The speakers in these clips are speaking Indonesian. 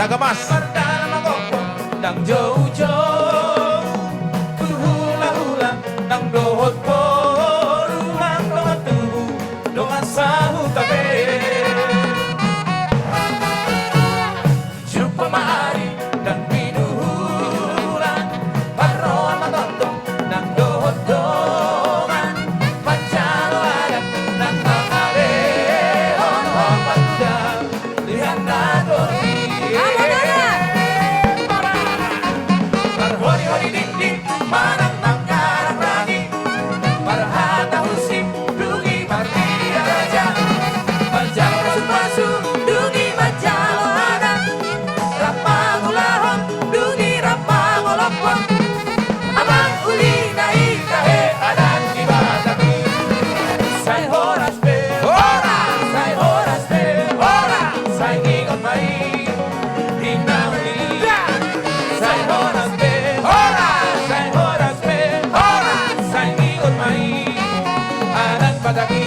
Naga Mas nang jauh-jauh hula-hula nang dohot porungang dongan tubuh dongan sahu tabe jumpa mari dan biduhulan paroan matotong nang dohot dongan pancalo adat nang kakale ono patuda lihat nadori hori ding ding manang nang ngarang rangi parhata husim dungi marti raja panjang masuk masuk dungi majalo ada rapangulahon dungi rapangolopon abang uli naik kahe adan di bataki say horas be hora say horas be hora say ngingon mai hinang uli say horas be Pagaki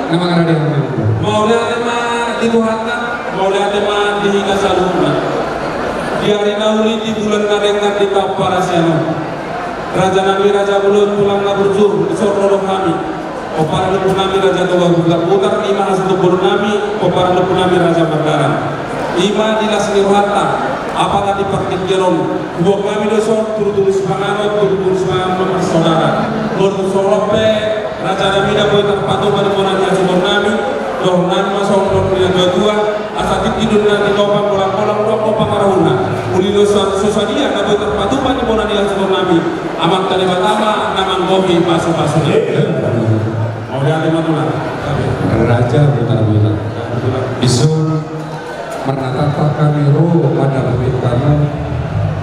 Hamonangan mau lihat tema di Tuhankan, mau lihat tema di hingga saluna. Di hari nauli di bulan ngadengan di Kaparasiano. Raja Nabi Raja Bulut pulang berjur di Sororo kami. Opara lepu nami Raja Toga putar lima satu nami. Opara lepu nami Raja Bandara. Ima di Lasni Rohata. Apakah di Parkit Jerom? Buat kami dosor turut-turut semangat, turut-turut semangat nomor saudara. Lord Sorope Raja Nabi Dapoy terpatuh pada monanya Sumur Nami. Doh nan masuk nomornya dua asatip tidur nanti topang kolang-kolang rokok pangarahuna. Uli dosa sosadia dapoy terpatuh pada monanya Sumur Nami. Amat kalimat ama namang gohi masuk-masuk. Mau lihat di mana? Raja buta-buta. Isu menatap kami roh pada lebih kamu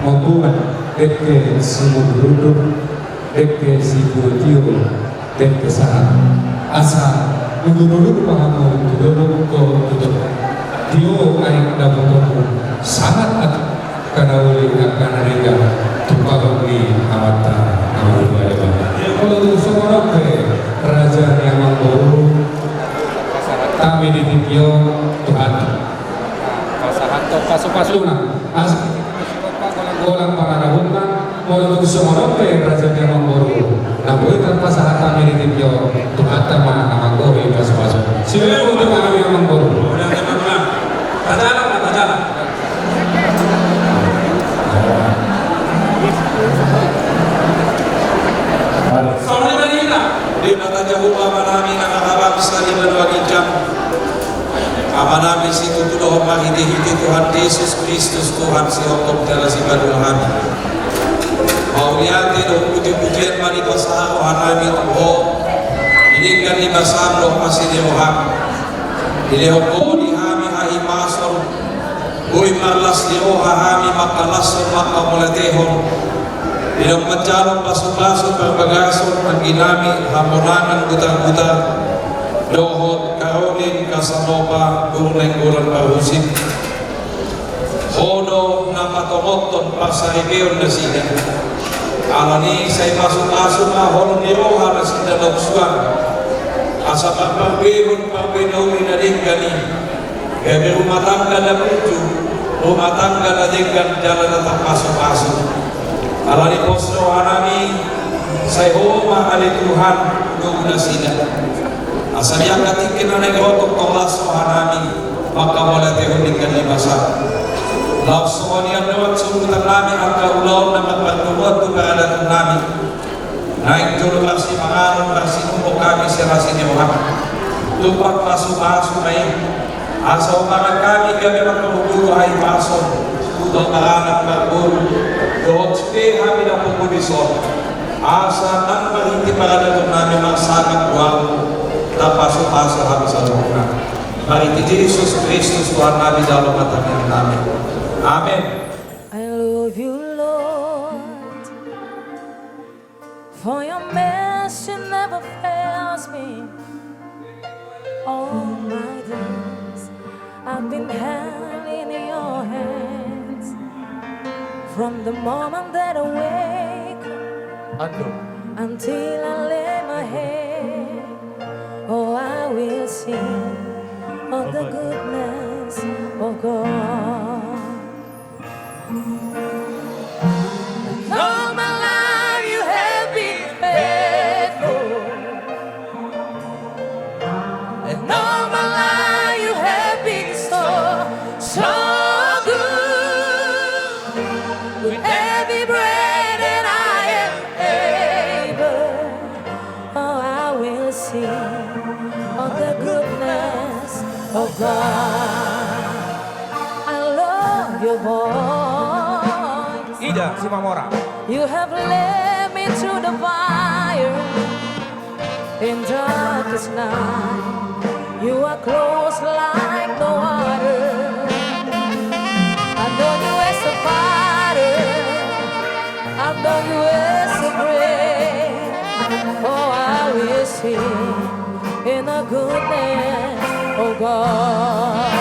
membuat deke sumuduruduk deke sibutio deke saat asa muduruduk pahamu tuduruk ko tudur dio kain dabutoku sangat karena uli akan rega tupabangi amata amul badaba kalau tu semua raja yang membawa kami ditipio Tuhan pasuk-pasukna asli golang panganahunna mau semua raja yang membawa namun tanpa sahat kami ditipio Tuhan sama amanggohi pasuk-pasuk silakan untuk kami yang membawa Tajalah Sorry Manila di Natajahu Pamanami Nakakabab Sekali Berdua Kijam Pamanami situ Tuhan mahidi-hidi Tuhan Yesus Kristus Tuhan si hukum dalam si baduhan. Mau lihat itu puji-pujian mari pasal hanami Allah. Ini kan di basam lo masih di Tuhan. Di lehoko di hami hai masor. Ui malas di oha hami makalasor maka mulatehon. Di dalam menjalon pasu-pasu berbagasun mengginami hamurangan buta-buta. Dohot kaolin kasanopa guleng-guleng bahusin. Hodo napatomoton pasarigeon na sida. Alani say masuk-masuk mahon ni oha na sida nagsuan. Asa pagpagwihon pagwinawin na din gani. Gabi rumah tangga na puju. Rumah tangga na din gan jalan tetap masuk-masuk. Alani posno anami say homa ali Tuhan nung na sida. Asal yang katikin na negotok tolak sohanami maka boleh tehunikan di masa. Lau sohanian lewat sumbutan nami angka ulau nama bantuan tu keadaan nami. Naik juru masih mengarun masih numpuk kami serasi orang. Tupak pasu-pasu naik. Asal para kami memang menghubungi hai pason. Untuk anak makbul. Dohot suke kami dapat kubisor. Asa nan berhenti pada nami masakan buang. Paso-paso habis al-Quran. Mari Yesus Kristus Tuhan Nabi dalam mata kami. Amin. I love you, Lord, for your mercy never fails me. All my days I've been held in your hands. From the moment that I wake until I lay my head. Oh, I will sing of the goodness of God. All my life you have been faithful, and all my life you have been so good. With every breath that I am able, oh, I will sing of the goodness of God. I love your voice. Ida Simamora. You have led me through the fire in darkest night. You are close like no water. I know you as a father. I know you as a friend. Oh, I will sing in the goodness of God.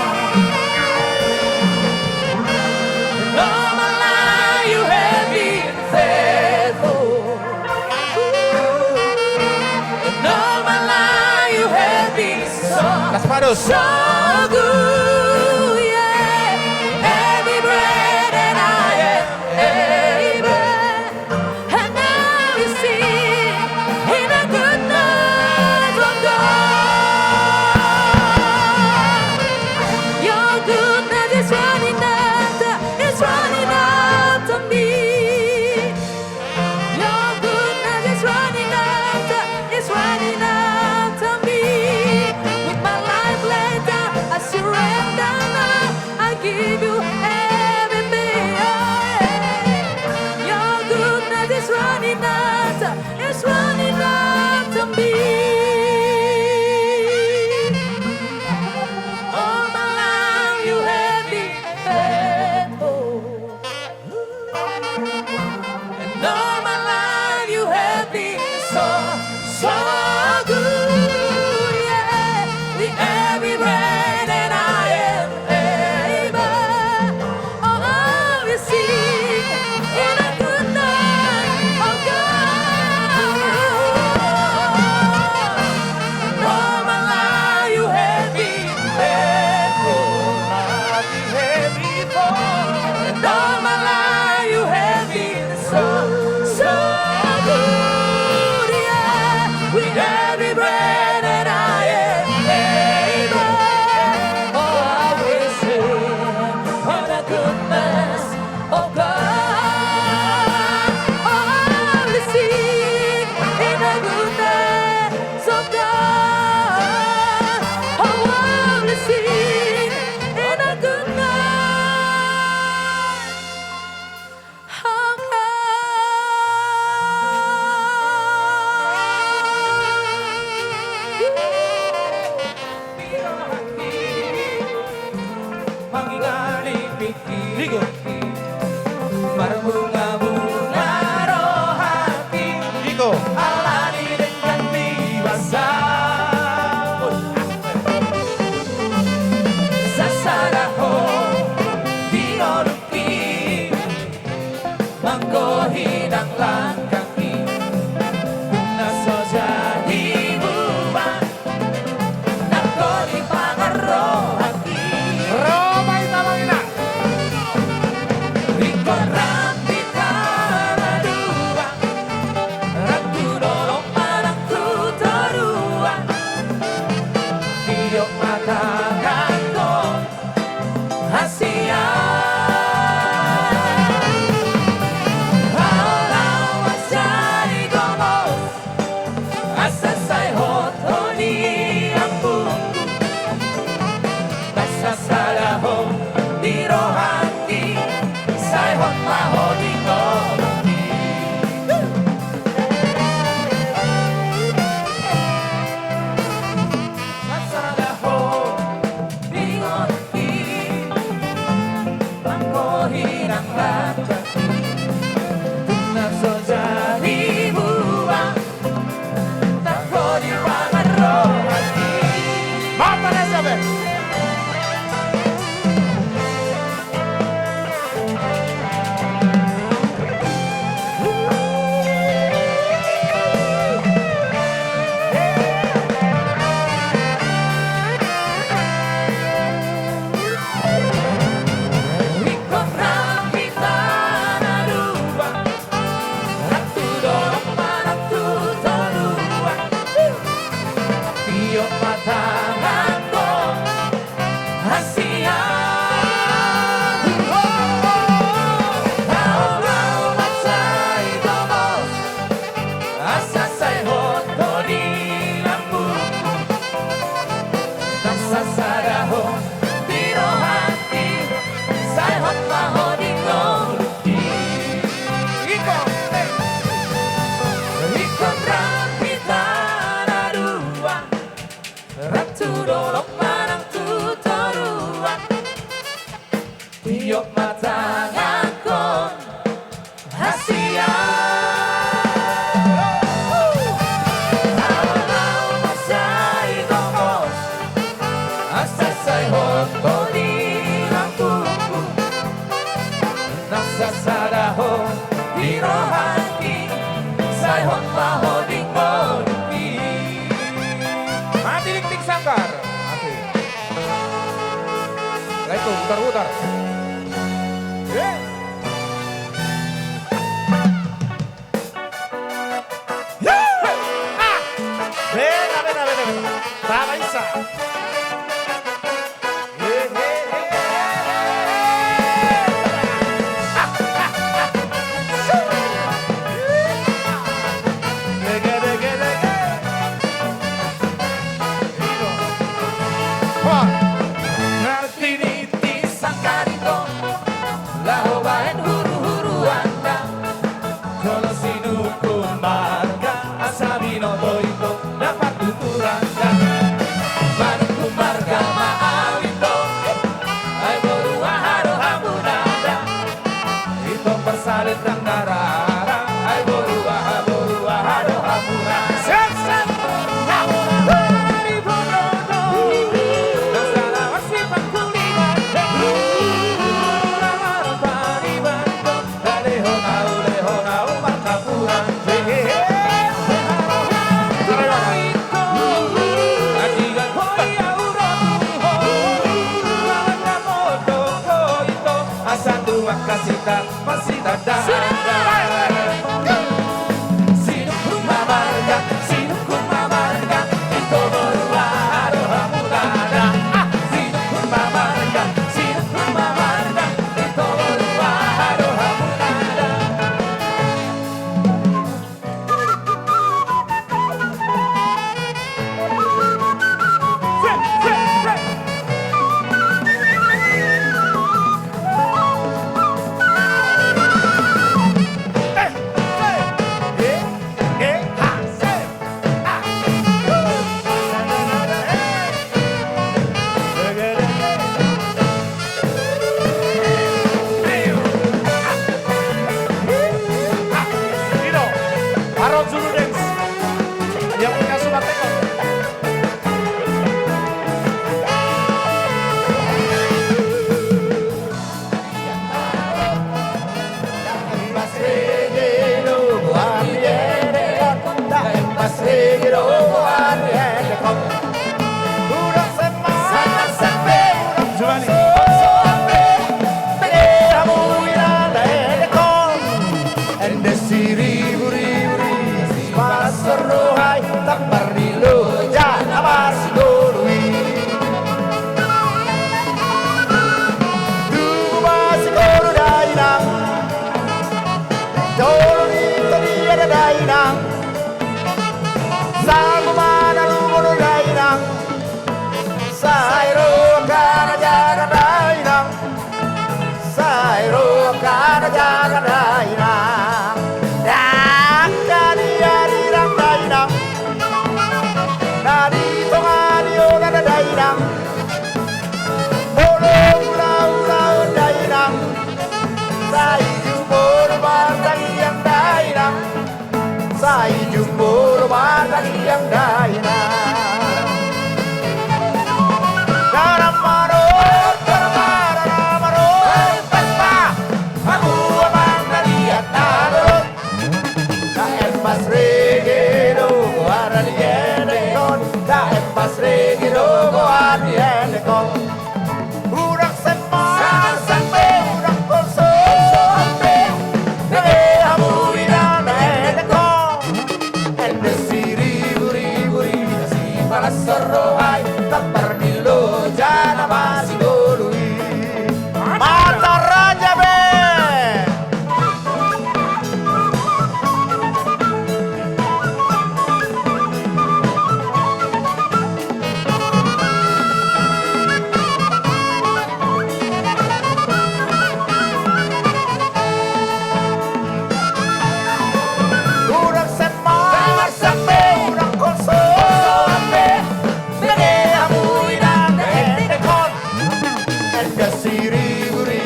And all my life you have been faithful. And all my life you have been so good. Yeah. Every breath that I am able, and I will sing in the goodness of God. Your goodness is running after me. Your goodness is running after me. With my life laid down, I surrender. mengingat pikir berbunga-bunga rohani alani dengan dewasa sasaraho dioluki manggohidang langkaki na sojadi buban nako di pangarohaki Roma itamangina. Rikon rampi karadua Ratu dolong manangku terua Tiok mata kanto Hasia Haulau asari gomos Asasai hoto di ampungku Basa salaho di rohati Sai hot maho di ngomongki Masalaho di ngomongki Mangko hirang lakaki Tunak sojari buang Tako di pangan rohati Mata na sabi. Ikut rapi tanah dua Ratu dorong manatu terua Tiok mata ngako Hasia Haulau macai gomos Asasai hoto di lambungku Naksasaraho di rohati Sai hot maho di ngoluki Ikon rapi tanah dua Ratu dolong manangku terua Tiok mata ngakon Hasia Haulau masai gomos Asasai hoto di lambungku Naksasaraho di rohati Sai hot maho di ngoluki Mati dik sangkar. Mati. Lah itu putar-putar. Bena, bena, bena, bena. Tama isa. Dege, dege, dege. Ngerti sangkarito Laho bahen huru-huru anda Jolo sinukun marga Asabi no toito Dapat tuturanga Manukun marga maawito Ay boru aharo hamunada Ito persalit ng narara Ay boru aharo hamunada Sep-sep Hari bonono Nasala wasipang kulinan Lamar paribanto Daleho na umatapurang Adigan hoy auron Lawan na moto ko ito Asa tuwak kasita masita Sino kung mamarga Ito boruaro hamunada Sino kung mamarga Ito boruaro hamunada Sai jumbo rumah yang daina Karamaro Karamaro Pespa Aku abang naliat narot Da empas regero Aralienekon Da empas regero Aralienekon Urak semar sampai urak kosong sampai Nege hamu ina naenekon Ende siri buri si balas serohai Tapar nilo jana masih golui Mata Raja Ben Urak semar sampai urak kosong sampai Nege hamu ina naenekon Ende siri buri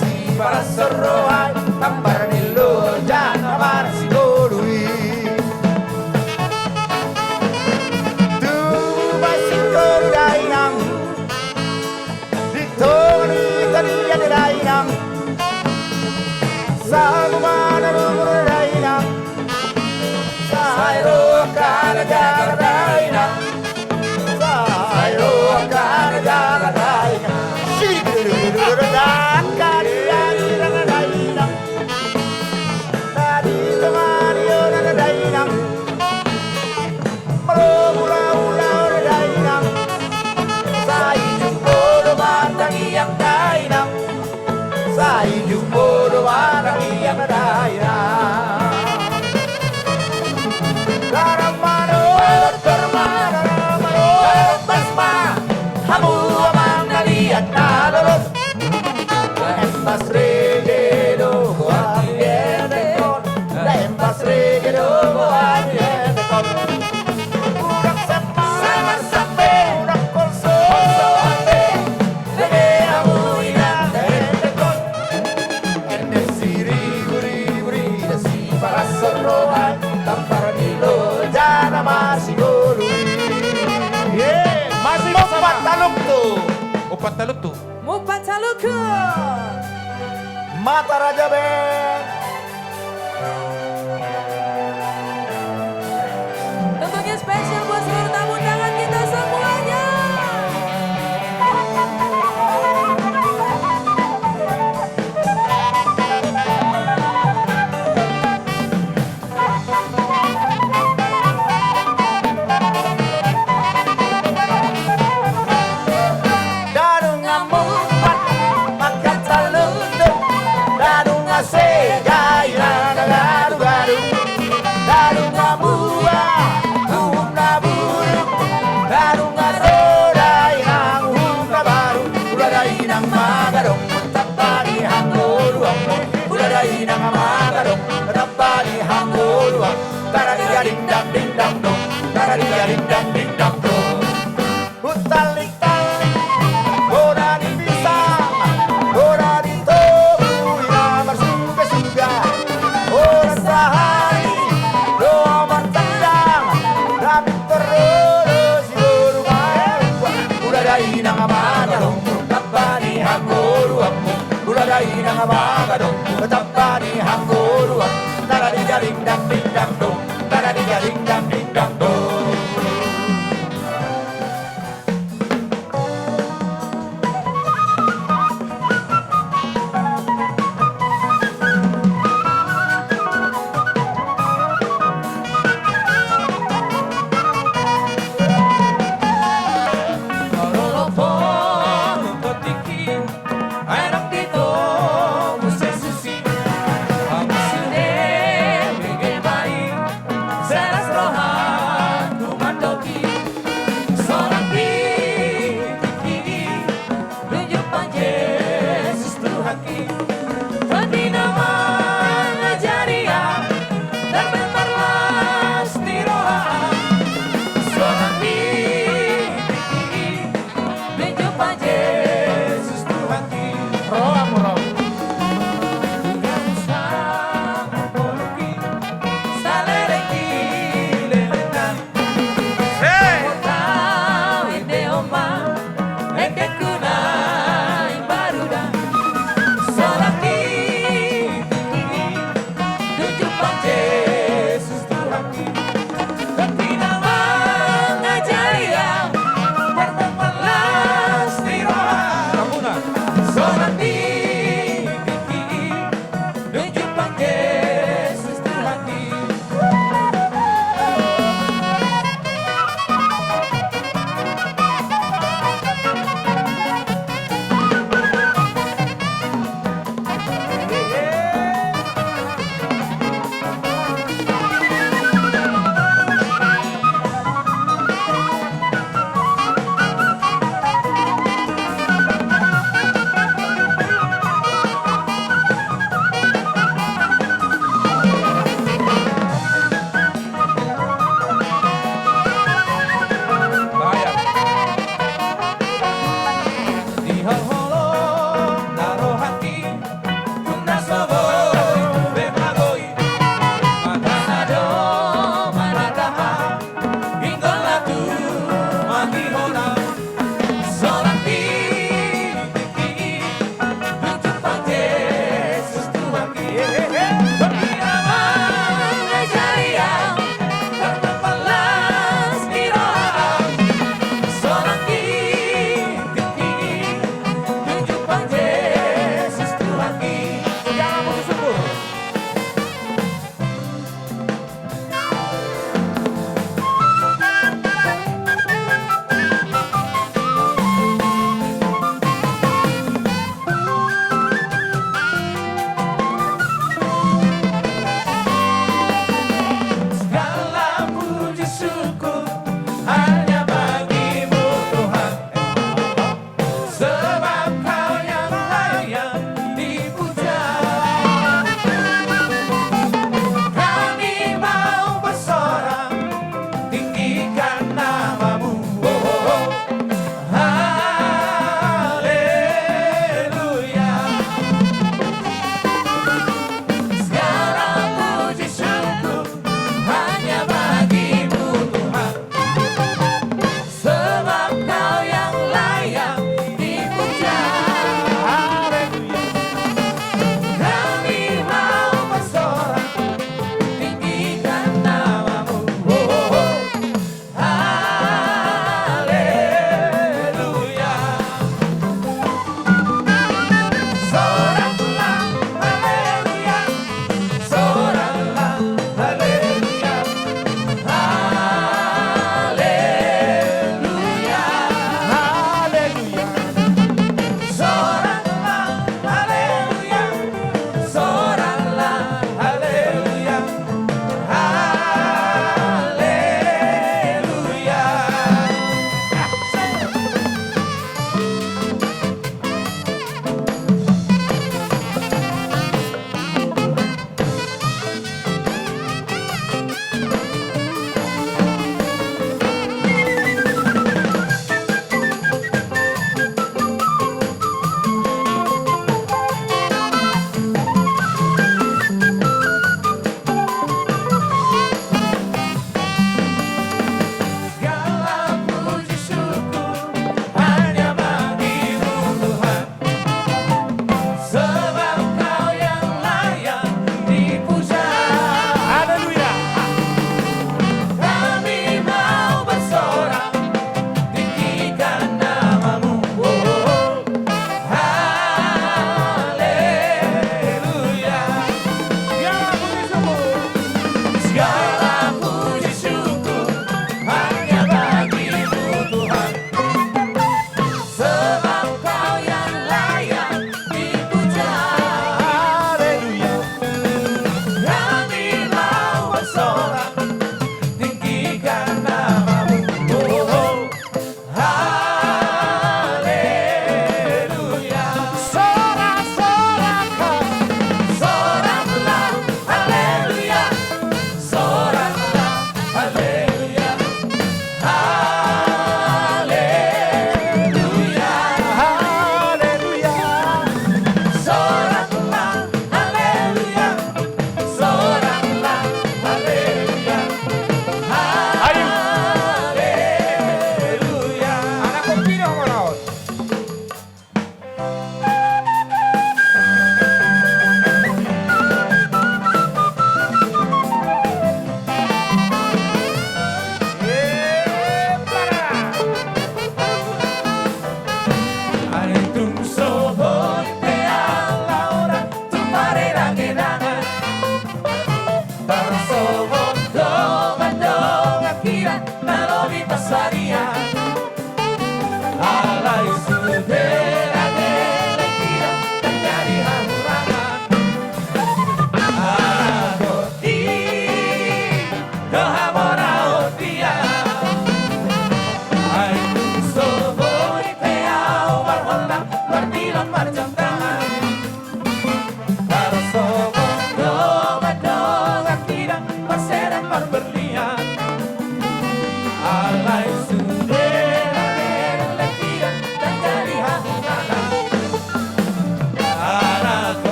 si balas serohai Tapar nilo jana masih golui Tu masih korudainang Ditori tadi ada dainang Sa mana korudainang Sairo kana jaga dainang Sairo kana jaga dainang Shiguru dakari dainang dainang Tadi temani orang dainang Mula dainang Sai jumbo rumah yang dainang Sai jumbo rumah yang dainang Karamano Karamano Pespa Hamu amang naliat nalorot Da empas regedo Guadienekon Da empas regedo Guadienekon Urak semar sampai urak kosong sampai Nege hamu ina naenekon Ende siri buri si balas serohai Tampar nilo jana masih golui Masih Opat bersama taluk tuh Opat taluk tuh. Mupat Taluku. Mata Raja Ben Tentunya spesial buat seluruh tamu undangan kita semuanya. Darung ngamumpat makan taluk tuh Darung ngasih gairah garu-garu Darung ngamua Uhum naburuk Darung ngasodainang Uhum nabaru Uladainang magarong Tapani hangoluang Uladainang magarong Tapani hangoluang Taradigading-dang ding-dang dong Taradigading-dang ding-dang dong Utalik-talik Ora di pisang Ora di tobu Iramar suga-suga Ora sehari Doa bertandang Tapi terus Yuru mawa Udah dainang magarong Tapani hangoluang Uladainang magarong Tapani hangoluang Taradigading-dang ding-dang dong Taradigading-dang ding-dang dong Rolopon, petikin, anak dito, musay susi, ang sine, bigay bayi, seras roha.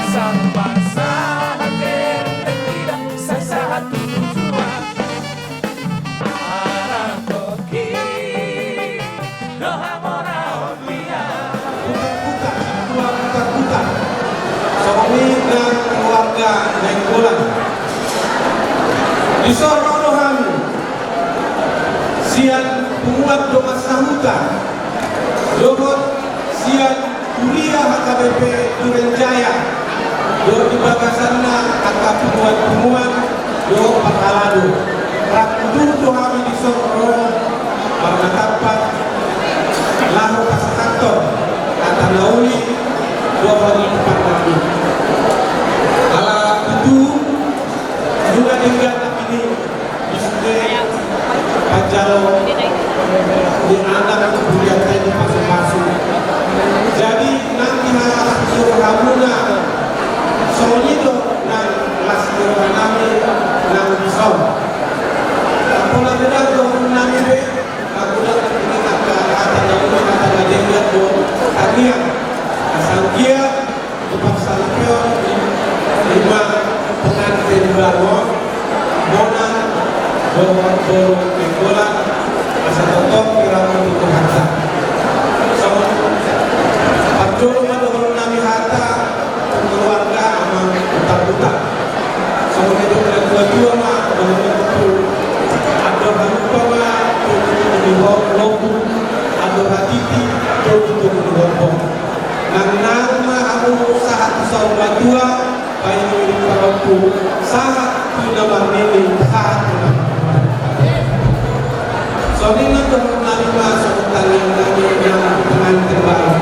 Pasang-pasangan benteng tidak satu tujuan. Arah koki doha moral dia. Bukan. Suami dan keluarga Nainggolan. Di Soronohan sian penguat doa sahuta. Dohot sian kuliah HKBP Duren Jaya. Dohot di bagasanna angka penguat dohot Pakaladu. Rakudu dohami di Sorono karena kapan lahu pasakator kata nauli dohot di depan lagi. Ala itu juga tinggal ini di sini Pajalo di anak kemudian tadi masuk-masuk. Jadi nanti harap Ramuna Sonito nang Lasio Nami nang Bison. Aku lagi dah nami be. Aku dah ini kata dia tu tanya asangkia tempat salapio lima pengantin baru Mona baru Nainggolan asa totok kira-kira itu harta. So Arjolo madahul nami harta keluarga amang utak-utak. So itu kedua mah betul ada lupa mah di lobu ada hatiti itu di lobu. Nang nama aku saat sahabat dua bayi milik bapakku saat tidak bernilai saat soalnya untuk menerima sebutan yang lagi yang pengantin baru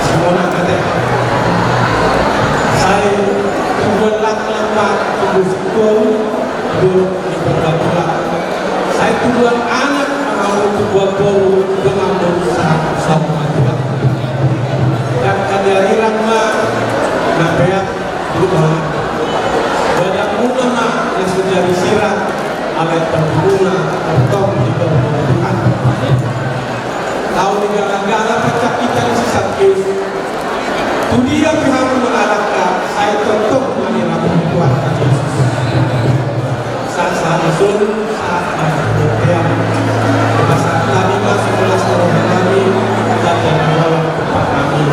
semua kata saya tujuan lak-lapak tubuh sekolah duduk di berbapa saya tujuan anak mau tubuh baru dengan berusaha sama juga dan kehadiran mah nabeak berubah banyak mudah yang sudah disirat oleh pengguna tertong di kebutuhan tahu negara-negara pecah kita di sisa kis itu dia pihak mengarahkan saya tentu mengira perempuan Yesus saat Rasul saat berdoa bahasa Nabi 11 orang kami dan yang awal kepada kami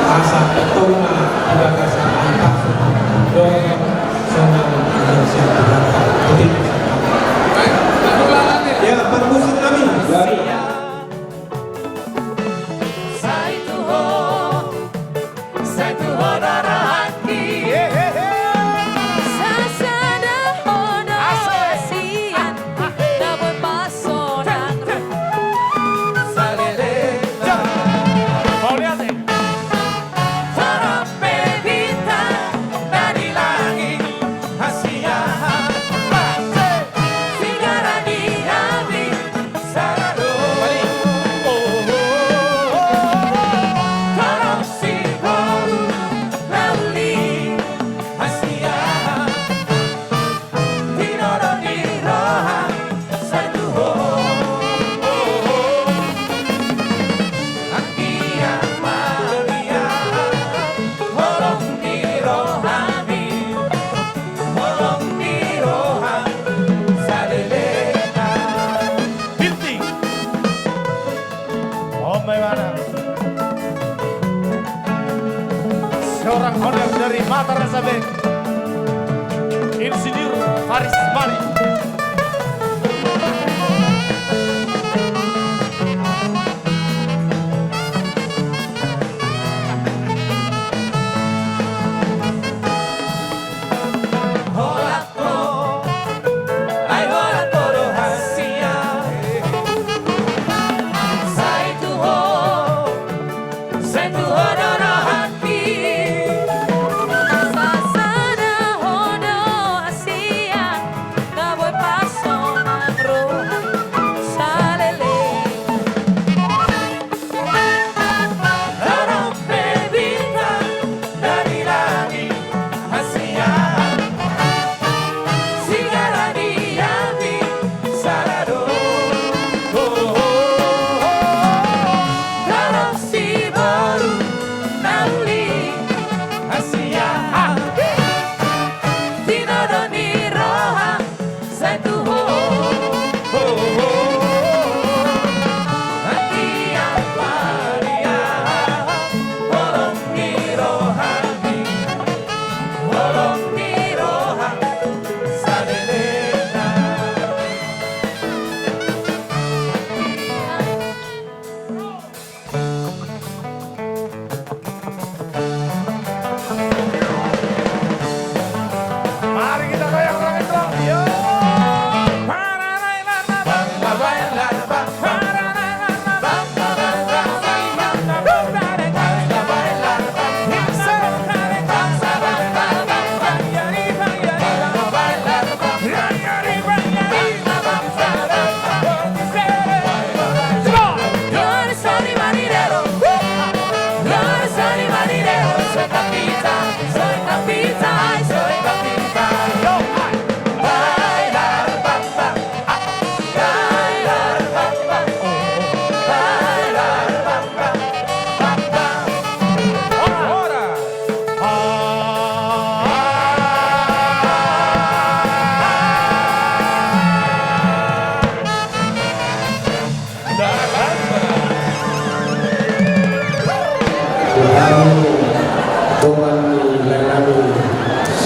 asa ketoma juga kasih angkat doa sama Indonesia ya permusik kami dari seorang honor dari Mataram Band, Insinyur Faris Mari.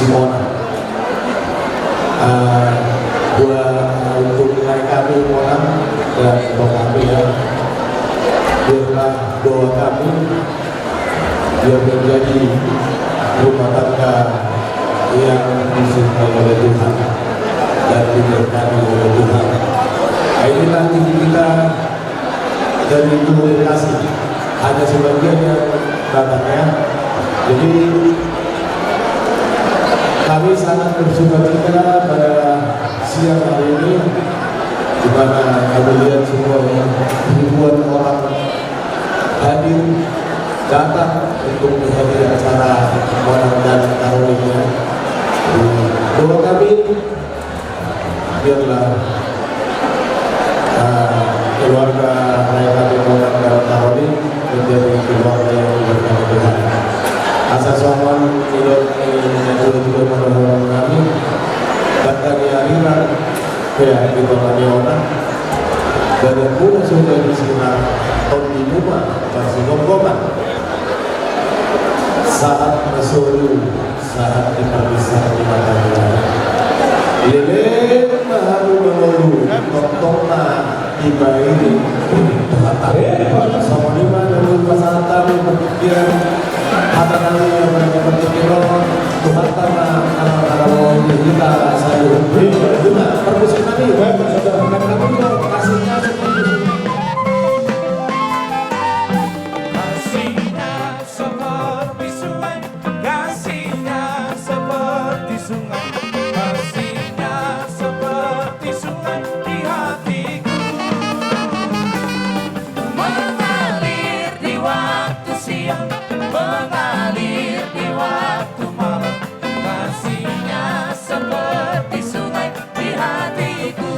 Simona. Untuk nilai kami orang dan doa kami ya, biarlah doa kami biar menjadi rumah tangga yang disukai oleh Tuhan dan diberkati oleh Tuhan. Inilah tinggi kita dan itu kasih hanya sebagian yang datang ya. Jadi kami sangat bersuka cita pada siang hari ini, di mana kami lihat semua ribuan orang hadir datang untuk menghadiri acara Monang dan Karolina. Doa kami biarlah keluarga raya kami Monang dan Karolina menjadi keluarga yang diberkati Tuhan. Asa soman idol juga menolong kami bahkan di hariran kayak di kota orang dan pun sudah disinar tahun di rumah masih ngomong saat masuk saat diperpisah di mata dia lele baru menolu tontonnya tiba ini sama lima dari pasangan kami berpikiran kata kami yang mereka berpikiran Tuhan karena kalau kita saya juga permisi kami saudara kami juga kasihnya seperti sungai, kasihnya seperti sungai, kasihnya seperti sungai di hatiku, mengalir di waktu siang, mengalir di waktu malam, kasihnya seperti sungai di hatiku.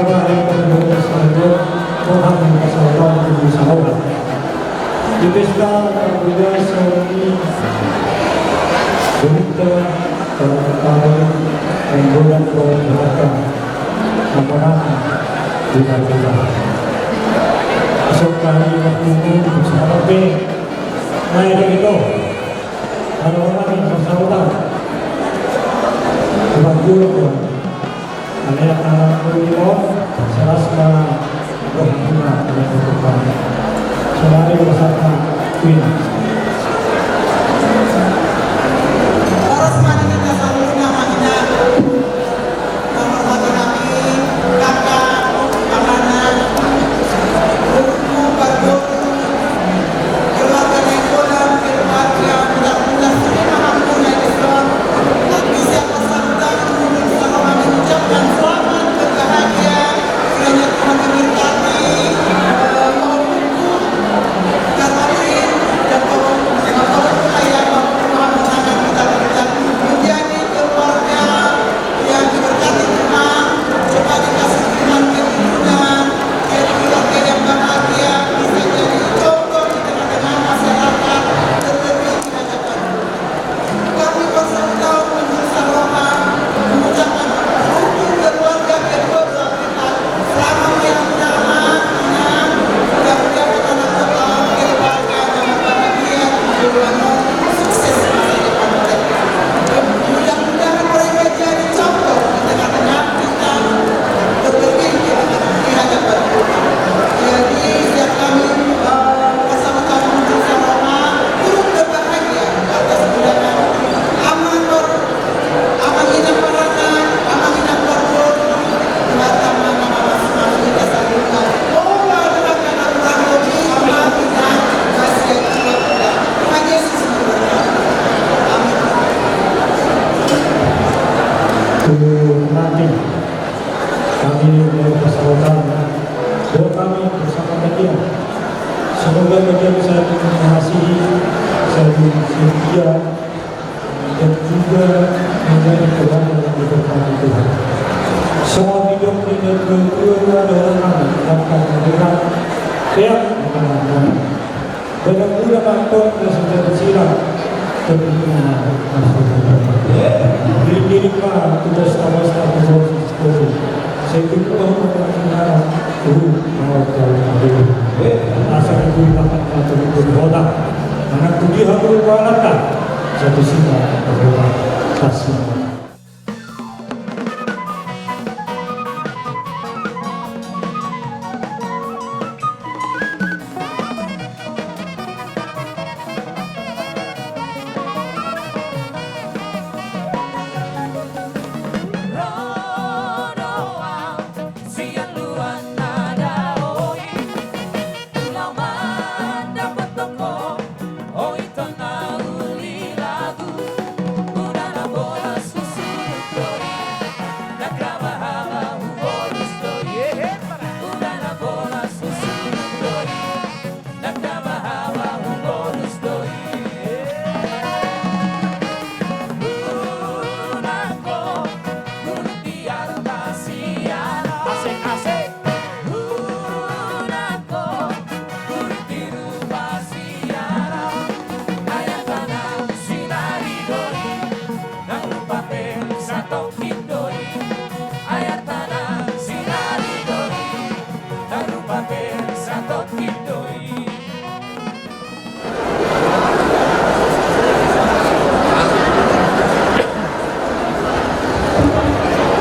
Adalah yang kedua selanjutnya Tuhan Kesalahan Tubuh Sahabat di pesta berbeda seni berita perkara dan bulan perhatian amanah di dalam esok kali waktu ini bersama B naik itu ada orang yang bersangkutan bukan dulu ada yang anak berlima serasa berhubungan dengan kehidupan selalu bersama Queen. Oras mana kita selalu namanya nomor satu kami kakak amanah buku bagus keluarga ekonomi keluarga mudah-mudahan semua mampu naik Islam tapi siapa sangka bersama kami ucapkan selamat berbahagia kiranya Tuhan memberkati mohon buku katarin dan mohon ayah Tuhan menangan kita menjadi keluarga yang diberkati Tuhan cepat dikasih iman keturunan jadi keluarga yang bahagia bisa jadi contoh di tengah-tengah masyarakat terlebih di hadapan kami berserta bersama mengucapkan untuk keluarga kedua belah pihak selamat yang mudah-mudahan mudah-mudahan anak-anak keluarga yang bahagia tujuan sukses masa depan mereka mudah-mudahan mereka jadi contoh di tengah-tengah kita terlebih di hadapan Tuhan jadi setiap kami bersama-sama bersama turut berbahagia atas undangan aman hidup mereka aman hidup berburu mata mana masing-masing kita salurkan Allah adalah karena kurang lebih aman hidup kasih yang jiwa kita Tuhan Yesus memberkati amin. Nanti kami bersahabat doa kami bersama dia semoga dia bisa mengasihi setia dan juga menjadi kebanggaan yang diberkati Tuhan semua hidup ini kedua orang akan mendengar tiap mengenal benar-benar mantul dan sudah bersilang terima Dilipah tugas sama-sama berproses saya tahu mengenal mau tahu asal itu dapat satu bola anak tujuh harus berwarna satu sini berwarna kasih.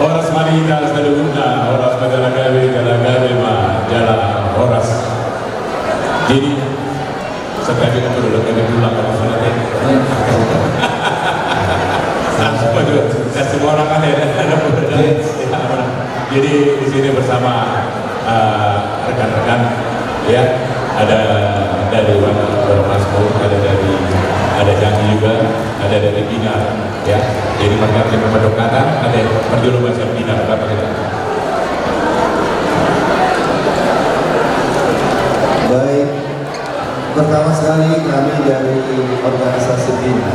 Horas Marita Saluguna, Horas Magalagabe, Galagabe, Jala, Horas. Jadi, setelah itu dulu, kami pulang ke sana. Dan semua orang ada jadi di sini bersama rekan-rekan, ya, ada dari Masmur, ada Janji juga, ada dari Bina, ya. Jadi mereka yang pendekatan, ada perjulu bahasa Bina, berapa kita? Baik, pertama sekali kami dari organisasi Bina.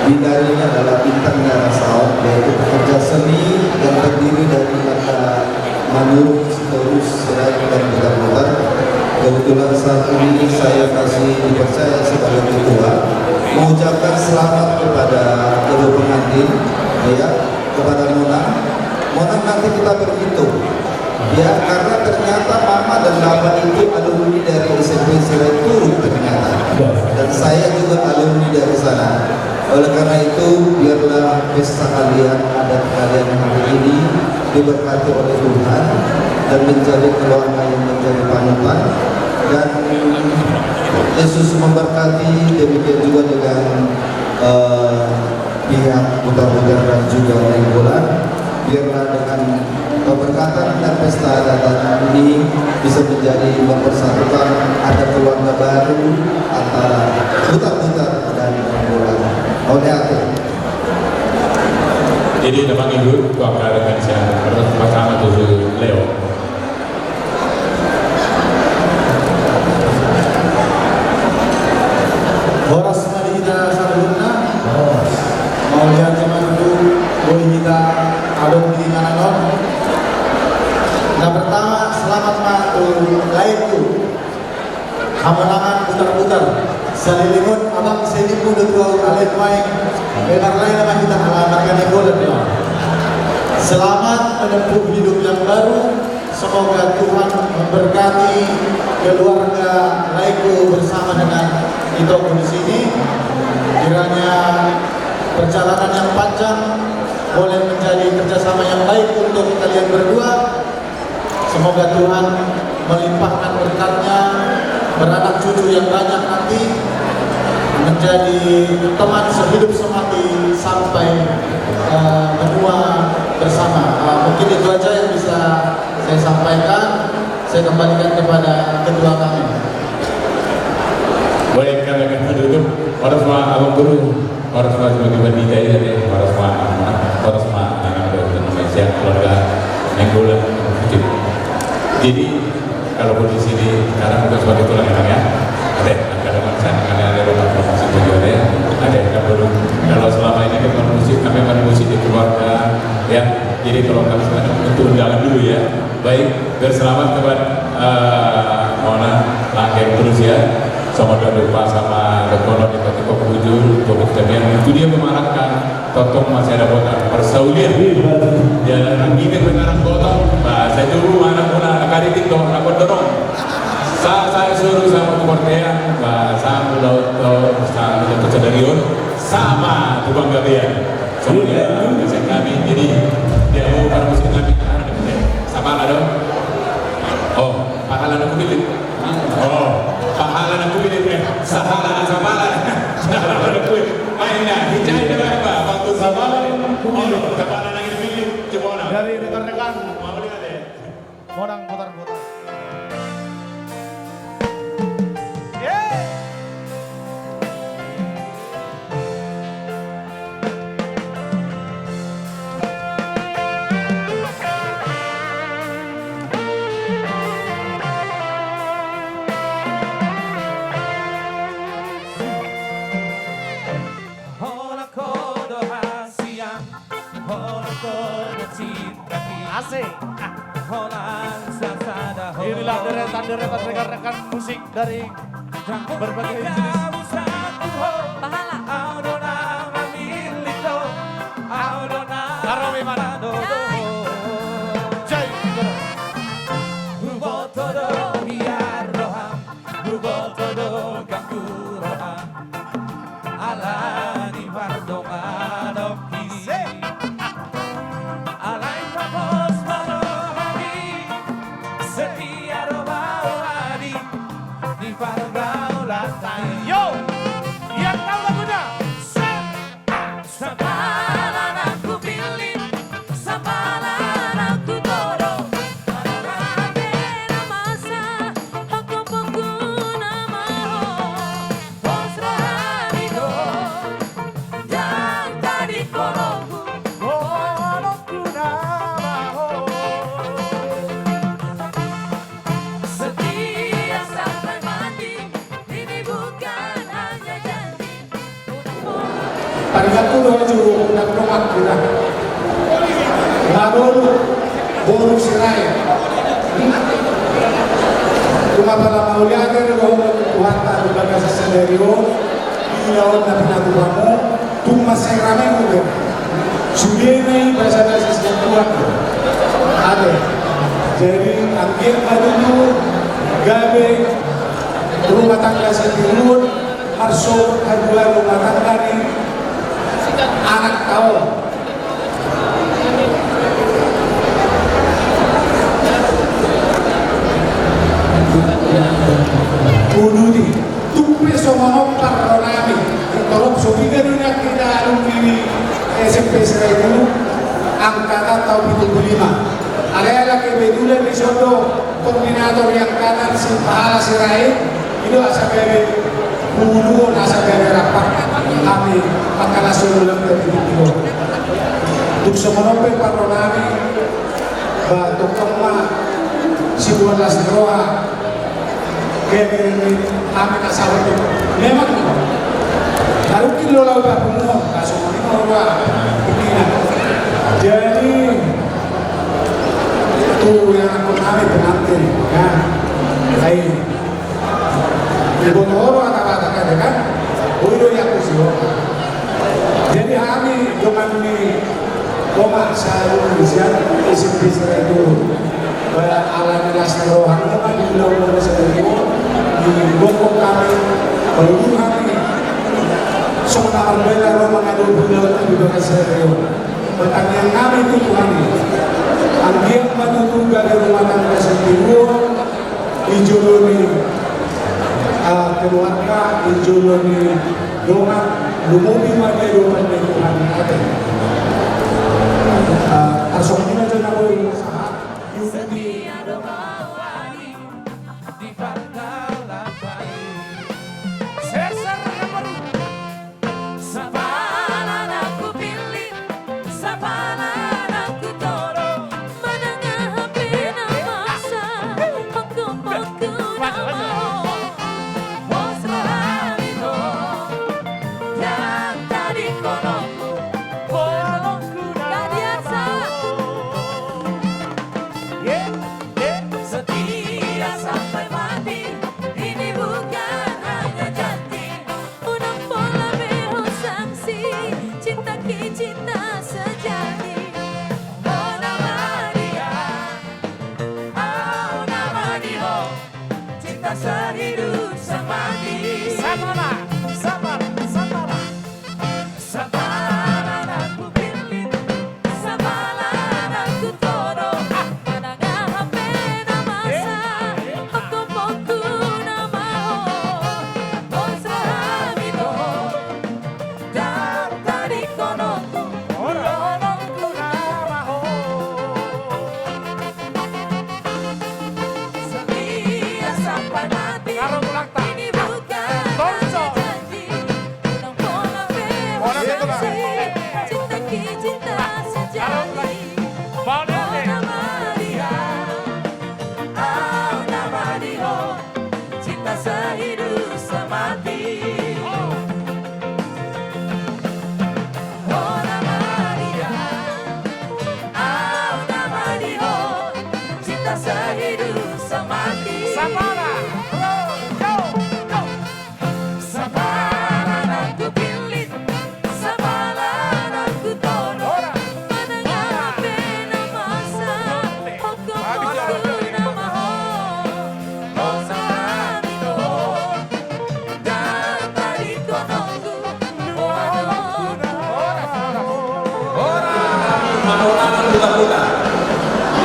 Bina ini adalah bintang Nyara Sound, yaitu pekerja seni yang terdiri dari mata Manur nanti kita berhitung. Ya, karena ternyata Mama dan Bapak itu alumni dari SMP Sirai Turun ternyata. Dan saya juga alumni dari sana. Oleh karena itu, biarlah pesta kalian, adat kalian hari ini diberkati oleh Tuhan dan menjadi keluarga yang menjadi panutan. Dan Yesus memberkati, demikian juga dengan pihak Putar-Putar dan juga Nainggolan. Biarlah dengan keberkatan dan pesta adat ini bisa menjadi mempersatukan ada keluarga baru antara Putar-Putar dan Nainggolan. Jadi memang ibu bakal dengan saya pertama tuh Leo. Boros mari kita saruna. Mau lihat teman itu boleh kita aduk di mana. Nah pertama selamat matu laiku. Hamanangan putar-putar. Salilingun abang selipu dua alit main. Benar lain nama kita alamatkan Nainggolan ya. Selamat menempuh hidup yang baru. Semoga Tuhan memberkati keluarga Laiku bersama dengan Itoku di sini. Kiranya perjalanan yang panjang boleh menjadi kerjasama yang baik untuk kalian berdua. Semoga Tuhan melimpahkan berkatnya, beranak cucu yang banyak nanti, menjadi teman sehidup semati sampai menua bersama. Mungkin itu aja yang bisa saya sampaikan. Saya kembalikan kepada ketua kami. Baik, kami akan tutup. Warahmatullahi wabarakatuh. Warahmatullahi wabarakatuh. Warahmatullahi wabarakatuh. Indonesia keluarga Nainggolan. Jadi kalau di sini sekarang bukan sebagai tulang ya, ada ada promosi tujuan ya, ada kalau selama ini kami musik di keluarga ya. Jadi kalau kami sekarang untuk undangan dulu ya. Baik, berselamat kepada Mona Langkeng terus ya. Sama lupa sama Lekono di Kota Kebujur, kemudian itu dia memarahkan Totong masih ada kota persaulian. Ya, ini pengarang kota. Saya dulu anak muda anak kali itu anak dorong. Saya suruh sama keportean, sama Lauto, sama Cedarion, sama Tukang Gabian. Soalnya bisa kami jadi dia mau para musik kami sama ada. Oh, pahala aku pilih. Oh, pahala aku pilih. Sahala sama lah. Mainnya, hijau dengan apa? Waktu sama pahala lagi pilih. Coba Dari rekan-rekan mau lihat deh. Orang putar-putar. Asik. Inilah deretan rekan-rekan musik dari berbagai jenis. Pahala. Karawi mana? Jai. Yo, yang tahu lagunya? Sabaran aku pilih, sabaran aku bodoh. Karena masa aku pengguna mau posrahan itu dan tadi korongku. Setia sampai mati, ini bukan hanya janji. Parikat ko doon yung nagpungat ko na. Laron, boro siray. Tumapala mauliagan ng mga kuhata ng baga sa seleryo, ilaw na pinagawa mo, tumasay ramay mo doon. Sulienay, basa na sa siyang kuhat mo. Jadi angin madudu gabe rumah tangga sendirian masuk haduan rumah tangga ni anak tahu Bududi tumpe somono parronami tolong sobiga dunia kita alumni SMP Serai dulu angkatan tahun 75 Alaya ke bedulan di sodo koordinator yang kanan si pahala Serai itu asa bebe bulu asa bebe rapat kami makana sodo lebih itu untuk somono parronami ba tokoma si buat roa kami kasawat itu memang baru kilo lau bapumu kasih orang jadi itu yang aku kami penantin ya lain ibu toro kata-kata kan udah yang kusio jadi kami dengan ini koma selalu bisa SMP Serai itu alami lasero hanya di bilang Serai di bokok kami baru kami sementara bela Roma ngadu bilang di bokok Serai pertanyaan kami itu Tuhan anggian matutu dari rumah tangga sendirian ijoloni keluarga ijoloni dongan lumumi mati rumah di Tuhan ada asoknya aja nak boleh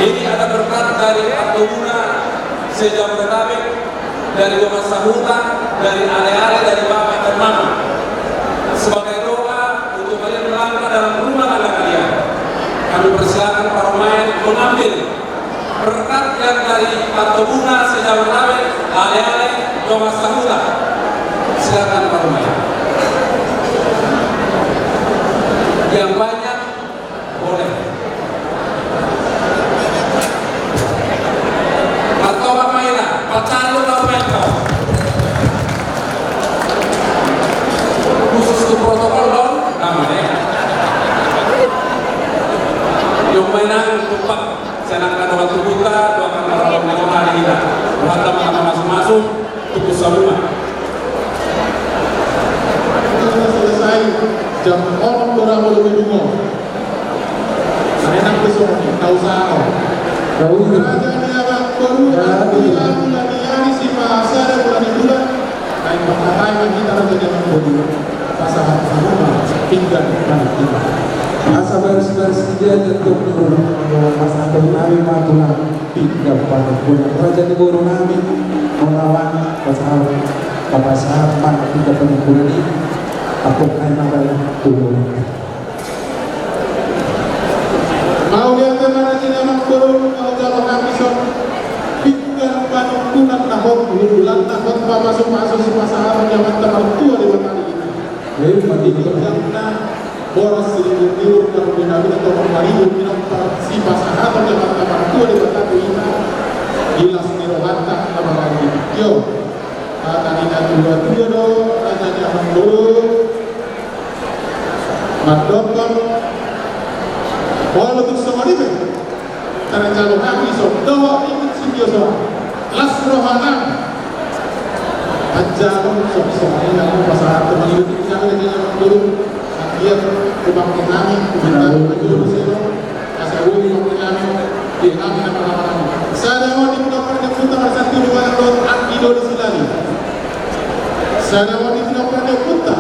Ini ada berkat dari Atobuna sejam Bertabik, dari Goma Sahuta, dari ale-ale, dari bapak dan mama. Sebagai doa untuk kalian melangkah dalam rumah tangga kalian, kami persilakan para pemain mengambil berkat yang dari Atobuna sejam Bertabik, ale-ale, Goma Sahuta. Silakan para pemain. Yang banyak boleh. Pacar lu tau mentor khusus untuk protokol dong namanya yang menang tempat senangkan orang terbuka doakan para pemain hari kita berharap teman-teman masuk-masuk untuk semua Kita selesai jam 4 lebih dulu. Saya nak besok tahu sahur. Kerajaan yang baru yang diari si bahasa dan bulan bulan lain pengalaman kita raja yang baru pasangan sama tinggal pada kita. Asa beres-beres dia untuk masa nabi matuna tinggal pada bulan raja di guru nabi melawan pasal mana tidak pernah bulan ini aku akan ada turun. Mau dia kemana sini emang turun kalau jalan kami sok tinggal pada bulan tahun masuk si pasangan zaman tertua di mana ini. Jadi mati Karena boros seribu tiur dan binabi atau maribu bilang si pasangan zaman tertua di mana ini. Gilas nirowanta nama lagi. Yo, tadi dah dua do, raja zaman dulu. Madokon Walau tu semua ni, karena jalur kami doa ikut sindio doa, las rohana, ajar semua ini aku pasal teman itu kita lagi yang dulu, dia rumah kami, kita dulu sini, asal rumah kami, di kami nama kami. Saya mau diputar putar satu dua dot akido di sini. Saya mau diputar putar,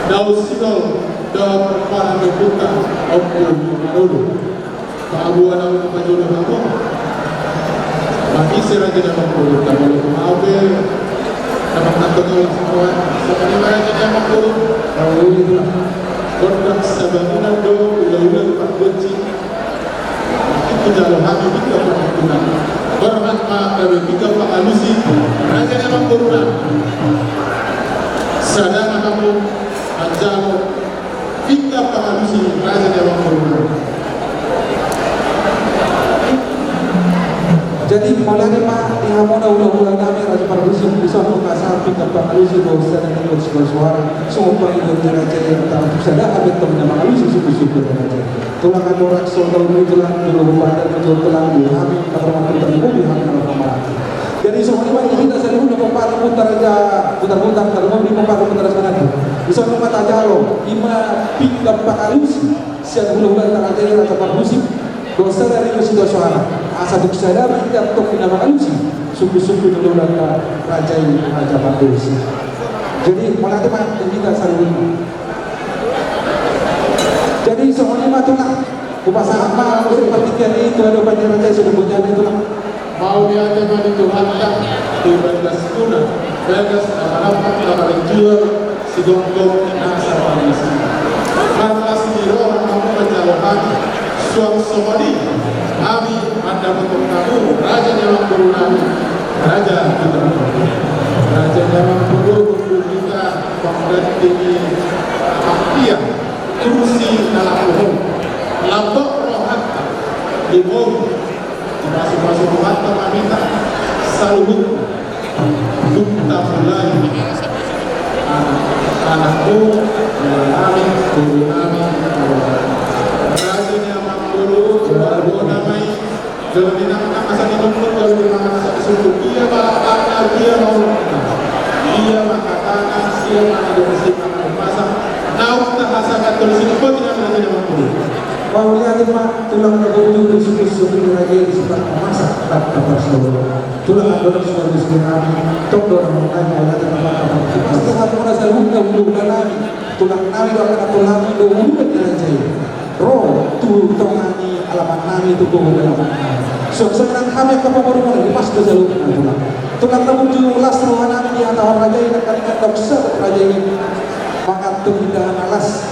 daus sidol. Dan para membuka oknum dulu Abu anak majulah kamu bagi seraja dalam mulut kalau mau be dapat takutnya semua seperti mana jadi makhluk kalau itu kodam sabana do ulah lepas benci itu jalan hati kita berkenan berhak dari kita Pak Alusi raja dalam mulut sadar kamu ajar kita pengalusi raja dewan korban. Jadi mulai mah dihamona ulah-ulah kami raja pardusi bisa mengasah kita pengalusi dosa dan ikut suara semua pengikut raja yang tak sadar habis teman pengalusi suku-suku raja. Tulang orang soal tulang dulu pada betul tulang kami kalau makan terbuka kami kalau makan. Jadi semua ini kita selalu putar putar kalau mau putar sana tu. Bisa mata jalo ima pinggap pakalusi siap bulan tak ada rata pardusi dosa dari sudah suara asa duk sadar tidak tok nama kalusi suku-suku dulu raja ini raja pardusi. Jadi mulai mah kita selalu. Jadi semuanya mah tuh upasa apa seperti itu ada banyak raja sudah punya itu lah. Mau dia dengan itu hantar di bagas tuna, bagas harapan kabar jual si gonggong nasa panisi. Maka si roh kamu menjauhkan suam somadi. Kami ada untuk kamu raja yang guru kami, raja kita, raja yang guru kita pangkat tinggi akhir kursi dalam umum, lambok rohat di bawah. Masuk-masuk rumah kami minta salut kita mulai anakku kami guru kami rajanya makhluk baru namai kalau dinamakan masa dinumpuk kalau dinamakan masa disuruh dia bakal dia mau dia mengatakan dia mana dia mesti masa nauk tak hasilkan tulis itu pun tidak rajanya makhluk. Mau lihat mah tulang terbunuh di suku-suku raja di sebelah masak tak dapat seluruh tulang ada semua di sekitar tok dorang menanya ada tempat kita setelah merasa luka bukan lagi tulang nami akan tulang itu bukan raja roh tu tongani alamat nami itu bukan alamat so sekarang kami ke pemurungan di pas kejalur tulang terbunuh las roh nami di antara raja ini akan tak bisa raja ini maka tu tidak alas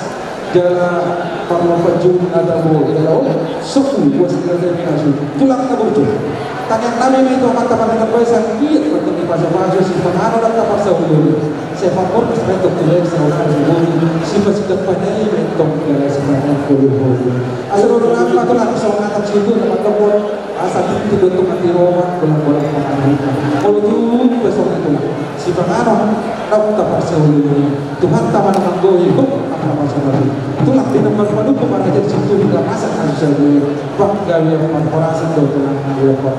jala parlo pajun ada bo jala suku buat terdefinasi tulang terbunuh tanya nami itu mata pada kebiasaan dia bertemu pasal-pasal sifat anak tak pasal dulu sepak bola seperti tulen seorang dulu sifat pada ini itu dari sebenarnya dulu asal orang apa tu nak seorang anak situ dapat kebun asal itu bentuk mati rohan bola-bola pemain kalau tu besok itu sifat anak tak pasal dulu Tuhan tak mana manggo itu apa pasal dulu itulah di nomor padu kepada jadi situ tidak masak kasus dulu pak gawe korporasi tu tulang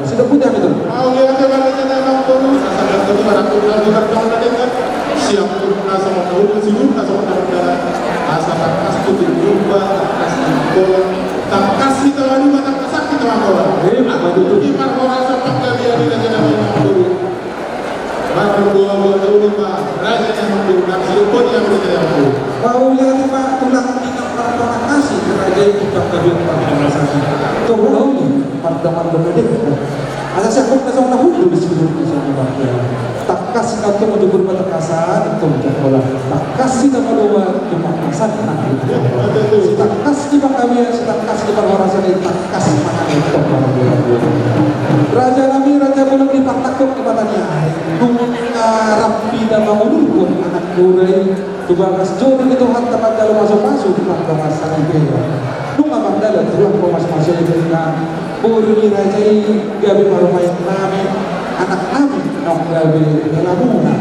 sudah punya itu. Mau lihat bagaimana memang turun, asal dari barang turun di karton dengan siap turun sama turun sini sama dalam asal tak kasih turun berubah kasih bola tak kasih terlalu tak kasih kita mau Aku di marhorasa panggabian di Raja Mangkuru. Marhorasa dulu Pak Raja Mangkuru. Nak silupun yang berjaya. Mau lihat Pak tulang tidak pernah kasih kerja itu tak kabin organisasi. Kau belum pandangan berbeda. Ada siapa yang nak hudu di sini di sana tak kasih kau tu untuk berbuat kasar itu mencoba. Tak kasih nama doa cuma kasar nanti. Tak kasih bang kami, tak kasih bang orang sana, tak kasih mana itu Raja Nabi Raja belum dipatakut kepadanya. Tunggu Rabbi dan Maulud anak kurai. Tugas jauh itu hantar pada masuk-masuk di pandangan sana itu. Nunga mandala tulang kau masuk-masuk di sana. Puri rajai gabi marumai nami anak nami nok gabi ngelabuna.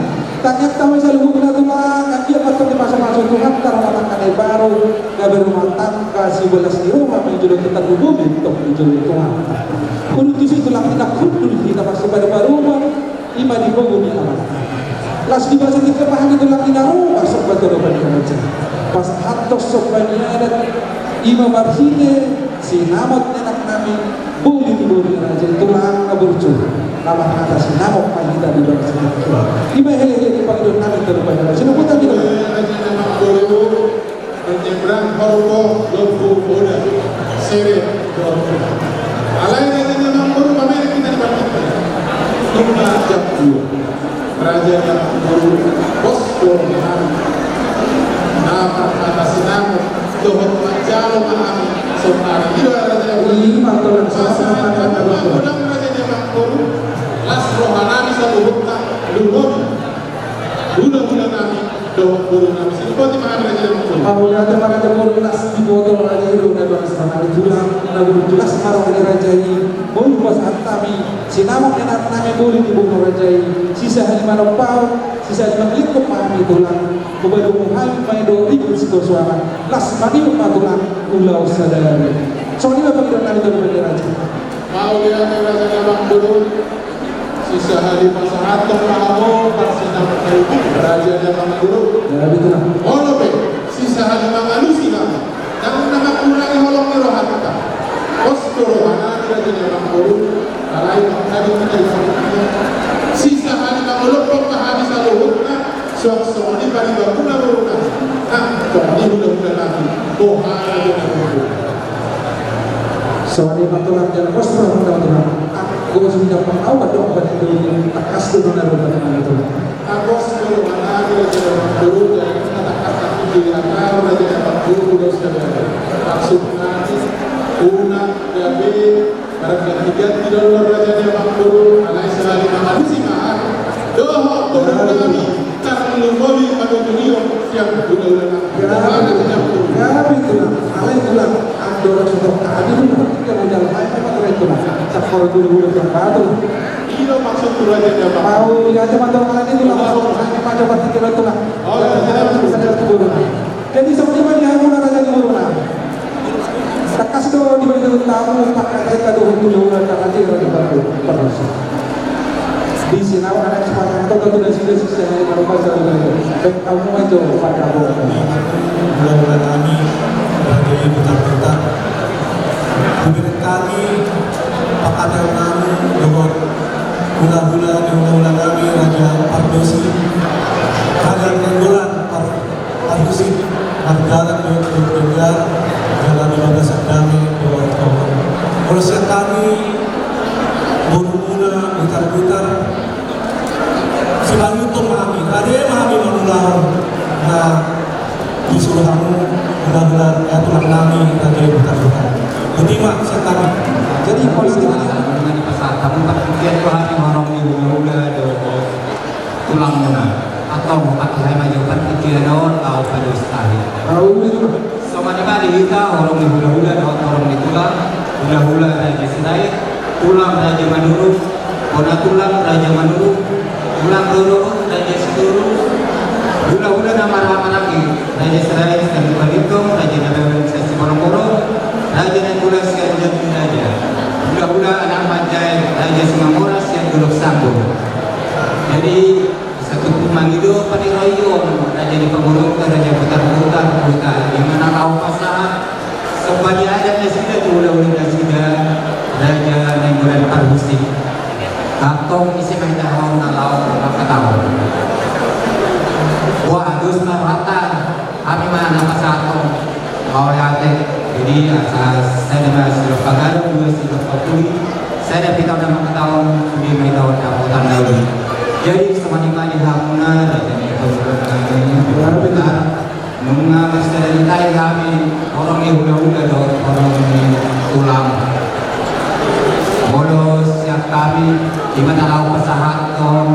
Tanya tahu saya lugu na tulang dia patut di masuk-masuk Tuhan taruh kanai baru gabi rumah tangga 11 di rumah menjual kita bubuk untuk menjual Tuhan. Kudu tu situ lang kita kudu kita masuk pada rumah ima di bawah ni amat. Las di bahasa kita paham itu lang kita rumah sebab tu dapat kerja. Pas hatos sobanya ada ima barsine sinamot anak nami boleh diberi raja tulang aburcu nama kata sinamot kita di bawah kita. Ima hele dipanggil nami terlepas dari sini pun tadi. Raja Mangkuru menyeberang horko lobu boda sere doa. Alai Raja Mangkuru pamer kita dipanggil. Lima jam dulu. Raja Mangkuru bosku nama kata sinamot doa macam kami. Soalnya itu Raja Mangkuru sama kata Raja Mangkuru las rohani satu bukta dulu nami doa guru nami sini kau di mana Raja Mangkuru? Aku lihat mana jemur las di botol raja itu dan bersama tulang lalu tulas marah dari raja ini boleh pas antami sinamok enak nami boleh dibunuh raja ini sisa lima pau sisa 5 lingkup kami tulang kepada muhal main do ribut suara las mani tulang ulau sadari soalnya apa kita kali dari raja mau lihat Raja Mangkuru sisa hari masa hatam kamu persinan Raja Mangkuru ya betul Allah be sisa hari mangalusi kamu namun nama kurangi holong rohan kita posko rohana Raja Mangkuru alai tadi kita disebutnya sisa hari mangulok habis aluhutna suang-suang ini bagi bakuna beruna nah ini mudah-mudahan lagi bohong Raja Mangkuru. Soalnya patulan jalan kos teman-teman. Aku sudah pengawat dong pada itu takas tu benar benar itu. Aku sebelum mana Raja Mangkuru dan kata-kata kira-kira Raja Mangkuru sudah sudah maksudnya una gabe mereka tiga tidak luar Raja Mangkuru alai sehari makan sih mah doa turun kami tak melupakan pada dunia siang udah Ya betul. Alai tulang dorong sudah tadi itu kita mau jalan apa apa itu mas tak kalau dulu berbatu itu maksud Raja Mangkuru mau ya teman-teman kalian itu langsung macam apa tiga itu lah jadi sebenarnya dia mau Raja Mangkuru tak kasih tuh di bawah tamu pakai kita doa dulu dan nanti Raja Mangkuru terus di sini anak sepanjang atau kalau dari sini sisi yang baru pasal baik kamu itu pada bulan-bulan kami bagi putar-putar bibir kami pakatan kami dengan hula-hula di undang-undang kami Raja Pardosi Raja Nenggolan Pardosi Margalan juga jalan 15 kami doa Tuhan proses kami buru-buru putar-putar sebab itu kami mengulang nah disuruh kamu benar-benar tulang kami dari bukan-bukan ketimbang sekali jadi politik dengan pasar kamu tak mungkin Tuhan yang orang di hula tulang mana atau pakai majukan pikiran atau pada sekali sama dengan kita orang di hula orang di tulang Raja Sedai tulang Raja Manuru Kona tulang Raja Manuru tulang Roro Raja Seduru hula nama lagi Raja Sedai dan Balitung Raja Nabawan Sesi Borong-Borong Raja Nenggolan sekian jadi Raja hula anak Panjai Raja Singamoras yang dulu sambung jadi satu kumang itu pada royong Raja di Pemurung Raja putar-putar di mana kau pasar sebagai adatnya sudah hula-hula sudah Raja bulan Agustus atau isi main tahun nalau tahun. Wah, Agus maratan, kami mana pasatong mau yate. Jadi asas saya masih pagaro dua sila patuloy. Saya dapat tahu nama tahun di main tahun tahun lalu. Jadi semua di hamuna dan itu benar-benar mengawas dari kami orang yang udah orang tulang. Bolos yang kami di mana tahu pasahaton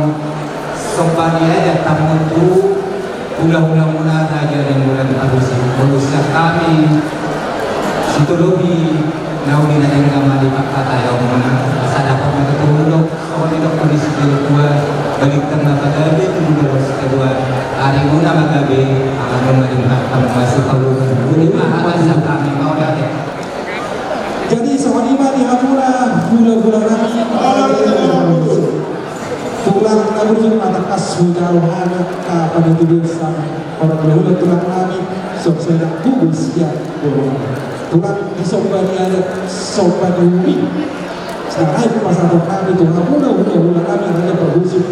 sombani aja tamu tu ulang-ulang muna saja yang bulan Agustus. Bolos yang kami situ lebih naudi na yang gamali kata yang mana asa dapat matutulog soal itu kondisi kedua balik tengah pagabi bolos kedua hari muna magabi akan menerima masih perlu lima hari kami mau lihat. Jadi sewanima di Hamura gula-gula nasi tulang nabur atas sudah pada tidur sama orang dahulu tulang nami sok sedang kubus ya tulang di sombani ada sombani umi sekarang pasar kami itu Hamura gula kami hanya berbusuk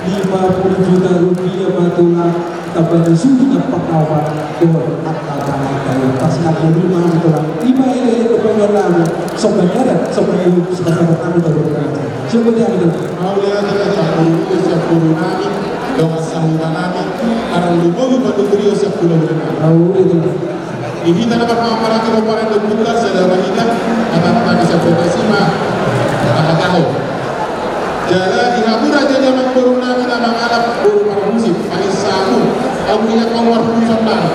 50 juta rupiah tulang tambah sudah pekawat dengan kata-kata pas nak rumah tulang 5 itu pengenalan sombani ada sombani pasar kami itu sebenarnya itu Aulia adalah campur sepuluh nami, doa sahura nami, karena lupa berdiri sepuluh nami. Aulia itu. Ini tanah perkara keroparan dokumentar sedang kita kata bisa bersama apa tahu. Jalan di Hamura jadi memang baru nami nama Arab baru para musik, paling samu, Aulia keluar pusat nami.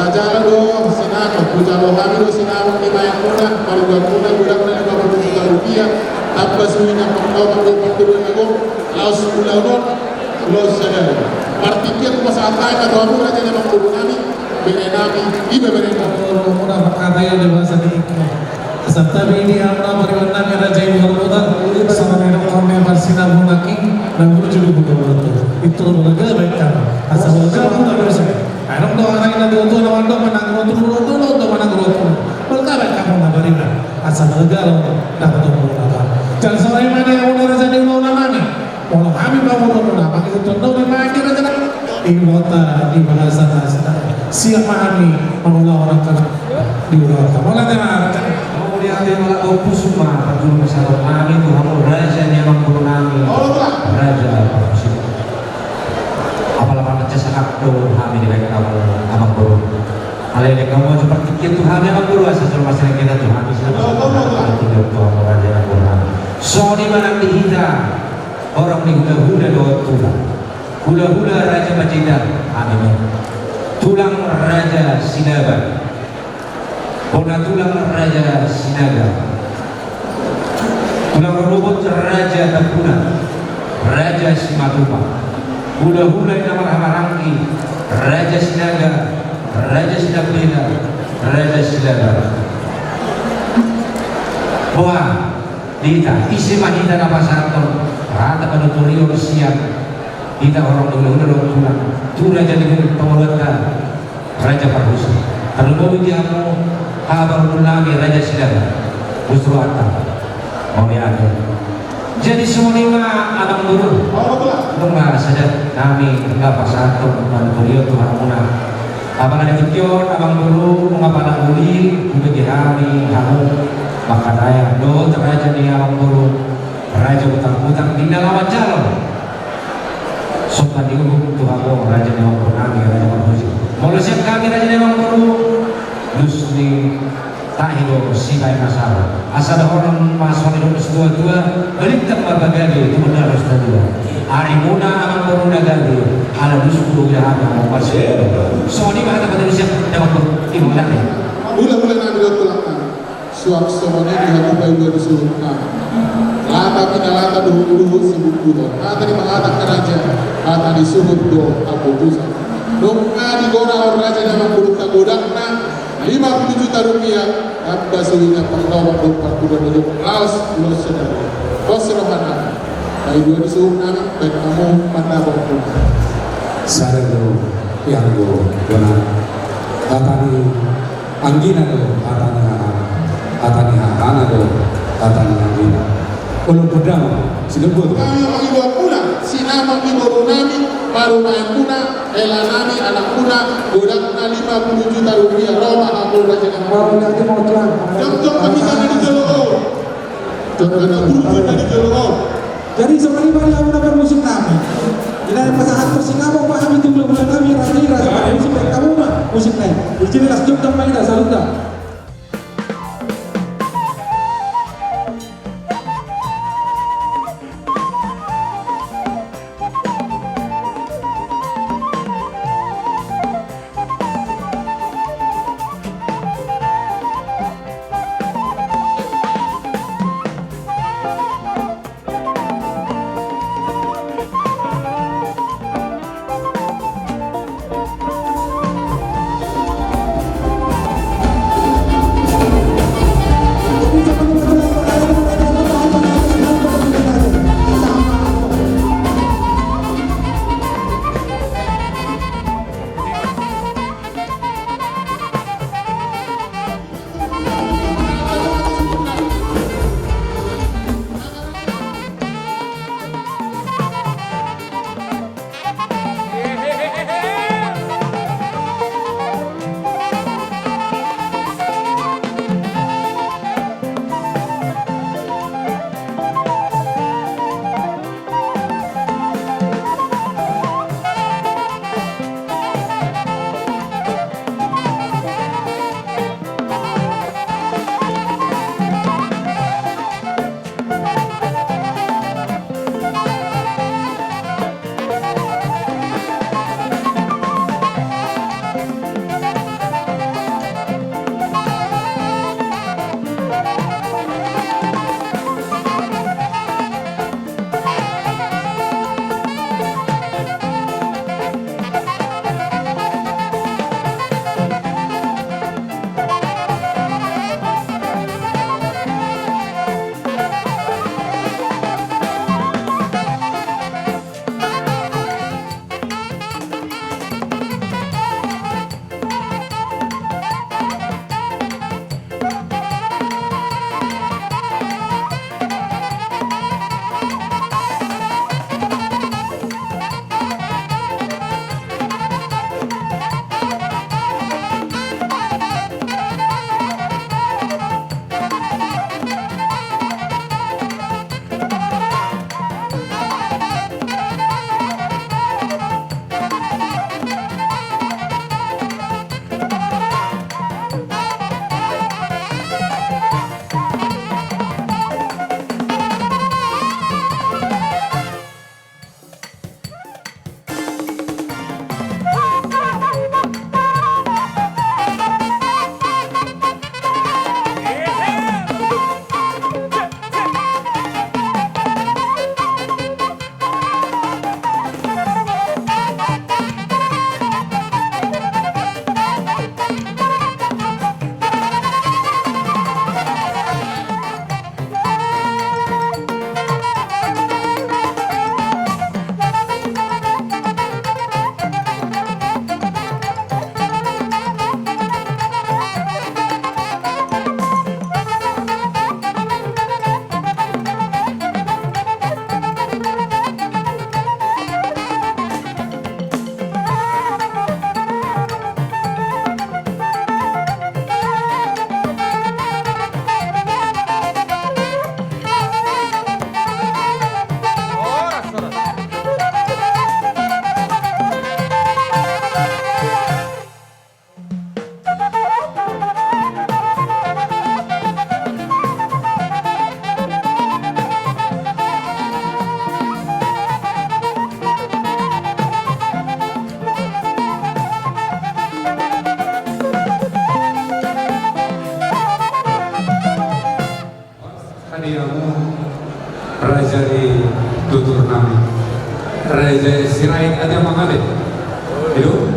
Jalan do sinano, pujalo kami do sinano lima yang muna, kalau guna budak na 50 juta rupiah, apa suwinya pengkau pengkau nego, laos ulaunon, laos sadar. Partikian pasatay atau aku raja yang mengurung kami, berenami, ibe berenami. Muna berkata yang dewasa ini. Sabtabi ini amna beriwana mera jai bermuda sama merong kami bersina bunaki dan berjudi buka itu lembaga baik kan asal lembaga pun tak bersih. Ayam doa orang yang ada tuan awak doa menang rotu menang rotu. Berkata kamu nak beriman asal lembaga dapat tuan awak. Jangan sampai mana yang udah raja di ulang kami. Ulang kami bawa ulang kami itu tuan di mana kita jangan ingota di bahasa nasta. Siapa kami mengulang orang kan di ulang kami. Malah jangan. Kemudian dia malah opusuma perjuru masalah kami itu hamur raja yang membunuh kami raja apalah pada cesak do kami di baik kamu abang guru alih kamu seperti itu kami abang guru asal masalah kita tuh habis tinggal tuh raja yang membunuh so di mana dihita orang di hula doa hula raja Majidar amin tulang raja Sinaban Bona tulang raja Sinaga, tulang robot raja Tapuna, raja Simatupa, hula-hula nama Hamarangki, raja Sinaga, raja Sinapena, raja Silaga. Wah, dita isi mahita nama satu, rata pada turio siap, dita orang hula-hula tulang jadi pengeluaran raja Parhusa. Kalau mau diamu Abang Nami Raja Silaga Busruata mau ada jadi semua lima abang guru rumah saja kami enggak pasatun dan beliau Tuhan Muna abang ada tujuan abang guru mengapa uli untuk dihami kamu maka daya do raja di abang guru raja utang-utang di dalam calon sopan dihukum Tuhan raja di abang guru kami raja Parhusi mau siap kami raja di abang guru Dusni tahido sibai masalah asal orang masuk hidup dua balik tempat bagadi itu benar harus dua hari muna aman corona gadi ala dusku ya ada mau masuk so ini mana pada siap dapat imunan ya Mula-mula nabi tulang suap somoni di hati bayu disuruh lata pinalata dulu sibuk buto lata di mengatakan raja lata disuruh do aku busa doa di gora orang raja nama buruk tagodakna 50 juta rupiah apa sehingga pengelola 24 dulu laos lo sedang bos rohana baik dua disuruh nama baik kamu mana bangku Sada do yang do benar atani anggina do atani anak do tatang nanti ulun pedang sinebut Kami mengimbau pula sinama ibu nami baru main puna elanami anak puna godakna 50 juta rupiah Roma Abdul Raja mau nanti mau tuan jom kami kana di Jolo jom kana buru di Jolo jadi sebenarnya balik aku dapat musik kami tidak ada pasangan persingapung paham itu belum kami rasa musik kamu mah musik lain jelas jom dan main dah salut dah. Raja di tutur nami Raja Sirait ada mangale itu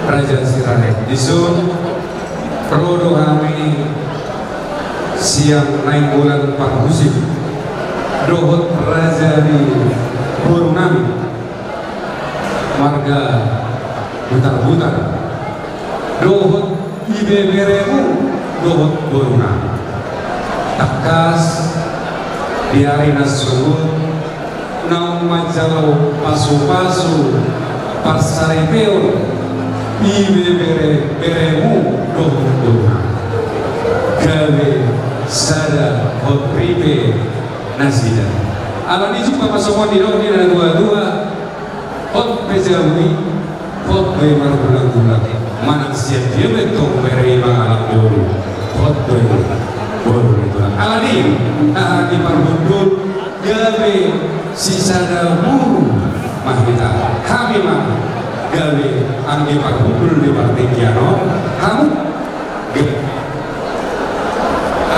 Raja Sirait disun perlu kami siang naik bulan panghusim dohot Raja di burung nami marga butar-butar dohot ibe beremu dohot burung nami takas diari nasubut naung majalo pasu-pasu pasarepeo ibe beremu doh gawe sada hotribe nasida ala di jumpa pasokan di doni dan dua-dua hot bejawi hot be marbulang-bulang mana siap dia betul berima alam dulu hot be baru itu ala di parbundul gawe sisada buru mahita kami mah gawe angge parbundul di partikiano kamu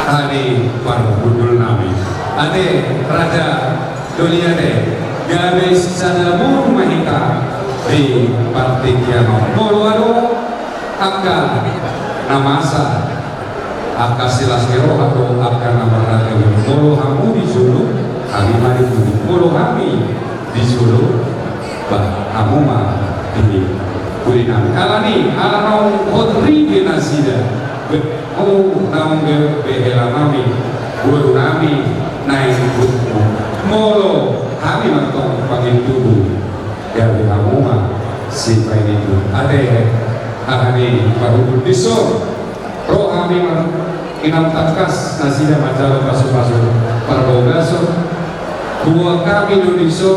hari parbundul nami ade raja dunia de gawe sisada buru mahita di partikiano molo angka namasa angka silas kero atau angka nama raja molo hamu di sulu kami mari budi molo kami di sulu bah kamu mah ini kulinami alani alanau khotri binasida oh naung behela nami guru nami naik bukmu molo kami mantong panggil tubuh dari kamu mah si pain itu ade ahani baru disor roh kami inam takas nasida majalo pasu-pasu parbogaso dua kami Indonesia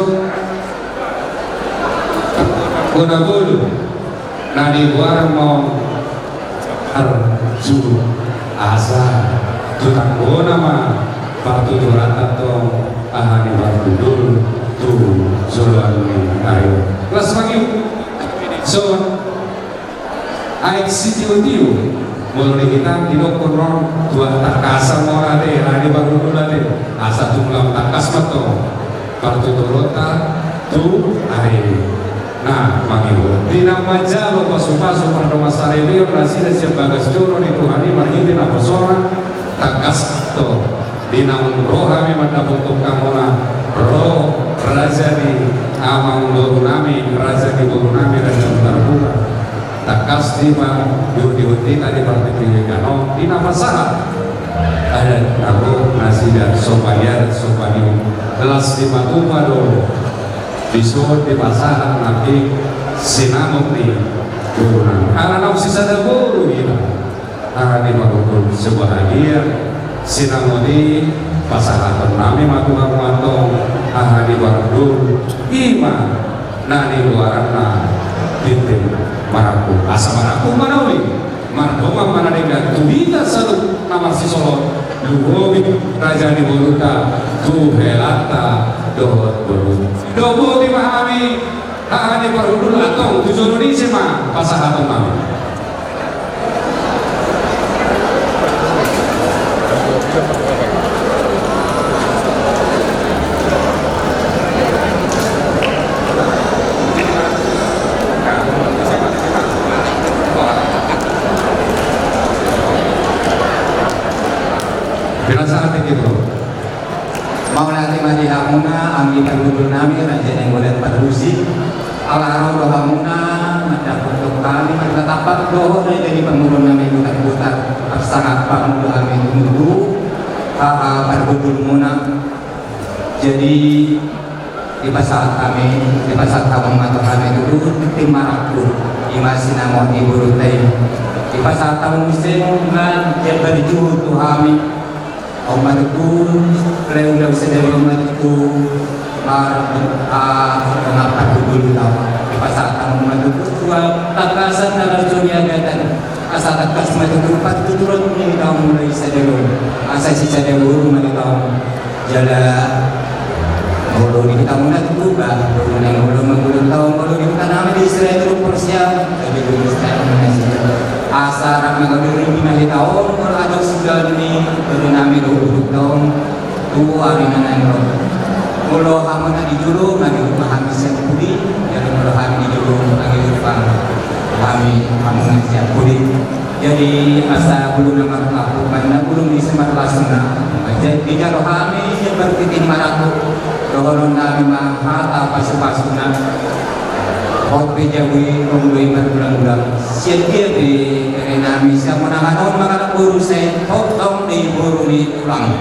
kona bolu nadi warang mau arju asa tutang kona mah batu durata tong ahani bardudul tu zolani ayo kelas pagi so aik siti utiu mulai kita dinokon ron dua takasa morade rani bardudul ade asa tunglam takas mato bardudulota tu ayo nah mangiwo dina majalo pasu-pasu pada masa review nasida siap bagas joro di Tuhani marhiti na persona takas to dina rohami mata bentuk kamona roh raja di amang boru nami raja di boru nami raja terbuka takas di ma yudi tadi partai kano dina masalah ada aku nasida sobayar sobayu kelas di matumba dulu disebut di pasaran nanti sinamuk nih turunan anak sisa ada buru gitu di makhluk sebuah hadiah sinamuk di pasaran nami matu kamu di warung ima nani luaran titik maraku asa maraku mana uli mardoma mana dengan tuita selalu nama si solo luhobi raja di boluta tu helata dohot bolu dobo dimahami ahani parudul atong tujuh Indonesia mah pasahatong kami saat itu mau nanti mari hamuna angin terlubur nami raja yang boleh parusi ala roh hamuna ada untuk kami kita tapak doh dari pengurus nami butar-butar sangat panggung kami tunggu berbudul muna jadi di pasal kami di pasal kamu atau kami dulu tim maraku imasi nama ibu rutai di pasal kamu musim kan dia berjuang tuh kami Omatuku, leu sedari omatuku, mengapa dulu tahu di pasar kamu omatuku dua takasan dalam dunia gatan asal takas matuku pat turun ini tahu mulai sedari asal si sedari mulai tahu jalan mulu di kita mulai tuh bah mulu tahu mulu di kita nama di Israel itu persiap jadi dulu Israel masih asar mengatur ini tahun kalau ada sudah ini bernama 20 tahun tua dengan yang kalau kamu tadi dulu lagi rumah kami sendiri jadi kalau kami dulu lagi rumah kami ngasih budi jadi asa belum nama aku karena belum bisa langsung jadi kalau kami seperti 500 kalau kami mahal apa sepasuna Hot Bejawi Rumbai Berbulang-bulang Siap-siap di Kerenami Siap menahan makanan buru saya Tong di buru di tulang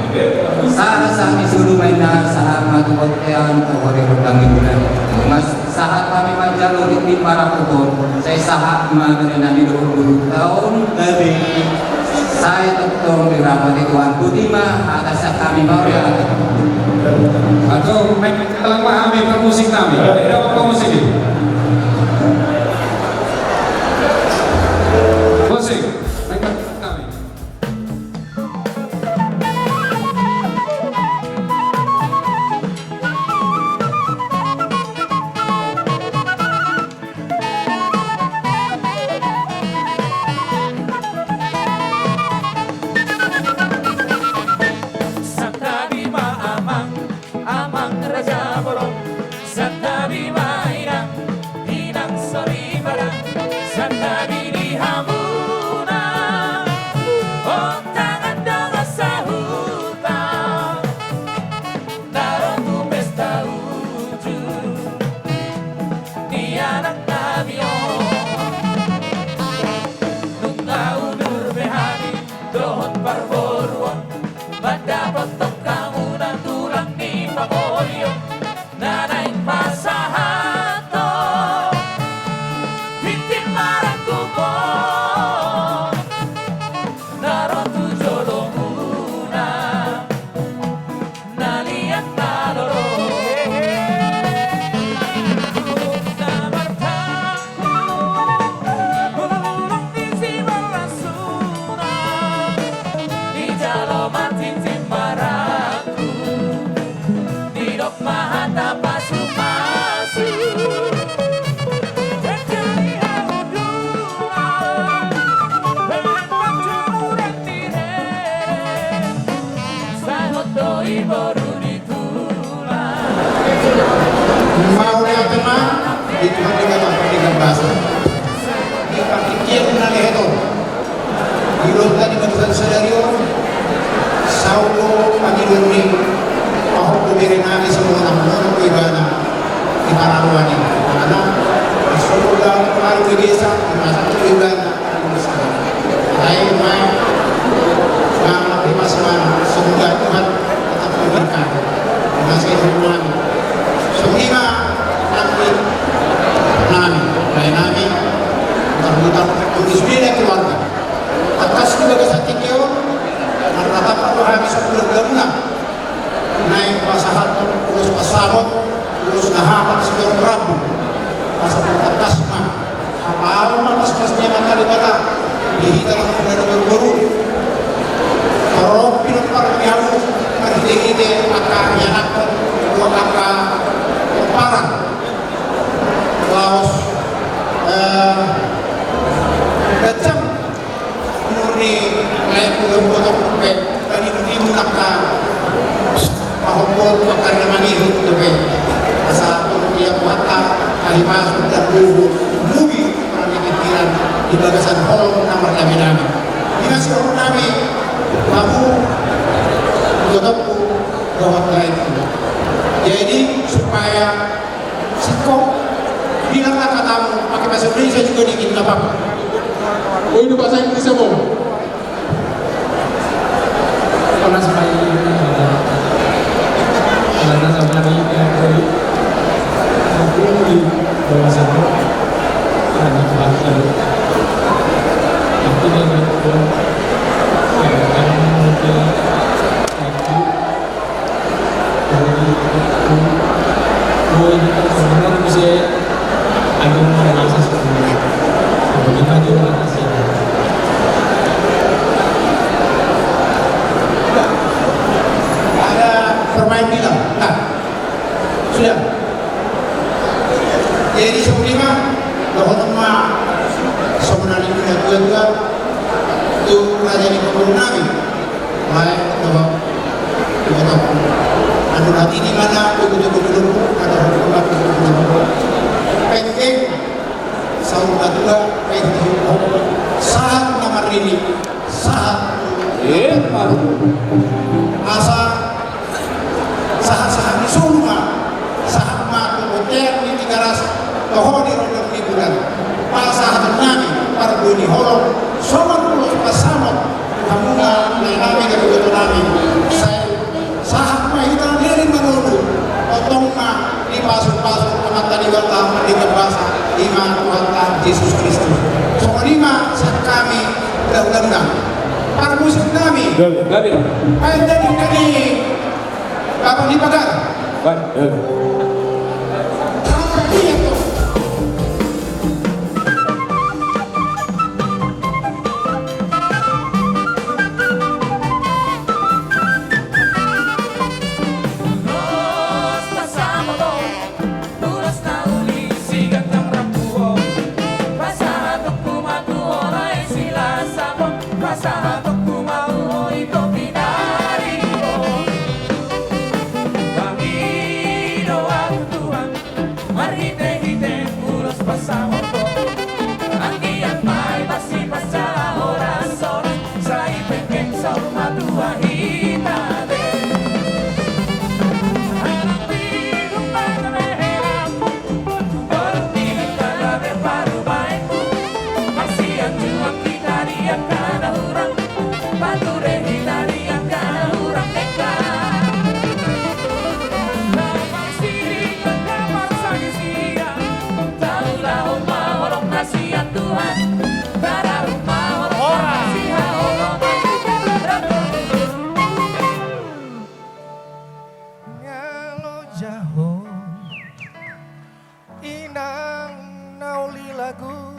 Saat sami suruh mainan Saat matu kotean Kawari berdangi bulan Mas saat kami manjalo di para pukul Saya saat mengenai 20 tahun Dari saya tetong dirapati Tuhan Butima atas kami mau ya Atau telah pahami permusik kami. Ada apa musik ini? Musik, kami. Mau lihat teman, itu dengan bahasa. Di pakikir naleheto. Ilong tadi barusan sadario. Saulo pagiluni. Pahok kumirin namin semua namun ko ibana. Di Pararuani. Karena Rasulullah pengaruh di desa, masa itu ibana. Lain main. Selama di masa semoga Tuhan tetap memberikan. Masih hubungan. Semua nanti nami terbuka tulis bila keluarga atas dua kesatikio rata perlu habis 10 bulan naik pasahat terus pasarot terus nahapat sekitar rabu pasal atas mah apa mas pasnya mata dibata dihitar kepada berburu kalau pilih para pialu ide akan nyanakan dua akan parang laos kacang murni lain pulau potong pepek tadi dulu nakka pahokol karena manihut pepek asal dia mata kalimat dan dulu mubi orang pikiran di bagasan hol nomor kami dinasi orang kami kamu tutupku gawat lain jadi supaya sikok bilanglah katamu pakai bahasa Indonesia juga dikit nggak apa-apa. Oh ini bahasa Indonesia mau? Karena supaya karena sama ini aku di bawah sana ada bahasa aku dengan itu kan mungkin aku ini kan sebenarnya bisa ada merasa sebenarnya bagaimana juga kasih ada permain bilang nah sudah jadi sebelumnya bahwa tema sebenarnya punya dua itu raja di kebun nabi baik bahwa anu hati di mana duduk ada hukuman penting saung kedua penting saat nomor ini saat asa saat disuruh saat lapan itu bahasa iman Tuhan Yesus Kristus. Soal lima saat kami undang-undang. Para musik kami. Gabi. Ayat dari Bapak di Pagar. Baik. Apa dia tuh? Los pasamos puros nauli sigat ng rambuo Pasahatok kumatuho na sila sabon Pasahatok kumatuho ito pinarito Panginoon ang Tuhan Marhite-hite puros pasamos Ang iyang may masipas sa orason Sa ipengkeng sa umatuahita Jaho inang nauli lagu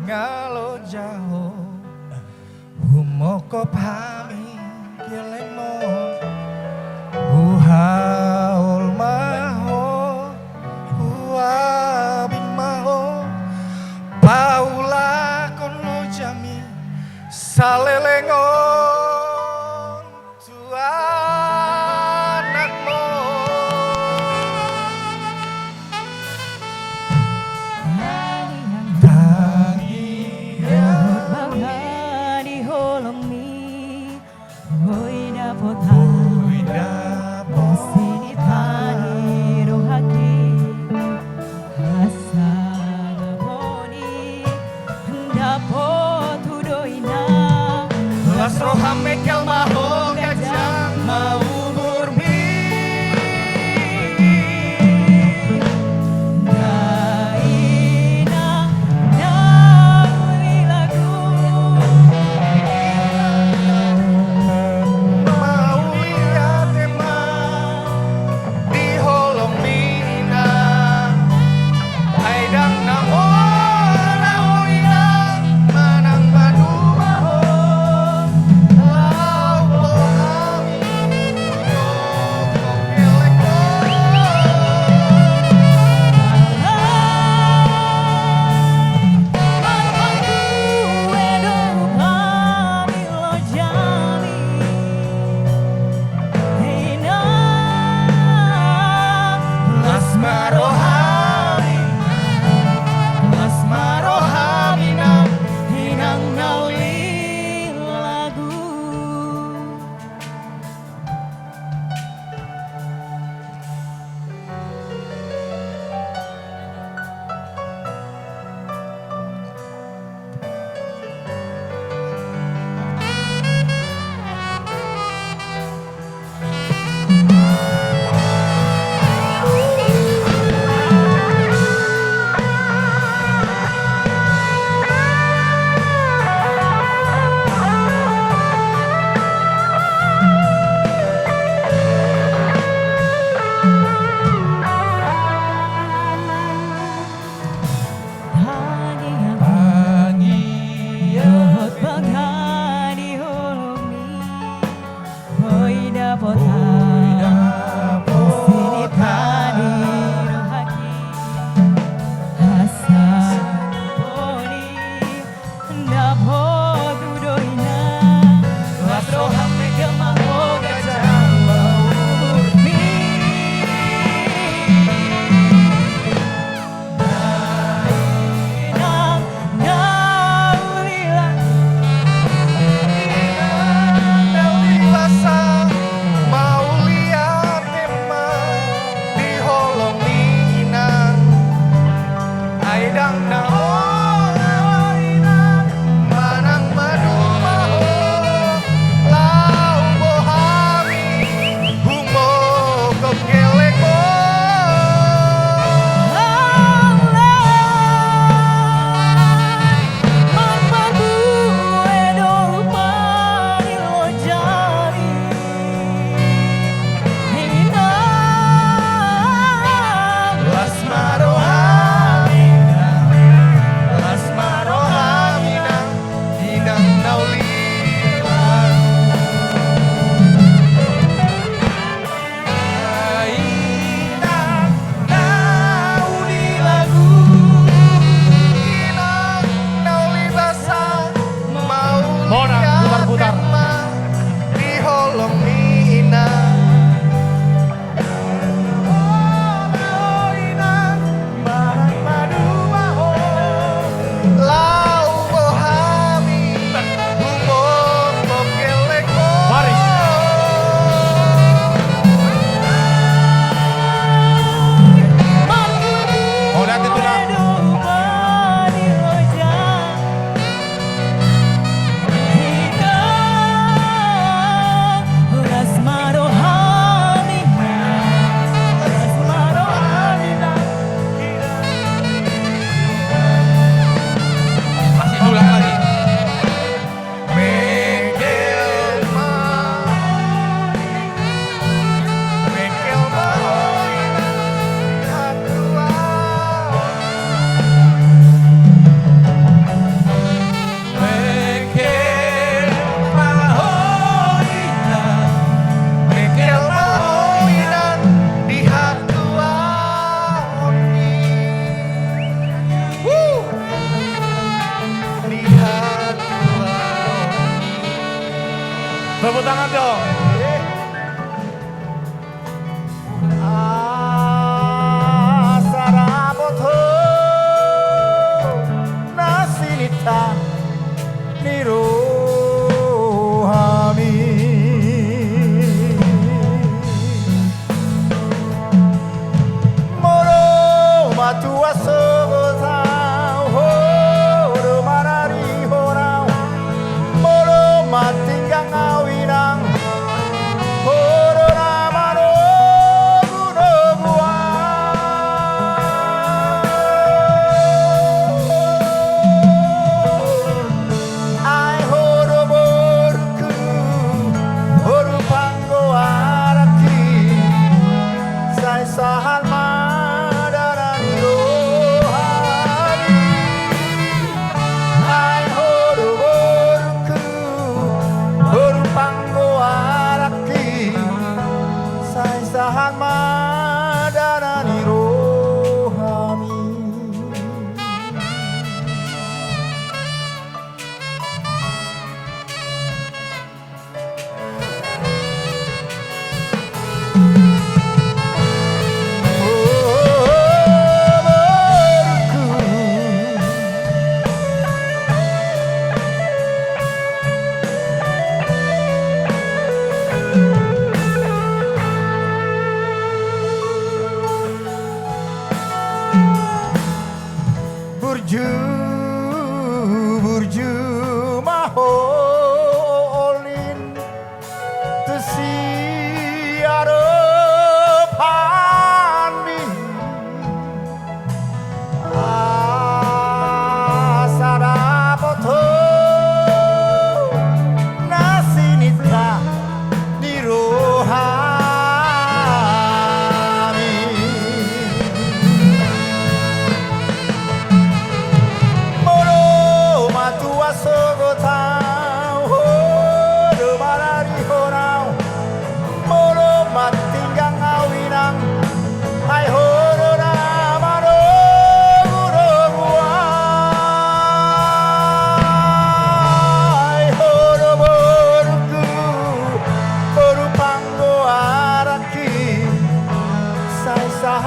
ngalo jaho humoko pami kilemo uhaol maho uabing maho paula kono jami salelengon tuanakmo Di holong mi, hoy dapat sini tani rohaki, asa gaboni, dapat tudoina. Las rohame kel maho gajah mau burmi Daina nauli lagu. mau lihat emang di holong mina aidang namo naulina manang madu maho lau pohami Las marohami nam hinang nauli lagu Las rohame kel maho gajah mau burmi Nauli lasa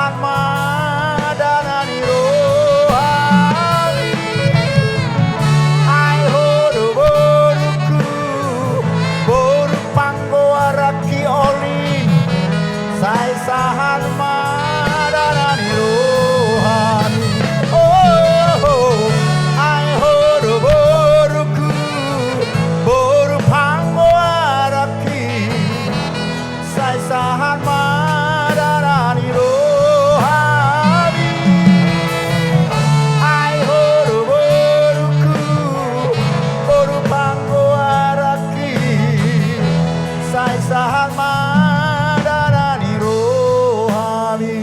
sahan madanani rohani ai hodo boruku boru panggo araki oli sai sahan madanani rohani oh ai hodo boruku boru panggo araki sai sahan madanani rohani ai hodo boruku boru panggo araki sai sahan madanani rohani.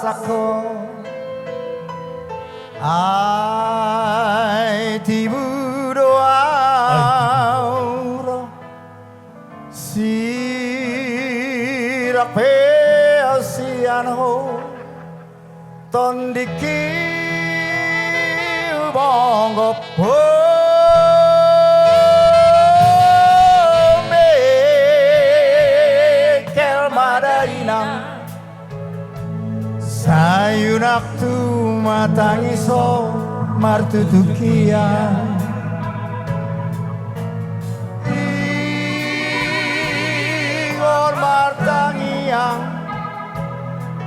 rasaku ai tibu doa sirak peasiano tondiki bongo mekel madainang sayunak tu matangiso martutukian ingor martangiang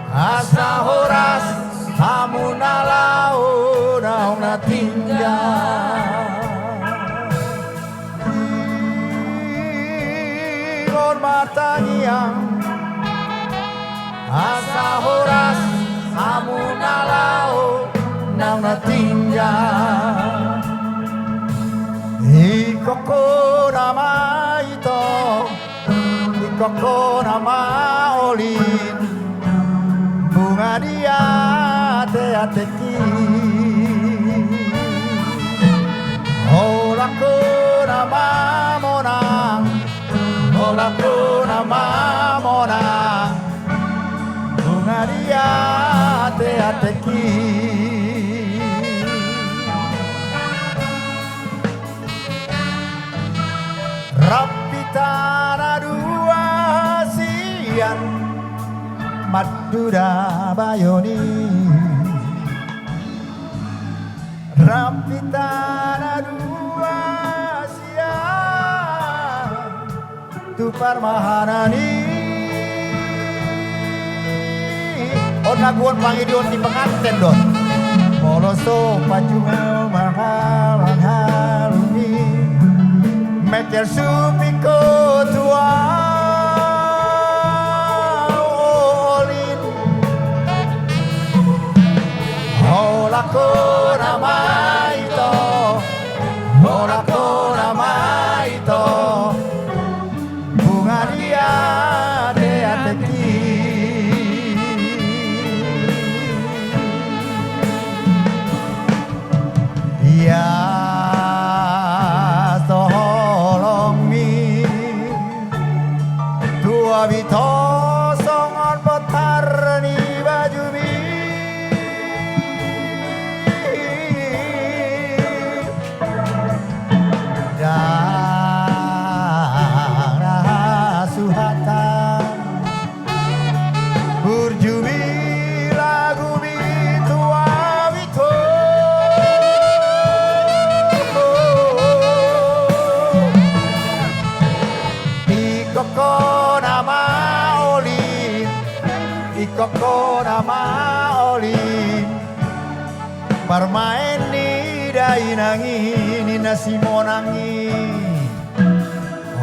asa horas amunalau naung natinggal ingor martangiang asa horas amunalau naung natinggal ikoko nama ito ikoko nama olin bunga dia ate-ateki olako nama monang olako nama monang bunga dia ate-ateki rapitana dua siang Madura Bayoni Rampitana dua siang Tupar Mahanani Onaguan pangidion di pengantin don Moloso pacungal mahalang haluni Meter supiko tua Olako nama ito Olako nama ito bunga dia ate-ateki ya tolong mi tua bito songon botar ni baju mi Koko nama oli bermain ni dai nangi ni nasi monangi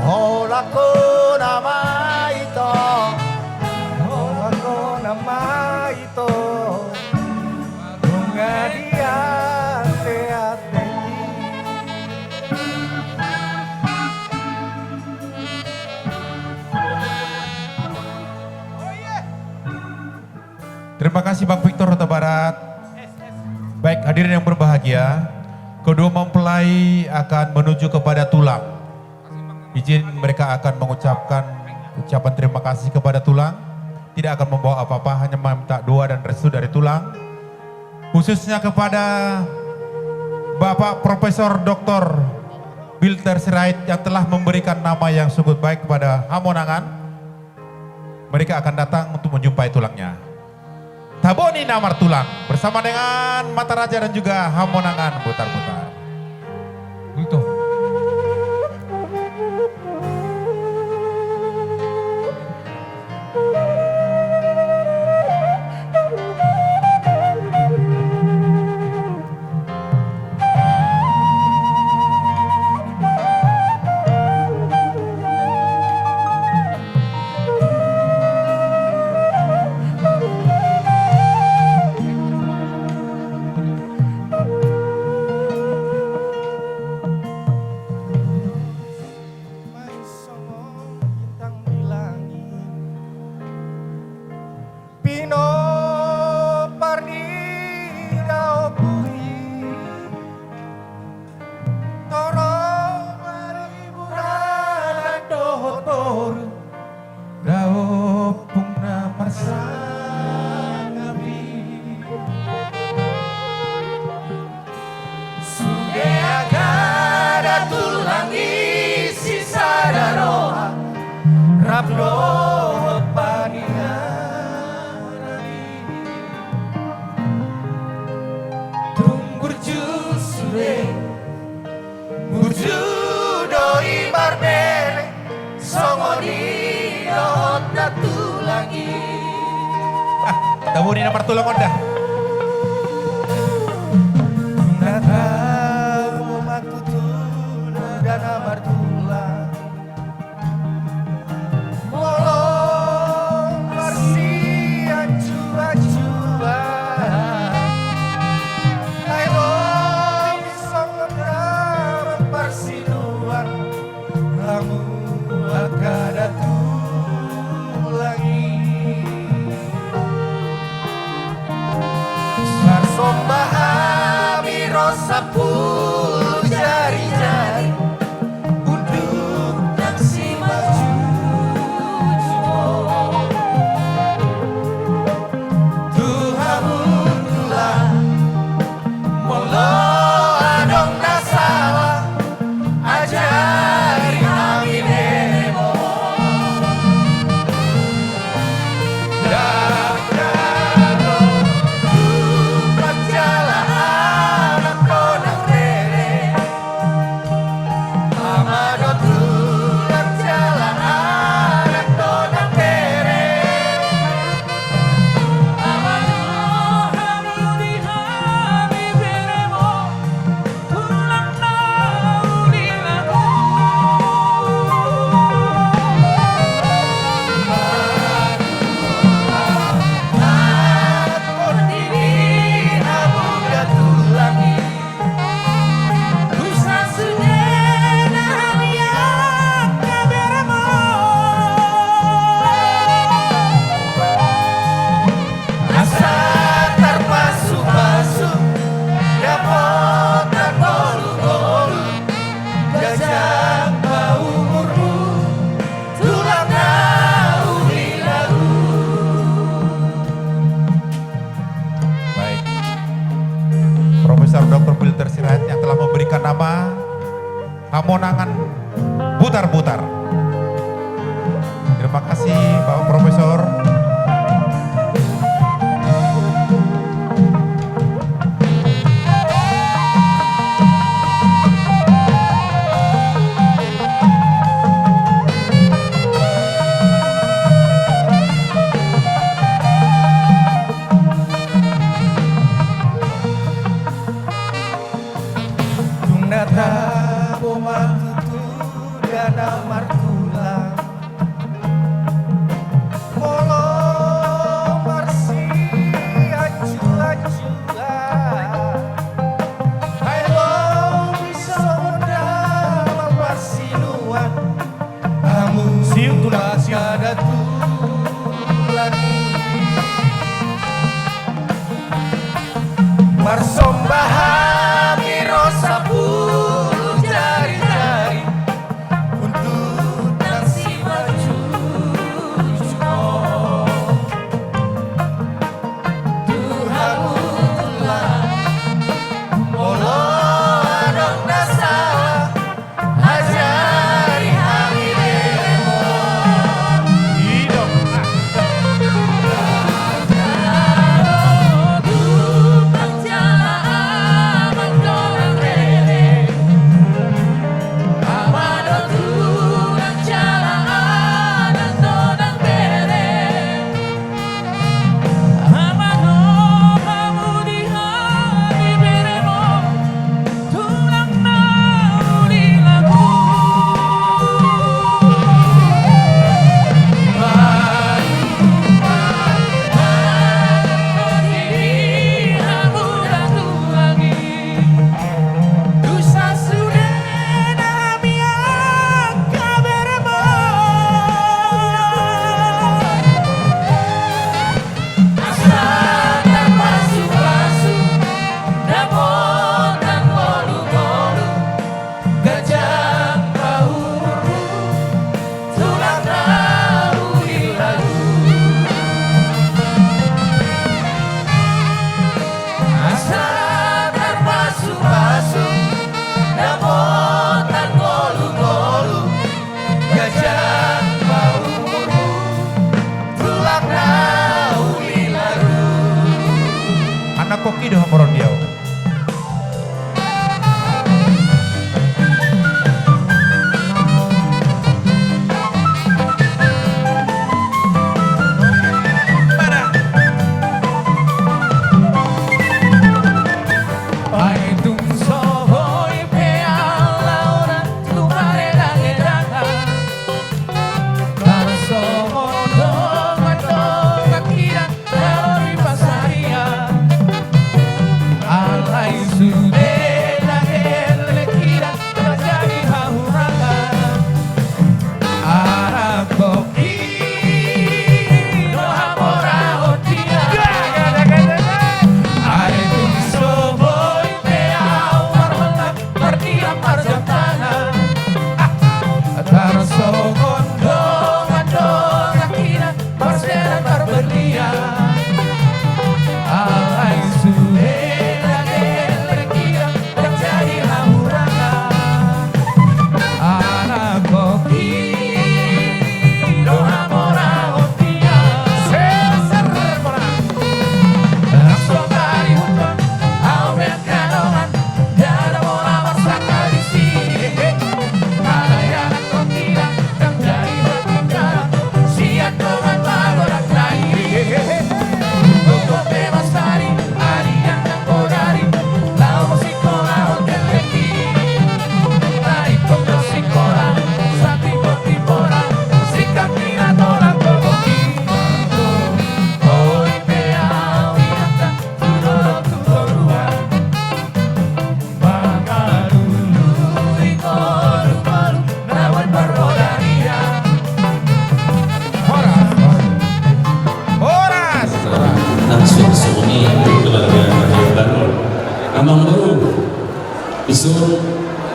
olako nama ito olako nama ito bunga dia ate-ateki Terima kasih Bang Victor Huta Barat. Baik hadirin yang berbahagia, kedua mempelai akan menuju kepada tulang. Izin mereka akan mengucapkan ucapan terima kasih kepada tulang. Tidak akan membawa apa-apa, hanya meminta doa dan restu dari tulang. Khususnya kepada Bapak Profesor Dr. Bilter Sirait yang telah memberikan nama yang sungguh baik kepada Hamonangan. Mereka akan datang untuk menjumpai tulangnya. Taboni Namar Tulang bersama dengan Mata Raja dan juga Hamonangan putar-putar. Itu. Rabdo pania Tunggur jusure Mujudoi barbere Songoni dohot datu lagi Taburin nomor tulang onda. Nada matutu dana martula Molong marsia cua-cua Ayo songda persinuan Kamu akan datu lagi Sombahami rosa puluh jari-jari Untuk taksi maju Tuhamunlah Molo adong nasalah Ajari kami demo Profesor Dr. Bilter Sirait yang telah memberikan nama Hamonangan Butar-Butar. Terima kasih Bapak Profesor. Nata bomatutu dana martula Molo marsi acu-acua Ayo bisa modal marsinuan Kamu ada lagi Marsombahami rosa puluh jari-jari Untuk taksi maju Tuhanullah Molo adong nasalah Ajari kami demo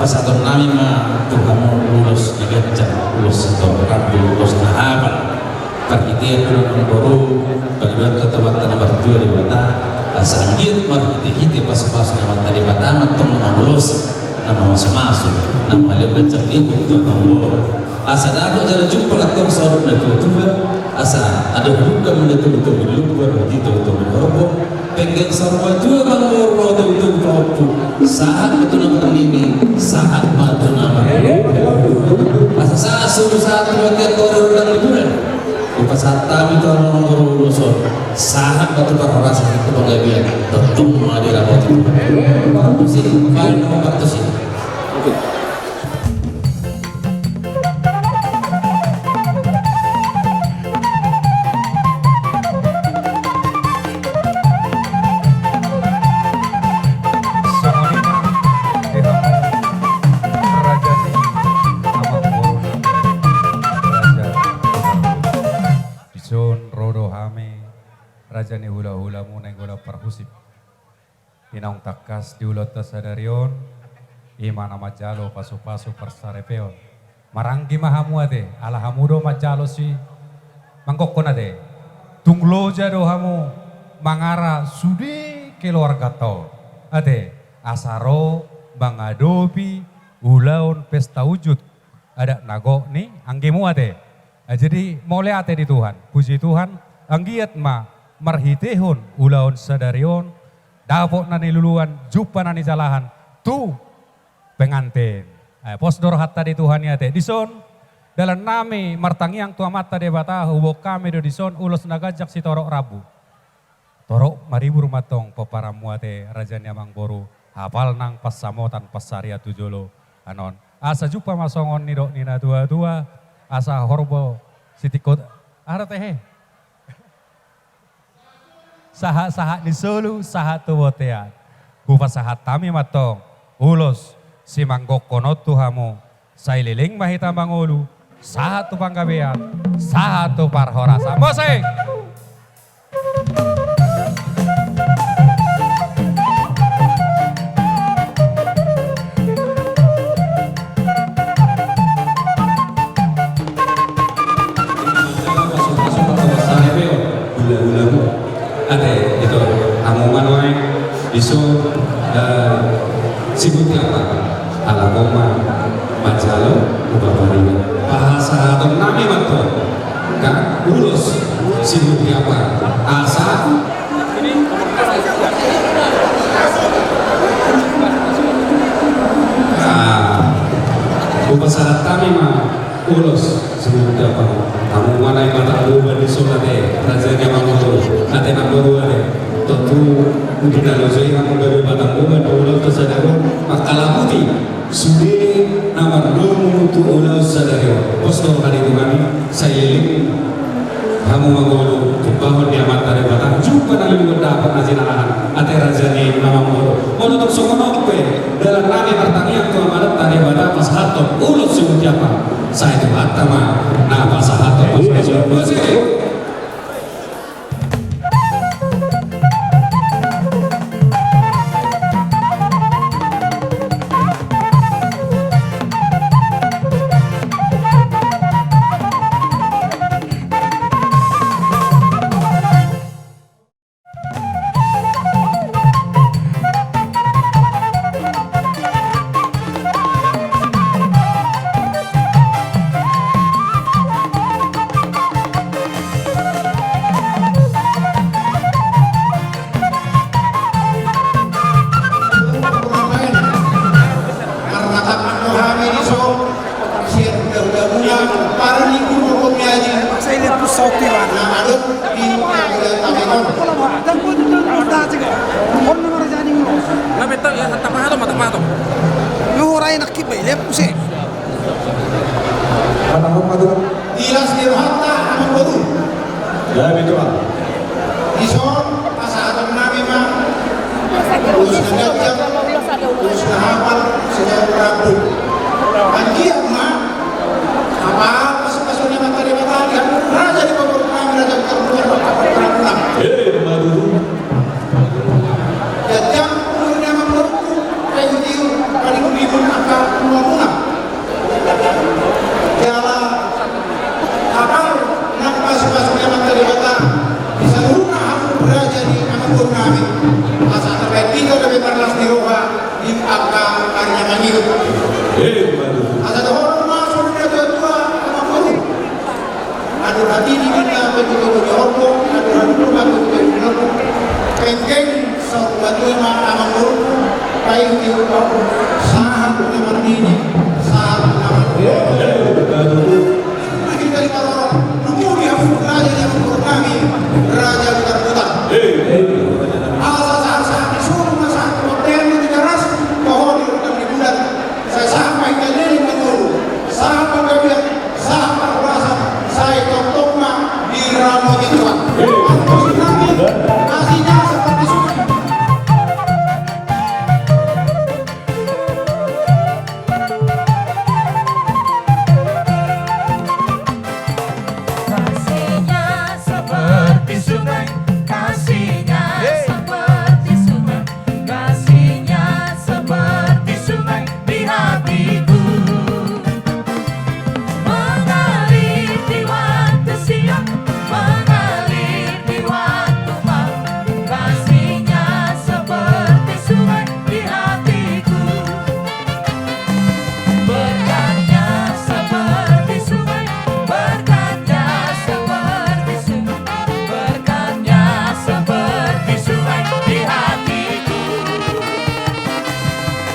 pasaton nami ma Tuhan lulus digancang lulus atau rabu lulus nahaban perhitian dengan baru bagaimana ketemuan nomor 2 di mata asangit marhiti-hiti pas-pas nama tadi pertama tuh nama lulus nama masuk-masuk nama lebancang ibu tuh nama asa ada jalan jumpa lakon saudara tua asa ada buka mendetul-betul lupa begitu-betul berobok pengen sarwa juga bang moro itu propu saat itu nama ini saat matu nama asa saat suruh saat wakil koridor dan liburan lupa saat kami itu orang moro losor saat batu berorasa itu penggabian tentu madira motif sih paling nomor sih Rajani hula-hula mu nengola perhusip inaung takas diulot tasadarion imana majalo pasu-pasu persarepeon maranggi mahamu ade ala hamudo majalo si mangkokon ade tunglo jado hamu mangara sudi keluarga tau ade asaro bangadopi ulaun pesta wujud ada nago nih anggimu ade jadi mole ate di Tuhan puji Tuhan anggiat ma marhitehon ulaon sadarion dapok nani luluan jupa nani jalahan tu pengantin posdor hatta di Tuhan ya teh dison dalam nami martangiang tua mata debata hubok kami do dison ulos nagajak si torok rabu torok maribur matong poparamu ate rajanya mangboru hafal nang pas samotan pas saria tujolo anon asa jupa masongon nidok nina tua asa horbo sitikot ada teh sahat di Solo, sahat tu botean. Kupa sahat tami matong, ulos si manggok konot tuhamu, saililing mahita mangulu, sahat tu panggabean, sahat tu parhorasa. Musik! Ade itu amungan wae isu sibuti apa ala goma majalo ubabari bahasa atau nami mantu kan urus sibuti apa asa upasarat kami mah urus sibuti apa kamu mana yang mata lupa di sunate rajanya manguru ate manguru ade tentu kita losoi kamu dari batang bukan ulah kesadaran makalah putih sudah nama nomu tu ulah sadarion postor hari itu kami saya link kamu manguru kebangun dia mata dari batang juga nali mendapat najinahan ate rajanya nama manguru mau untuk songonope dalam nami pertanian tu amarat tadi batang pas hatom ulah sebut apa saya itu atama nah pas hatom pas Jajang umurnya memperluku, pensiun, paling bingung akal. adu hati di kita begitu jorgo, adu hati rumah begitu jorgo, kengkeng sobat tua amang guru, baik di rumah saham nama ini, saham nama lagi dari orang, namun dia raja yang kami, raja bukan buta. Asal disuruh masak hotel di teras, pohon di bulan. Saya sampai ke lili menurut, sampai kebiak, sampai rasa, saya tonton di rambut itu. Nasinya seperti sungai. Kasihnya seperti sungai, kasihnya seperti sungai, kasihnya seperti sungai di hatiku. Mengalir di waktu siang, mengalir di waktu malam, kasihnya seperti sungai di hatiku. Berkatnya seperti sungai, berkatnya seperti sungai, berkatnya seperti sungai di hatiku.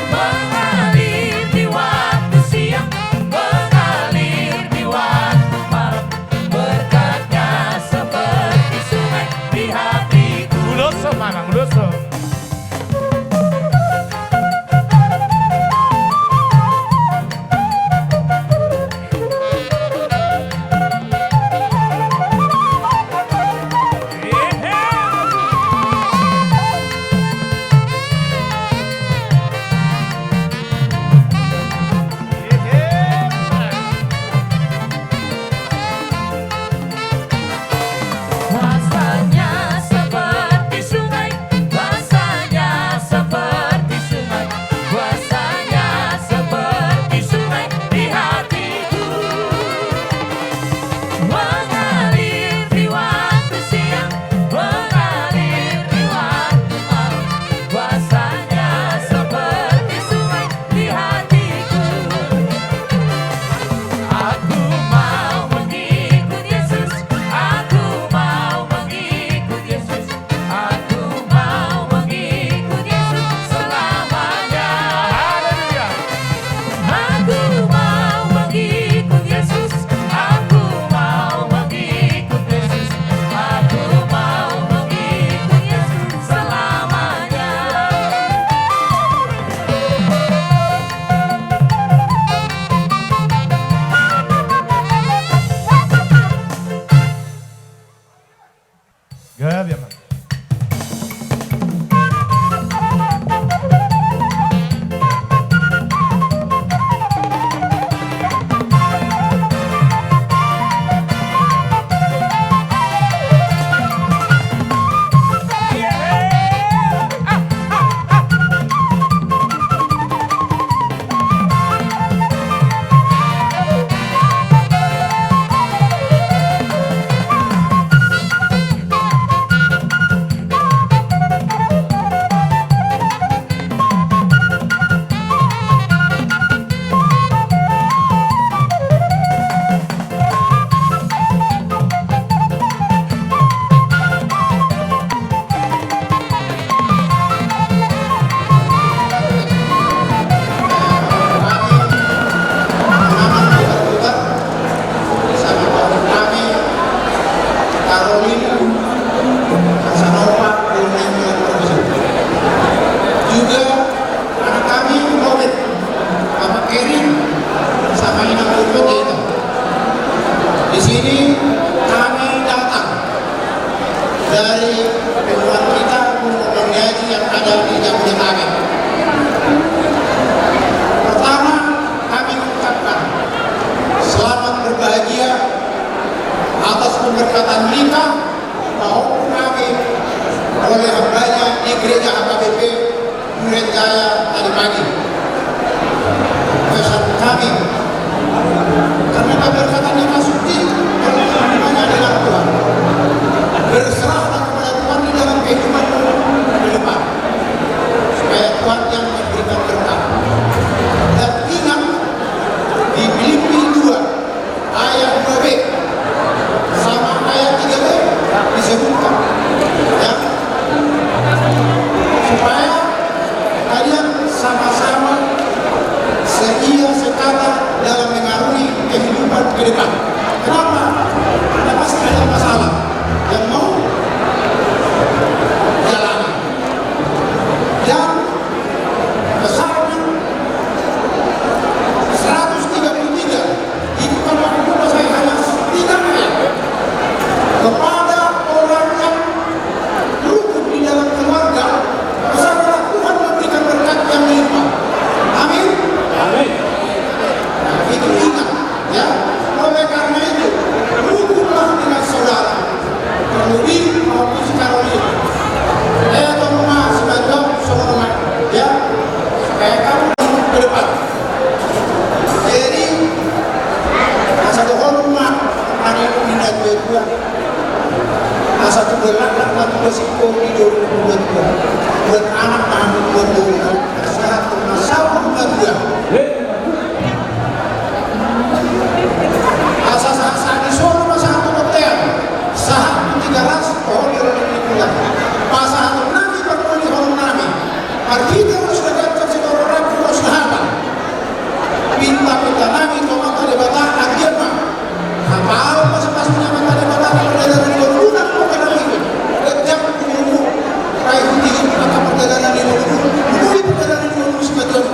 Mengalir di waktu siang, mengalir di waktu malam, berkatnya seperti sungai di hatiku. Uloso mamang, uloso. Rasanya seperti sungai, rasanya seperti sungai, rasanya seperti sungai di hatiku. Mengalir di waktu siang, mengalir di waktu malam, rasanya seperti sungai di hatiku. Aku mau mengikut Yesus, aku mau mengikut Yesus, aku mau mengikut Yesus selamanya. Haleluya. Aku mau mengikut Yesus, aku mau mengikut Yesus, aku mau mengikut Yesus selamanya. Gab ya, Mang. Juga anak kami Robert, Bapak Erin, sama Inang Putut itu. Di sini kami datang dari puluhan kita Gunung Haji yang ada di Jabodetabek. Pertama, kami mengucapkan selamat berbahagia atas pemberkatan nikah maupun kami oleh hambanya di gereja HKBP Duren Jaya tadi pagi. Pesan kami, karena keberkatannya masuk di hubungannya dengan Tuhan, berserahlah kepada Tuhan di dalam kehidupan ke depan, supaya 2022 asa tu berlak-lak matu bersiko di 2022 buat anak kami buat sehat masalah dia asa disuruh masa satu hotel satu 300 pohon di orang ini pulang masa satu nami berpulih orang nami mari kita harus datang si orang pulau sahabat pinta nami cuma tadi batang akhir mah hafal pas punya mata di batang perjalanan di luar bukan nami jam dulu raih tinggi mata perjalanan di luar perjalanan di luar sebagian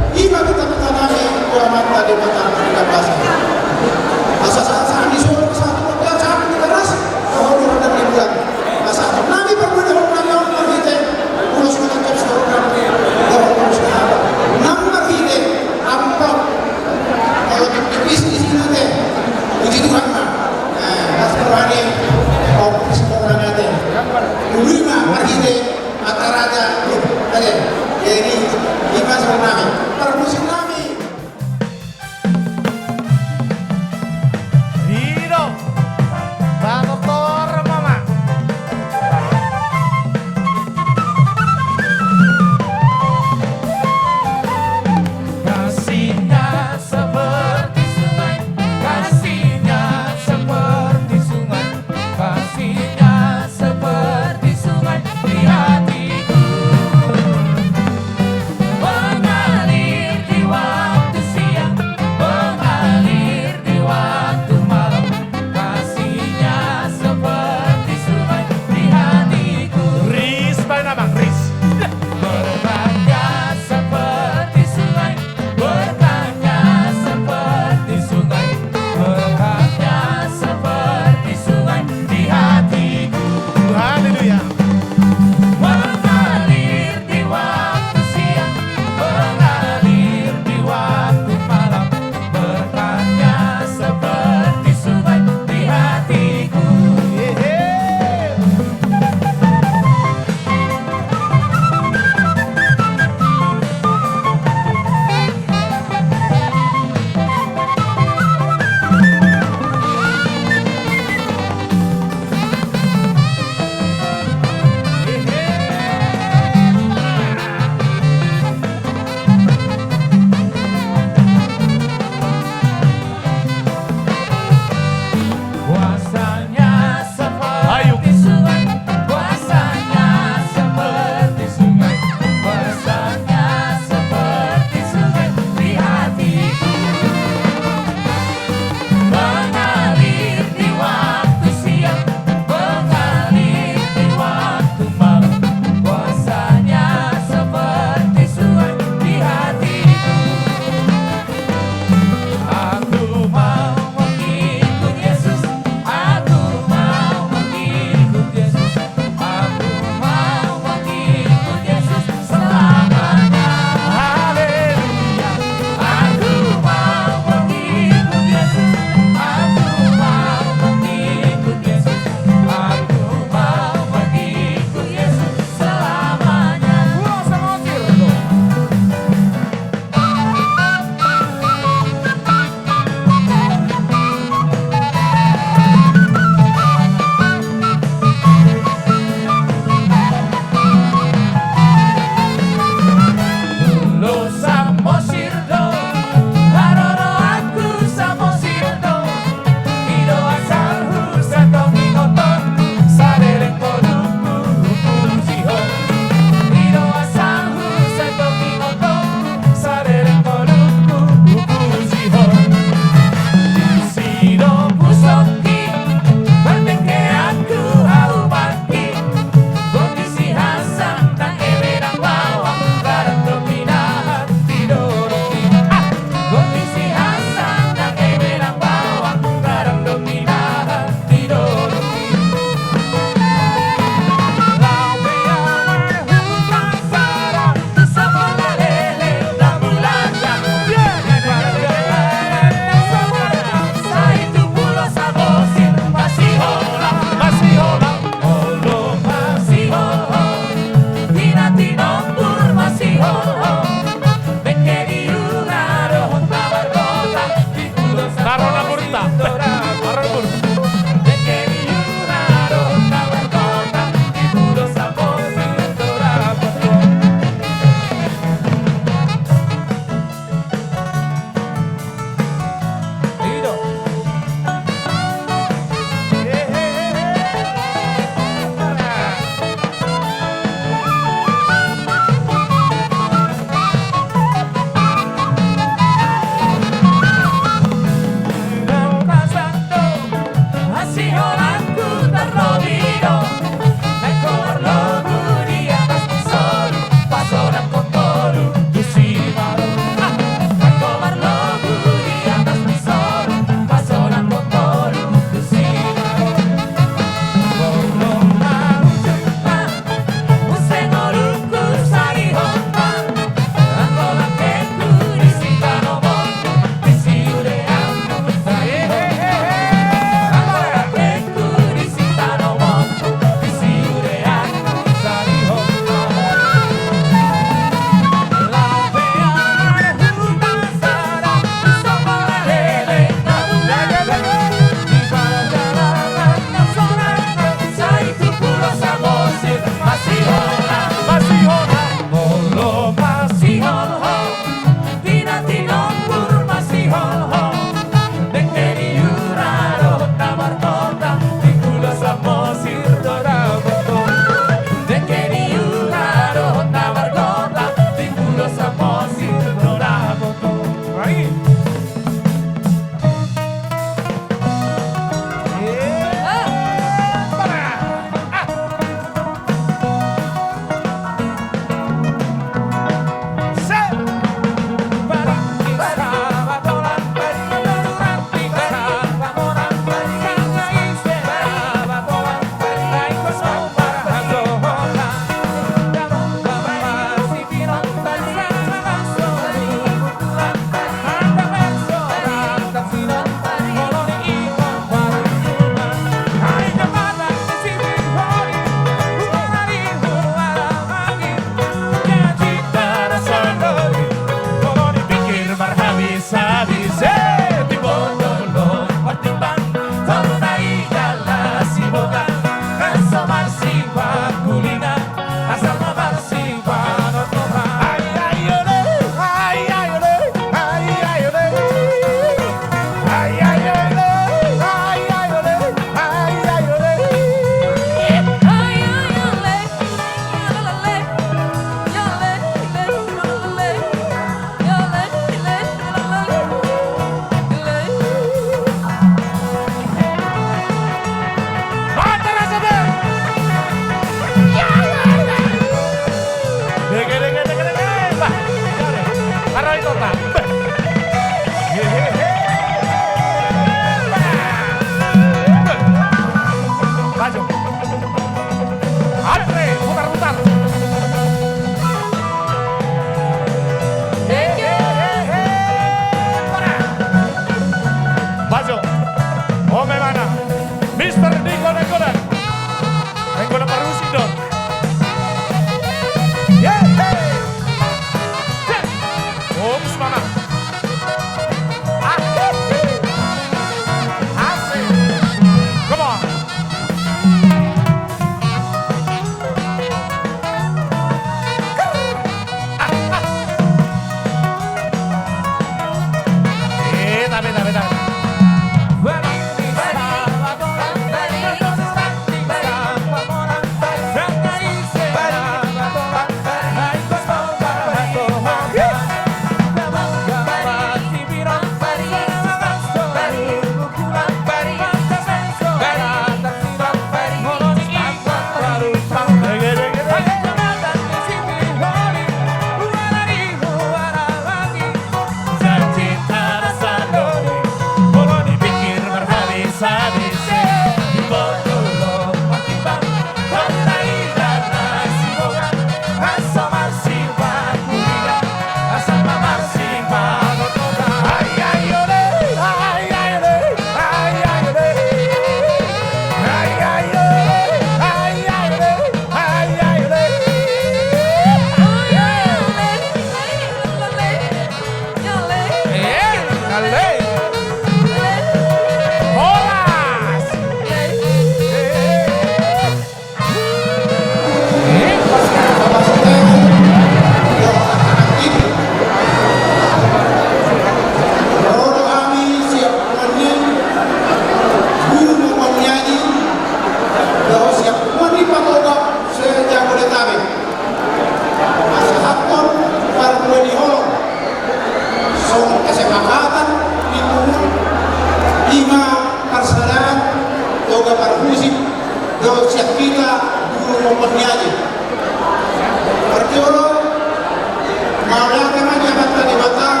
Maulah kami jabat tadi batang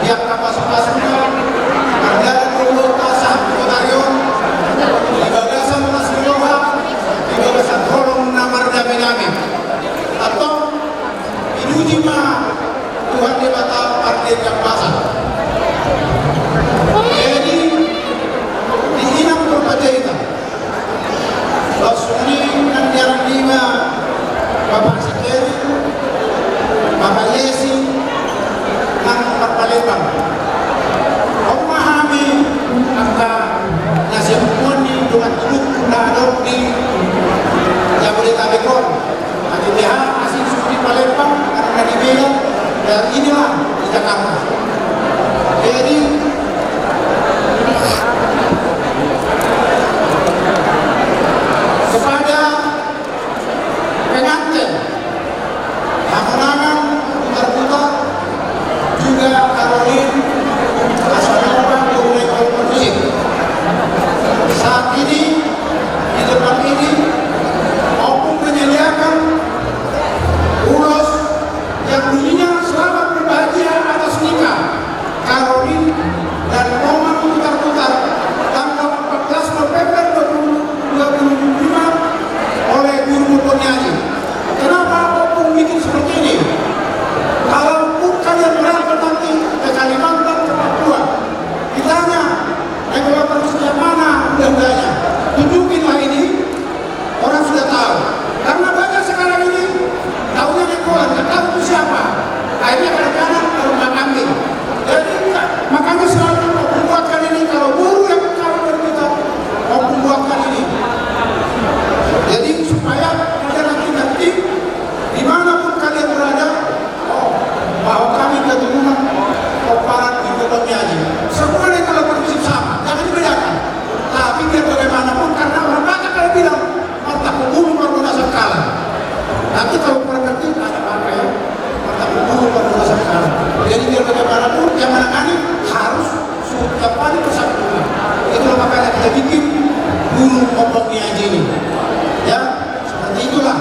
yang kapasitasnya ada dua pasang kotarion di bagasan tas miloha di bagasan kolom namar dami-dami atau inuji mah Tuhan di batal parkir yang pasang. Jadi di inam berbajaita langsung ini nantian lima Bapak Sikeri Bapak Yesi nang Palembang. Memahami angka nasi muni dengan teluk nadok di Jabodetabek. Nanti dia asing suci Palembang karena di Medan dan inilah di Jakarta. Jadi kepada pengantin Hamanangan putar-putar juga Caroline Asanova Komunekol Musik. Saat ini di tempat ini maupun menyediakan ulos yang bunyinya selamat berbahagia atas nikah Caroline dan Roman putar-putar tanggal 14 November 2025 oleh Guru Mutonyaji. Kenapa opung bikin seperti ini? Kalau kalian berangkat nanti ke Kalimantan, ke Papua, ditanya, negara manusia mana undang-undangnya? Tunjukinlah ini, orang sudah tahu. Karena banyak sekarang ini, tahunya nekoan, nggak tahu itu siapa. Akhirnya kadang-kadang kalau nggak ambil. Jadi makanya selalu opung buatkan ini, kalau guru yang kalau dari kita, opung buatkan ini. Jadi supaya kalian nanti dimanapun kalian berada, bahwa kami keturunan Oparan di Kotonyaji. Semuanya kalau prinsip sama, jangan dibedakan. Tapi biar bagaimanapun, karena orang banyak kalau bilang mata pembunuh berdasar kalah. Nanti kalau mengerti ada apa ya? Mata pembunuh berdasar kalah. Jadi biar bagaimanapun, yang menangani harus setiap kali bersama. Itulah makanya kita bikin guru Kotonyaji ini. Ya, seperti itulah.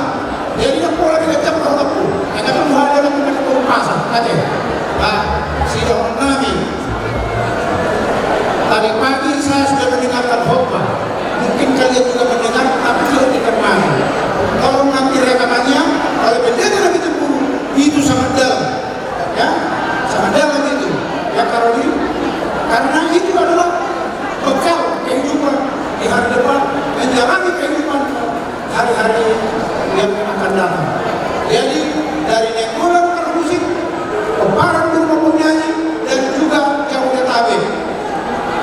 Jadi yang pola kita jam kalau pun, yang kata Tuhan adalah kita ketemu pasang, aja. Pak, si orang Nabi. Tadi pagi saya sudah mendengarkan khotbah. Mungkin kalian juga mendengar, tapi tidak dikenal. Tolong nanti rekamannya, oleh pendeta Nabi Tempur, itu sangat dalam, ya, sangat dalam itu, ya Caroline. Karena itu adalah bekal kehidupan di hari depan, menjalani kehidupan hari-hari yang akan datang. Jadi dari Nekolan Permusik, Oparan Guru Penyanyi dan juga Jabodetabek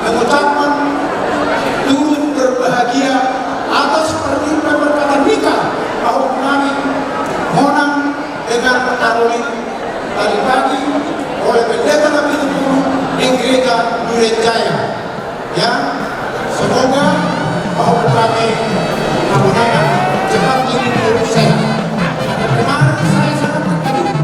mengucapkan turut berbahagia atas perkata nikah bahwa kami Monang dengan Caroline tadi pagi oleh pendeta Nabi Tempur di gereja Duren Jaya. Ya, semoga bahwa kami Hamanangan cepat hidup sehat. Kemarin saya sangat terkejut.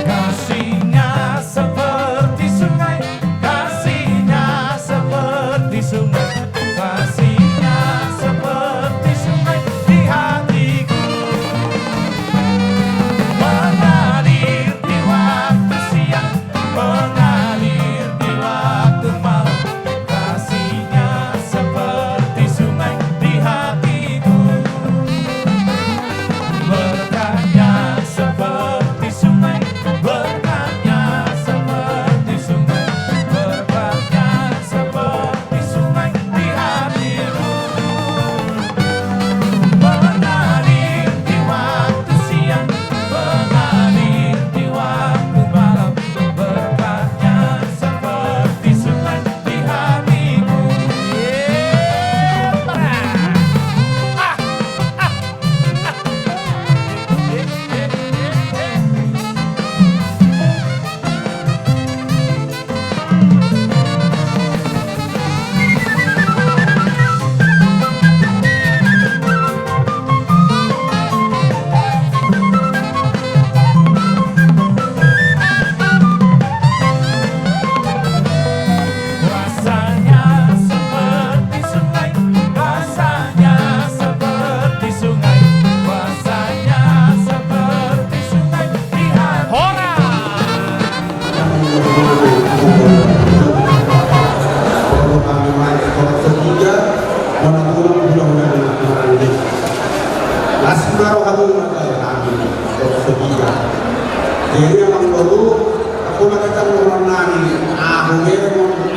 Kasihnya seperti sungai, kasihnya seperti sungai, kasihnya seperti sungai di hatiku. Mengalir di waktu siang, mengalir di waktu Lasmaro hamu kami setia. Jadi yang baru aku nak orang nani,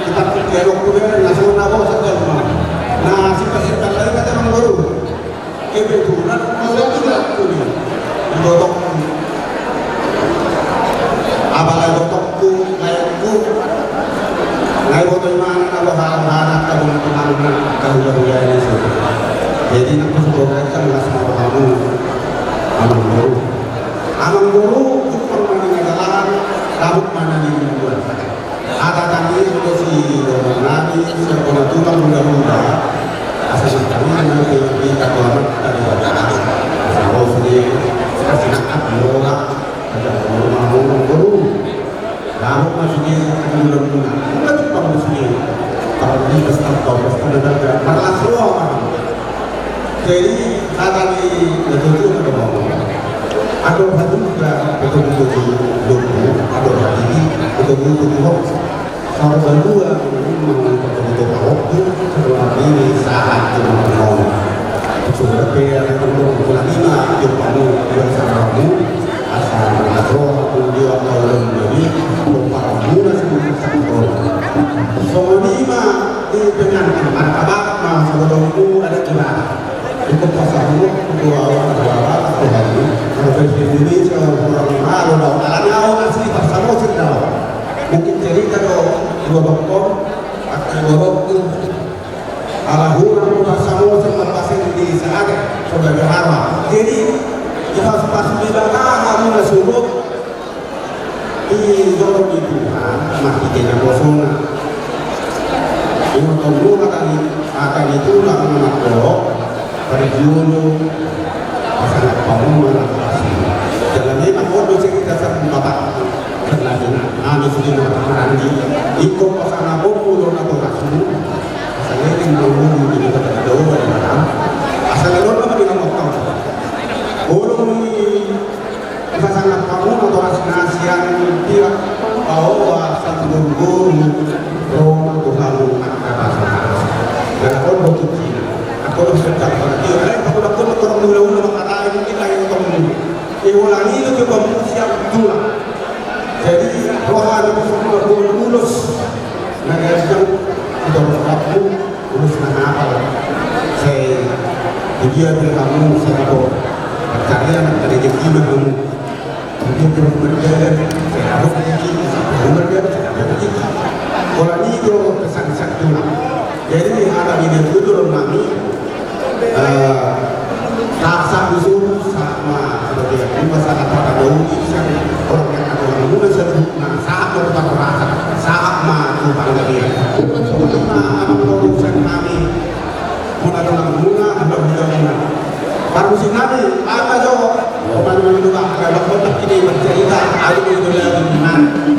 kita dialog punya langsung nabo saja rumah. Nah si pasien lain kata orang baru, kebetulan orang tidak punya, dotok, abalai dotokku, layakku, layak botol mana nabo hal-hal kabung pengaruh kahulu ya ini sih. Jadi nak sebagai kan Lasmaro hamu, amang baru. Amang guru bukan mana jalan, rambut mana nih buat. Ada kami sudah si nabi sekolah tukang muda-muda. Asal kami nanti kita keluar dari badan. Kalau sendiri kasih nak bola, ada mau guru. Rambut masih muda-muda. Bukan cuma muslim. Kalau di pesan kau pesan ada malah semua. Jadi kata di itu ada mau. Ada satu juga betul-betul dulu, ada lagi betul-betul hoax. Kalau berdua betul-betul hoax selama ini saat mau sudah PR untuk lima yang kamu yang kamu asal atau dia kalau jadi lupa guna sebelum satu semua lima di dengan martabat masa dulu ada curah ikut pasal dua orang atau hari kalau Indonesia orang malu dong alanya orang asli pasal cerita mungkin cerita dong dua dokter atau dua dokter ala hurang pasal sempat pasal di saat sebagai harma jadi kita pas bilang kamu nasuruh di dorong itu mati kena kosong ini kalau akan itu nak menakut berjulu sangat bangun dalam ini aku kita satu bapak berlaku kami sudah menghargai ikut pasangan bomu atau rasul asalnya ini bomu ini kata jauh dari dalam asalnya lo apa dengan waktu bomu ini pasangan kamu atau asian tidak bahwa satu guru Roma Tuhan kata dan aku begitu aku harus berkata aku lakukan orang mula-mula kata ini kita yang ketemu ulangi itu coba siap dulu jadi rohani itu semua lulus negara yang sudah berlaku lulus apa saya dia kamu saya tahu kalian dari jadinya kamu mungkin terus berjalan saya harus berjalan ulangi itu kesan-kesan dulu jadi ada di dulu kami rasa usul sama seperti yang masalah pada dulu orang yang ada orang muda sebutnya saat berubah rasa saat maju bangga dia sebetulnya anak produsen kami muda muda baru si nabi apa jawab orang itu kalau kotak ini bercerita ada itu lagi gimana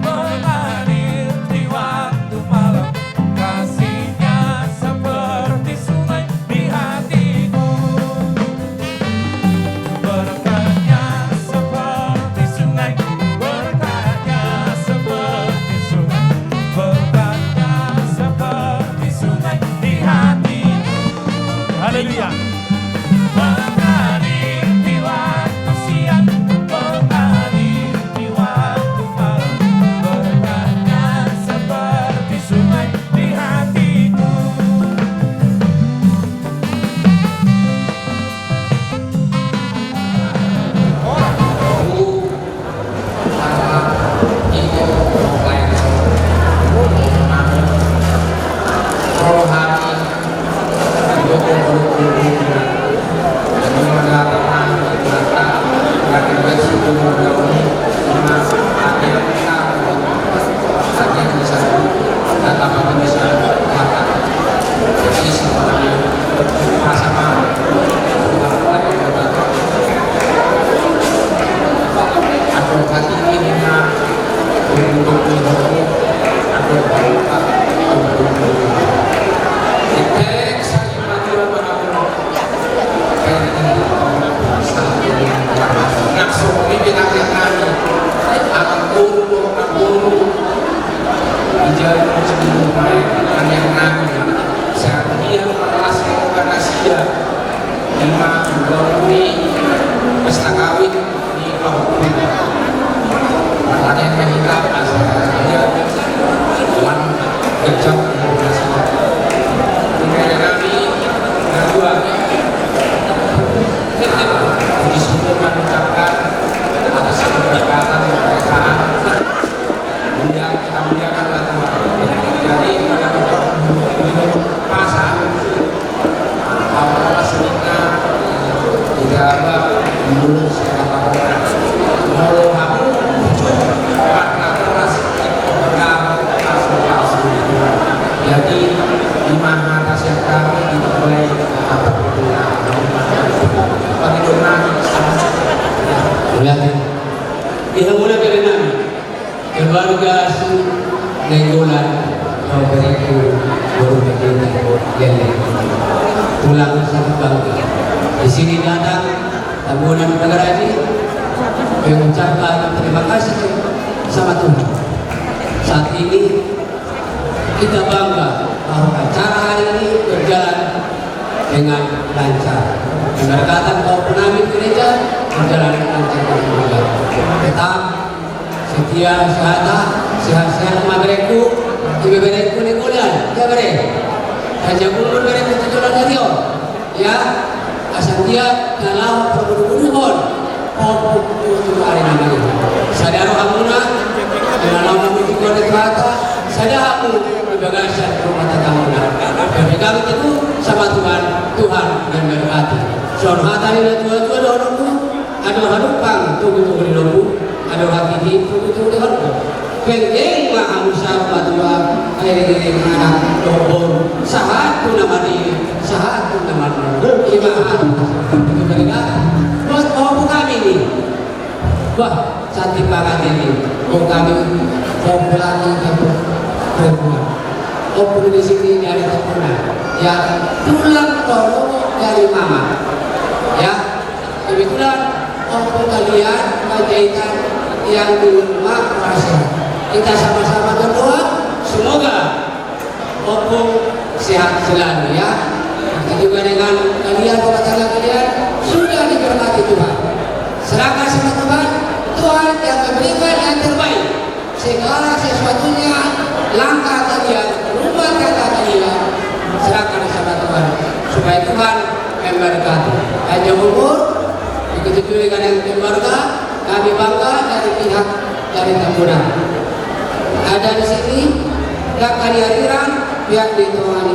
mengalir di waktu malam kasihnya keluarga Nenggolan kau beriku baru kita yang pulang satu bangga. Di sini datang tamunan negara ini mengucapkan terima kasih sama Tuhan. Saat ini kita bangga bahwa acara hari ini berjalan dengan lancar. Keberkatan maupun amin gereja berjalan lancar juga. Tetap setia sehat-sehat magreku, ibu bereku Nenggolan, ya bere. Raja Gulun bereku tujuan radio, ya. Asal dia dalam perbuduhon, untuk hari ini. Sadar hamuna, dalam membuat kata, sadar aku berbagasan rumah tangga. Berpegang teguh sama Tuhan yang berkati. Soal hati ini tua-tua dorongku, ada hadupan tunggu-tunggu di lombu, ada hati di tunggu-tunggu di lombu. Penting lah musyawarah batua air anak dobor sahatu namanya ibahan itu mereka buat kami ini wah cantik banget ini kami populasi perempuan populasi di sini dari terkenal ya tulang tolong dari mama ya kebetulan kalian kaitan yang di rumah merasa kita sama-sama berdoa semoga opung sehat selalu ya. Kita juga dengan kalian rumah tangga kalian sudah diberkati Tuhan. Serahkan sama Tuhan, Tuhan yang memberikan yang terbaik. Segala sesuatunya langkah kalian, rumah tangga kalian serahkan sama Tuhan supaya Tuhan memberkati. Panjang umur, begitu juga dengan yang keluarga, kami bangga dari pihak dari Tambunan. Ada di sini gak kalian pihak di Tuhan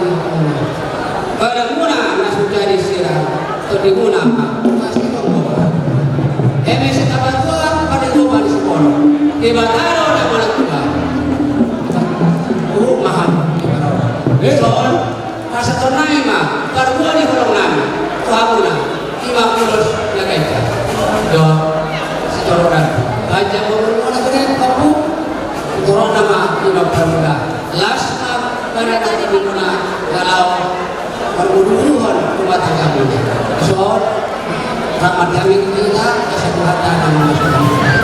pada muna masuk jadi sirah atau diguna masih mengubah emisi tabatua pada gua di sekolah ibataro dan malakubah mahal soal masa tonai mah karena di kolong nami tuhamuna 50 ya kaita do setoran baca berumur keren kamu turun nama lima permuda lasma pada tadi dimana kalau perbuduhan rumah tangga ini so rahmat kami kita kesehatan dan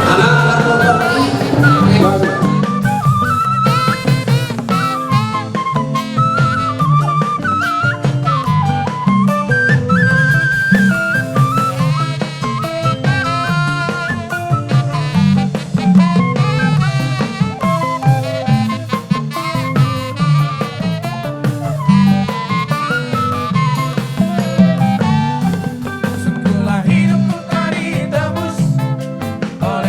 anak perbuduhan ini Segala hidupku tak ditebus oleh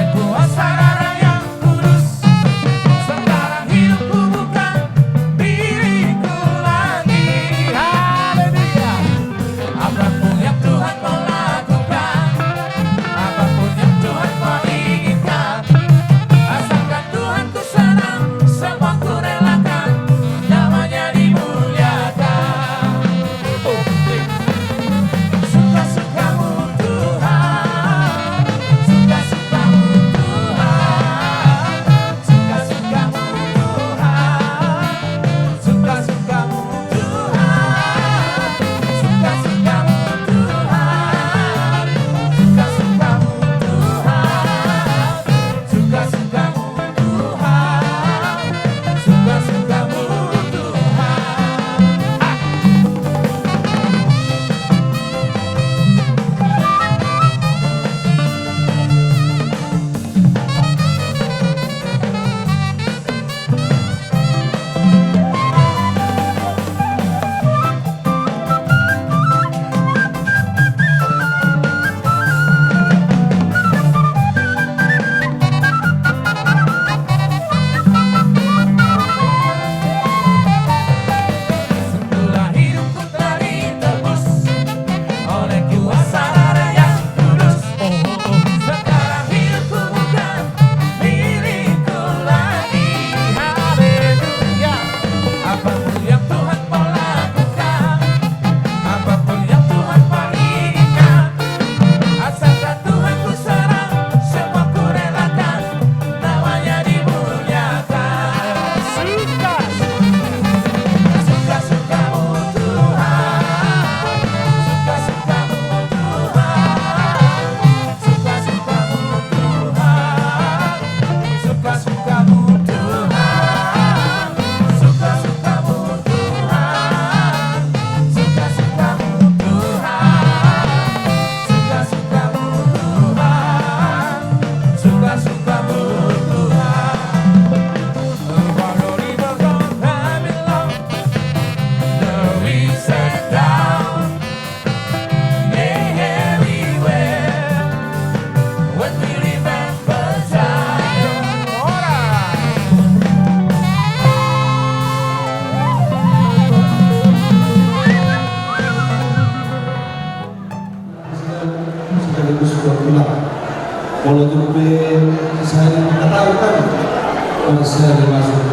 saya dimasuk.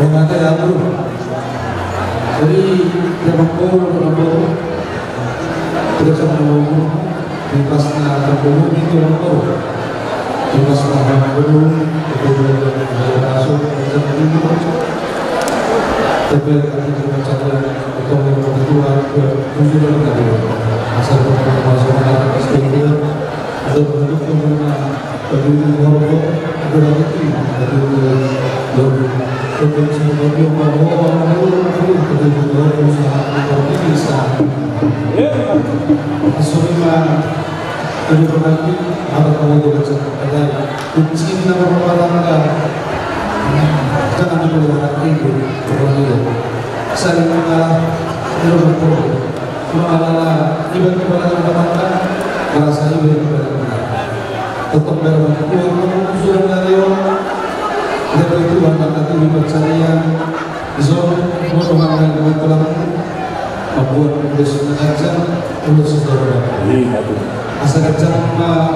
Bermata ya bro. Jadi dia mampu tidak sama di pasnya kampung itu mampu. Di pasnya kampung itu masuk tapi kami juga catat untuk kebutuhan tujuan tadi asal masuk ke stadion untuk menggunakan peduli warga berarti dari untuk sebagai bahwa kedua usaha ini bisa semua kedua lagi ada kamu juga ada kunci nama pertama jangan dipelihara itu orang itu saling mengalah mengalah ibadah kepada teman-teman merasa ibadah kepada teman tetap berbantu Tuhan sudah dari orang dan itu akan nanti percaya zon mendoakan kebetulan membuat kondisi aja untuk saudara asal kerja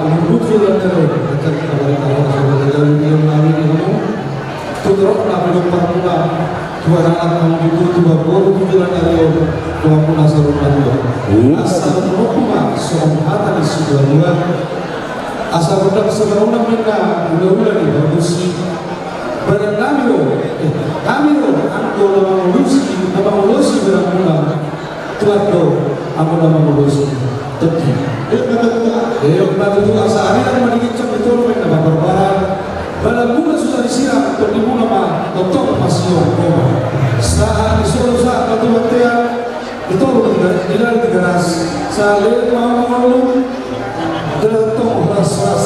menurut sudah dari kerja kepada kalau dari yang lalu ini Tutrok na pinagpapula tuwa ang mga tuwa boro tuwa na rin tuwa po na sa rumah asal rumah sohatan isuwa asal udah sebenarnya mereka udah nih bagusi badan kami aku nama malusi berapa tuan do aku nama malusi tapi itu asal hari yang meningkat itu mereka berbarang Badan bunga sudah disiram untuk dimulai mah untuk pasio saat disuruh saat batu batean itu tidak digeras saat lihat malu gelantung ras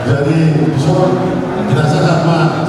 Jadi, so, tidak sangat mah,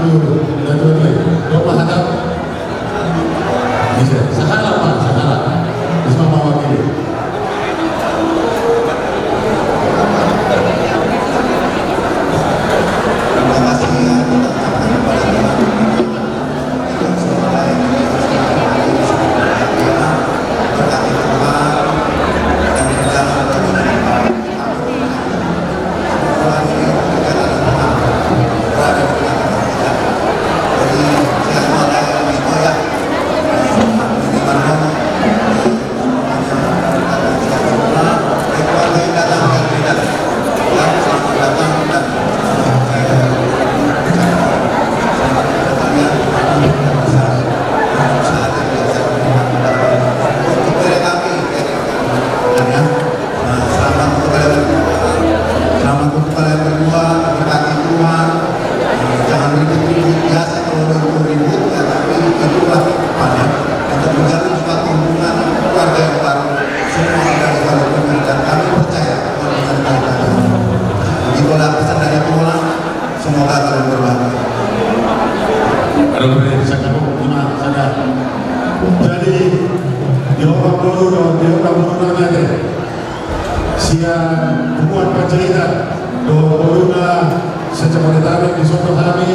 boleh saya gimana saja. Jadi dia orang dulu namanya siang buat pencerita doa sejak dari di suatu hari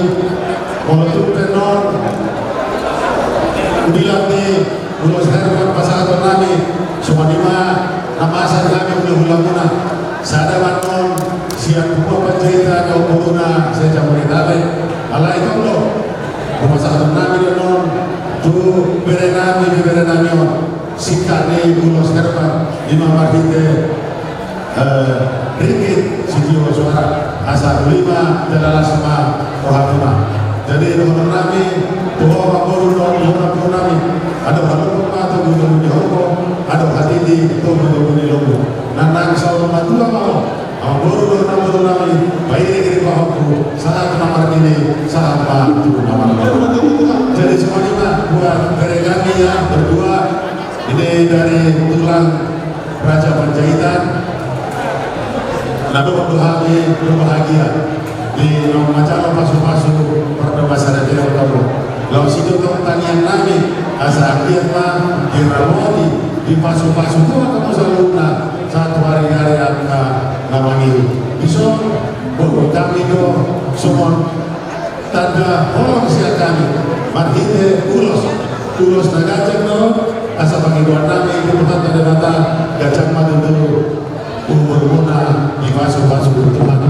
untuk tenor bilang di Bulos Herman pasangan kami semua lima nama asal kami ulang sada manon siang buat pencerita doa sejak dari Allah itu loh pasangan kami non tu berenami sikane Bulos Herman lima marhite ringgit sejauh suara asal lima adalah sama rohatuna. Jadi doa kami doa kami ada halus atau gunung di Hongkong ada hati di gunung di Lombok. Nanang saudara matua mau baru kami baik dari Hongkong saat nomor ini saat itu nomor. Jadi semuanya buat kami yang berdua ini dari tulang Raja Panjaitan. Lalu kami berbahagia di macam pasu-pasu pada masa dari kamu. Lalu situ pertanyaan kami asal kita di Ramadi di pasu-pasu itu kamu selalu satu hari yang nama itu. Bisa buat kami itu semua tanda orang siap kami. Marhite ulos nagajak no asal bagi dua kami itu bukan tanda gajah madu dulu. Umur muna di pasu-pasu Tuhan.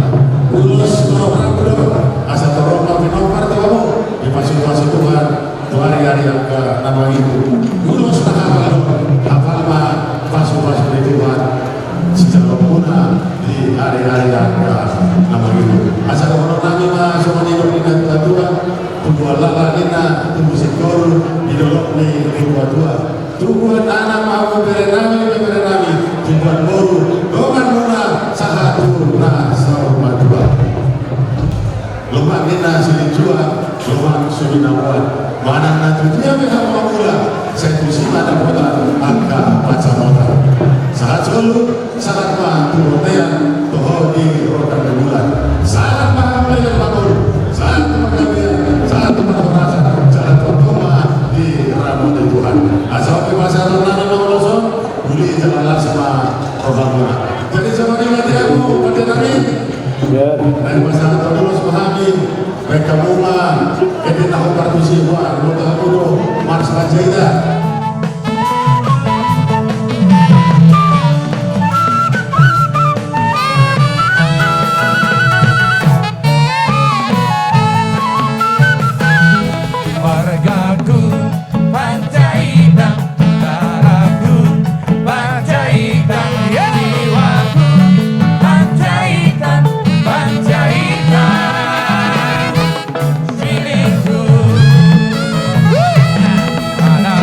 Ulus orang berdoa asal terompak minopar kamu di pasu-pasu Tuhan. Hari-hari yang ke nama itu. Ulus tak hafal pasu-pasu di Tuhan. Secara muna di hari-hari yang ke nama itu. Asal orang kami semua hidup di Tuhan. Tuhan lala kita tunggu sekor di dalam ni tua. Tuhan anak mau berenami. Tuhan baru doa muna sahatu sama dua. Lupa kita sulit jual, lupa sulit nawar. Mana nanti dia berapa mula? Saya tusi mana mula angka baca mula. Saat selalu saat bantu hotel toh di roda bulan. Saat paham yang bangun, saat pemakaman, saat pemakaman, saat pemakaman di ramu Tuhan. Asal kebasaran nana noloson, buli jalan sama orang. Jadi sama dengan dia pada kami. Dari masalah terus memahami mereka bunga, kita tahu partisi buat tahu mars saja. Margaku Panjaitan, darahku Panjaitan, jiwaku Panjaitan, feelingku, anak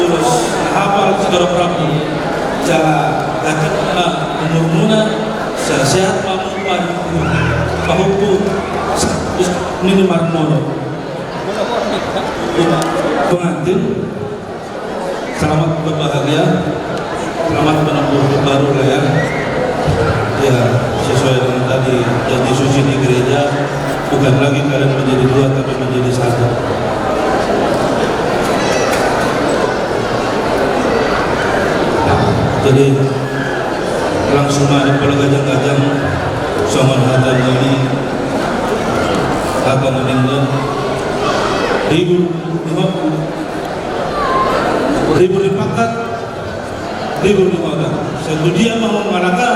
terus hafal segala prabu cara dapat umur muna sehat mampuan pahupun ini marmono pengantin selamat berbahagia, selamat menempuh baru lah ya. Ya sesuai dengan tadi janji suci di gereja, bukan lagi kalian menjadi dua tapi menjadi satu. Jadi langsung ada pada gajang-gajang sama hadan ini akan meninggal 1050 dipakat 1050 satu dia mau mengalahkan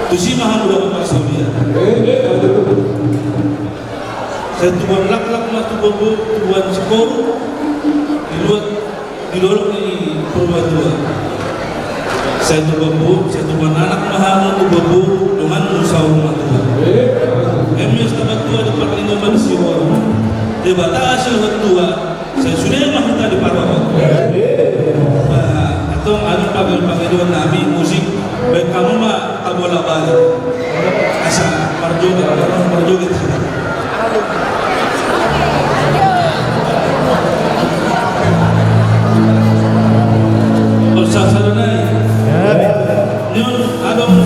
tu si maha muda memaksa dia saya tuan lak-lak mas tuan skor di luar ini perubahan tua saya tuan anak maha tu babu dengan musawah tua emis tabat tua dapat 5 siwa dia batasi tua saya sudah mahta di parawat atau ada pakai dua nabi musik baik kamu mah tak boleh balik asal perjoget sasaranai nyon adong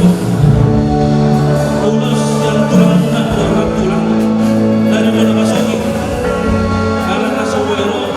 ulus yang tulang lunak orang tulang dari mana masuk karena nasawero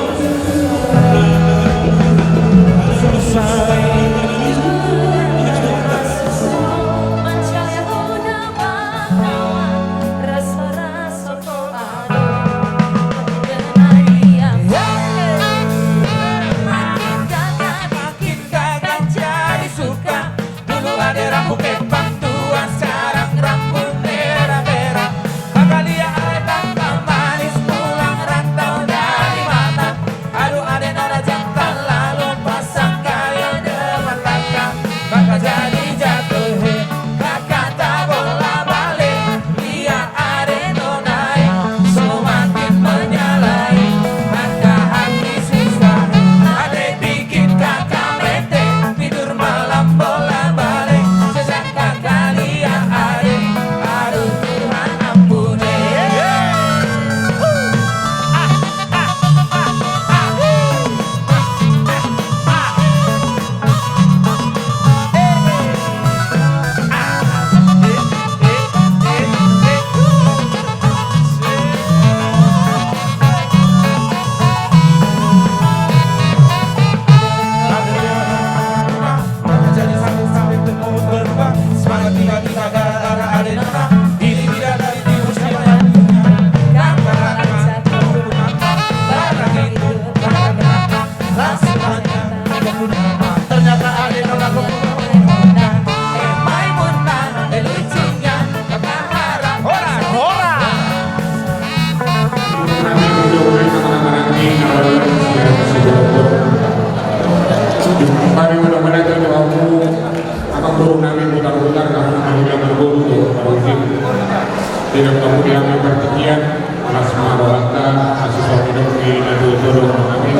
tidak kemudian berkegiatan Asma Rolata Asus Omidoki dan Dudoro Amin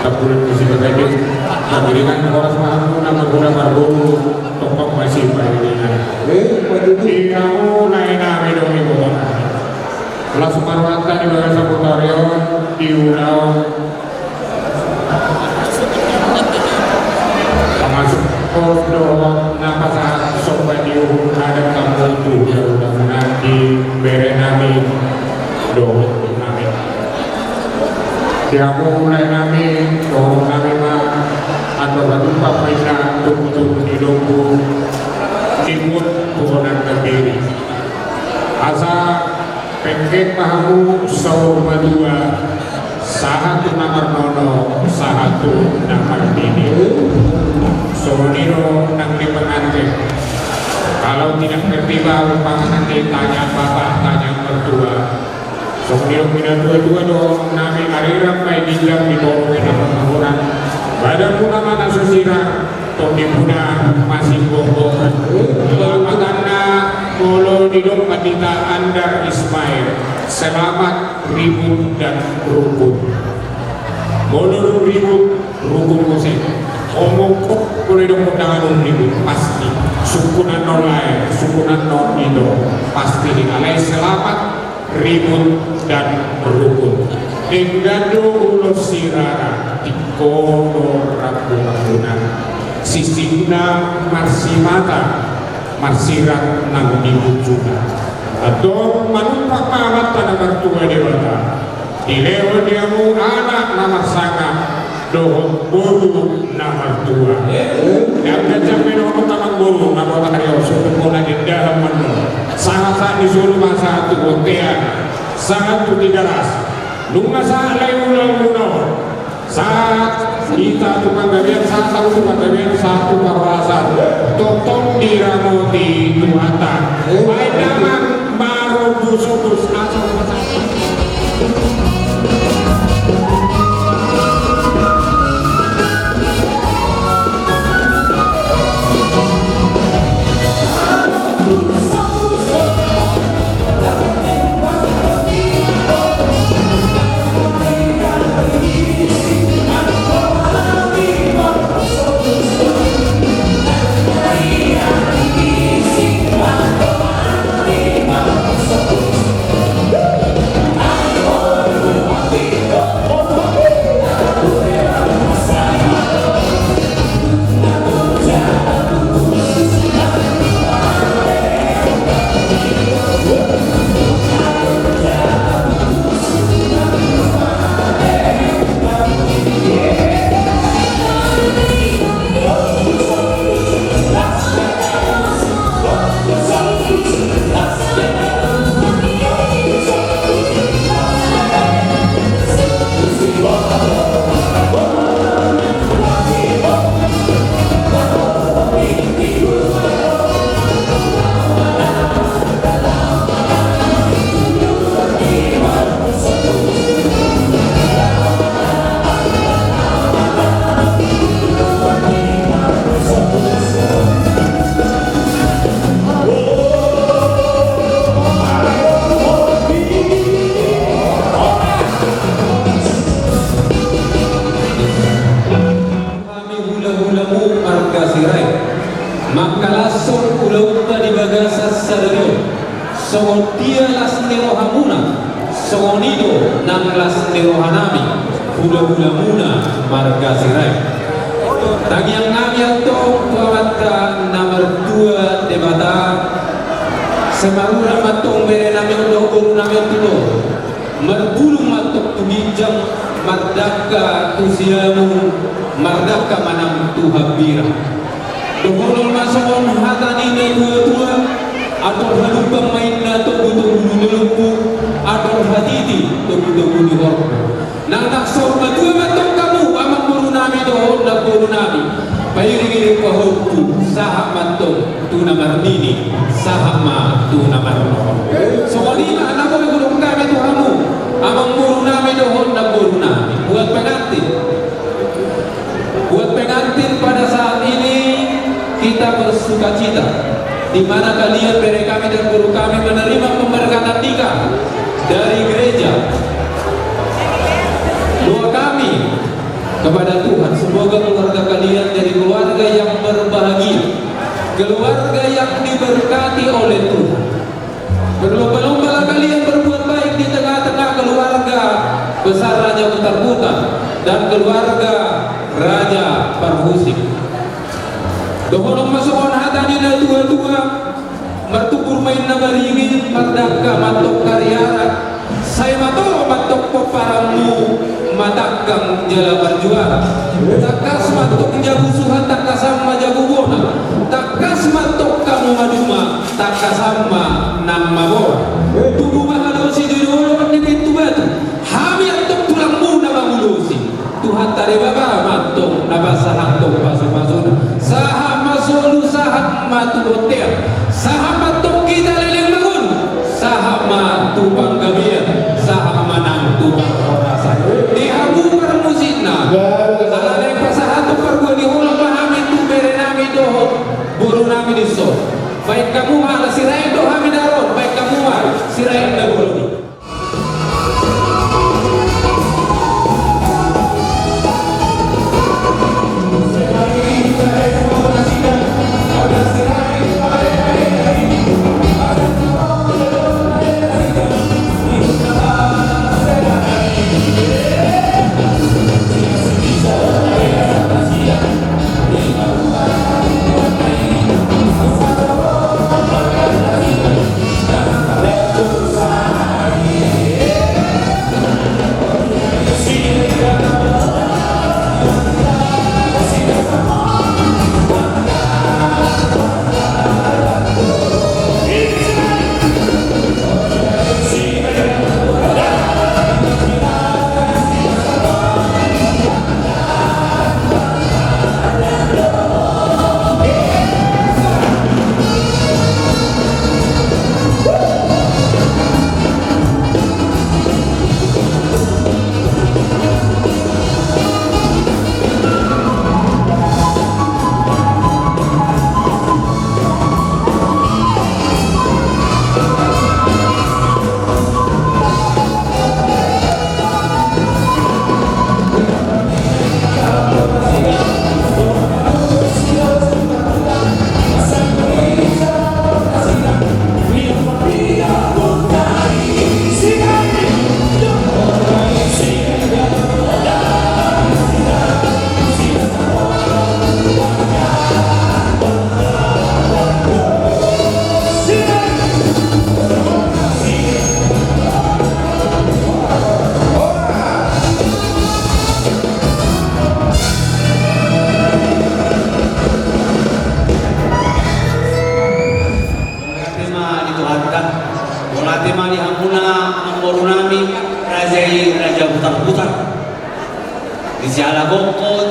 Tapurin Musi Berkaitin Memberikan Koras Mahamu Nama Guna Margomu Tokok masih Pahidina Dikamu Naina Midomi Boton Asma Rolata di Bagai Saputarion di Unau Masuk Kodo Napasa Sobat Diu Ada Kamu Itu Nanti berenami doh nami siamu mulai nami doh nami mah atau batu papaina tuk hidupku timur turunan terdiri asa pengkek pahamu saur madua sahatu namar nono sahatu namar dini soniro nang di pengantin. Kalau tidak tertiba panganan tanya bapak, tanya mertua. Sebelum kita dua-dua dong, nami ariram mai dijam di bawah kita pengaburan. Badan puna mana sesira, topi puna masih bohong. Lama karena mulu hidup Madita Andar Ismail. Selamat ribut dan rukun. Molor ribut rukun kose. Omong kok boleh dong undangan ribut pasti. Sukunan nolai, sukunan non itu pasti alai selamat ribut dan rukun. Enggado ulo sirara tikono ragu-raguna sisina marsimata marsirat nang diwujuna atau manumpak mamat pada mertua dewata dilewa diamu anak nomor sangat dohon buru nomor dua yang sampai dohon tamang buru nomor hari suatu pola di dalam menu sangat disuruh masa satu kotean sangat tiga ras lunga sa lain ulang saat kita tukang gabian satu tukang gabian satu kawasan totong diramoti Tuhan baik damang baru busuk-bus asal di mana kalian dari kami dan guru kami menerima pemberkatan nikah dari gereja. Doa kami kepada Tuhan semoga keluarga kalian jadi keluarga yang berbahagia, keluarga yang diberkati oleh Tuhan. Berlomba-lombalah kalian berbuat baik di tengah-tengah keluarga besar Raja Utarbuta dan keluarga Raja Parhusik. Dohonong masukan hatani na dua-dua mertukur main na maringin mardaka matok karyara saya mato matok poparamu matakang jala berjuara takas matok jabu suhan takas sama jabu bona takas matok kamu maduma takas sama nama bora tubuh mahalo si dulu di pintu batu hami atok tulangmu nama mulusi Tuhan tari baba matok nabasa hantok pasu-pasuna saham masulu saham matu hotel saham matok kita leleng bangun saham matu panggabian saham manang tubang rasa dihabu permusina alai pasahatu pergua dihulang pahami tu bere nami doho buru nami diso baik kamu malah sirai doh hami daron baik kamu malah sirai dah buru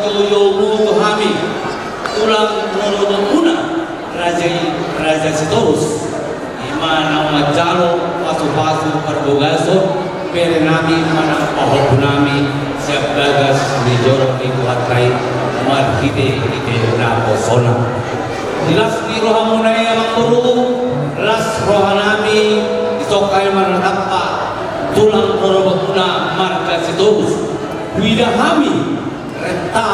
joyo tuhami tulang una raja Sitorus imana majalo pasu perbogaso pere nami mana pahok nami siap gagas di jorok di kuatrai marhite ite na posona jelas di rohamunai amang guru las rohanami isokai manatapa tulang perobakuna marga Sitorus widahami renta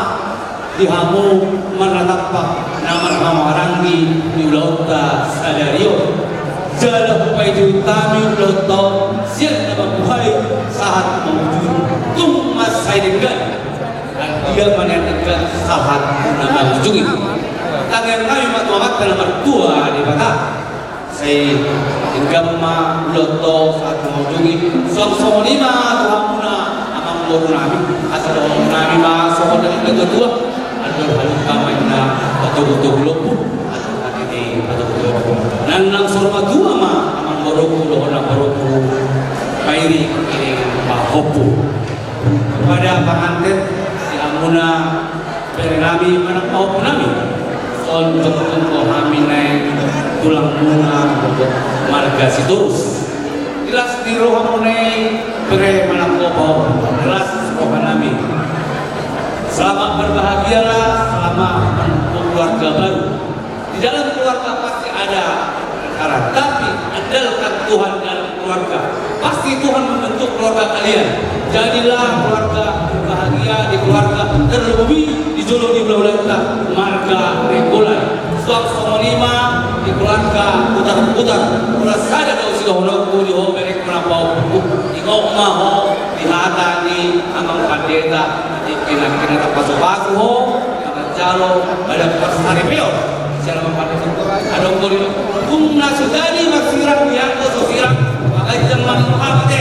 dihamu manatapa nama hamaranggi di lauta sadario jala hupai diutami lauta siap nama buhai saat mewujud tung masai dengan dan dia menentukan saat nama wujud tangan kami matuamat dalam mertua di bata saya inggamma lauta saat mewujud sok lima tuhamuna amang boru nami asal nami masuk dengan kedua halu kamay na patututup lupo at katiti patututup nan lang surma dua ma amang boroko doon na boroko kairi ini pahopo pada pangantin si amuna perinami manang pahopo nami son tungko kami na tulang muna marga Sitorus jelas di roh amunay pere manang pahopo jelas roh nami. Selamat berbahagialah, selamat keluarga baru. Di dalam keluarga pasti ada perkara, tapi andalkan Tuhan dalam keluarga. Pasti Tuhan membentuk keluarga kalian. Jadilah keluarga bahagia di keluarga, terlebih di Jolo di Blauleita, marga Regulai. Suak lima di keluarga putar-putar. Ulas ada kau sudah honokku di homerek menapau, di ngokmaho, di hata di amang pandeta. Kina terpasu-pasu ho, kata jalo, ada pasari peo, siapa mempandu ada kori, kumna sudani maksirang biangko sosirang, pakai zaman Muhammad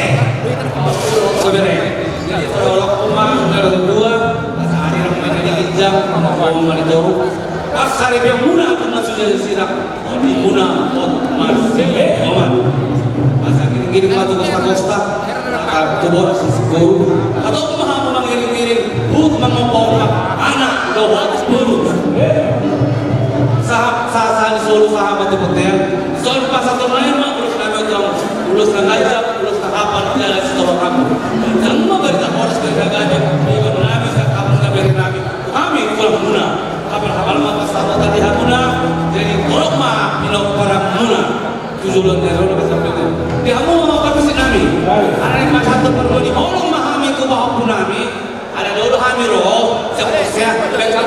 sebenarnya, jadi terolok kumang dari dua, pasari ramai dari jam, mau malidoru, pasari peo muna kumna sudani sirang, di muna masih oman, pasar gini patu kosta-kosta, tubor guru, atau kumah mengiring-iring. Mengompor anak doa sepuluh sahabat Solo sahabat itu hotel soal pasar lain mah ulus kami utang ulus ngajak ulus tahapan jalan setor kamu dan mau berita harus berita gajah ibu nabi kapan ngaberi nabi kami pulang muna kapan mah pasar tadi hamuna jadi tolong mah bilang para muna tujuan dari orang sampai itu dia mau permisi nabi ada yang macam tu perlu di tolong mah kami ku bawa punami ada dulu kami roh siapa mereka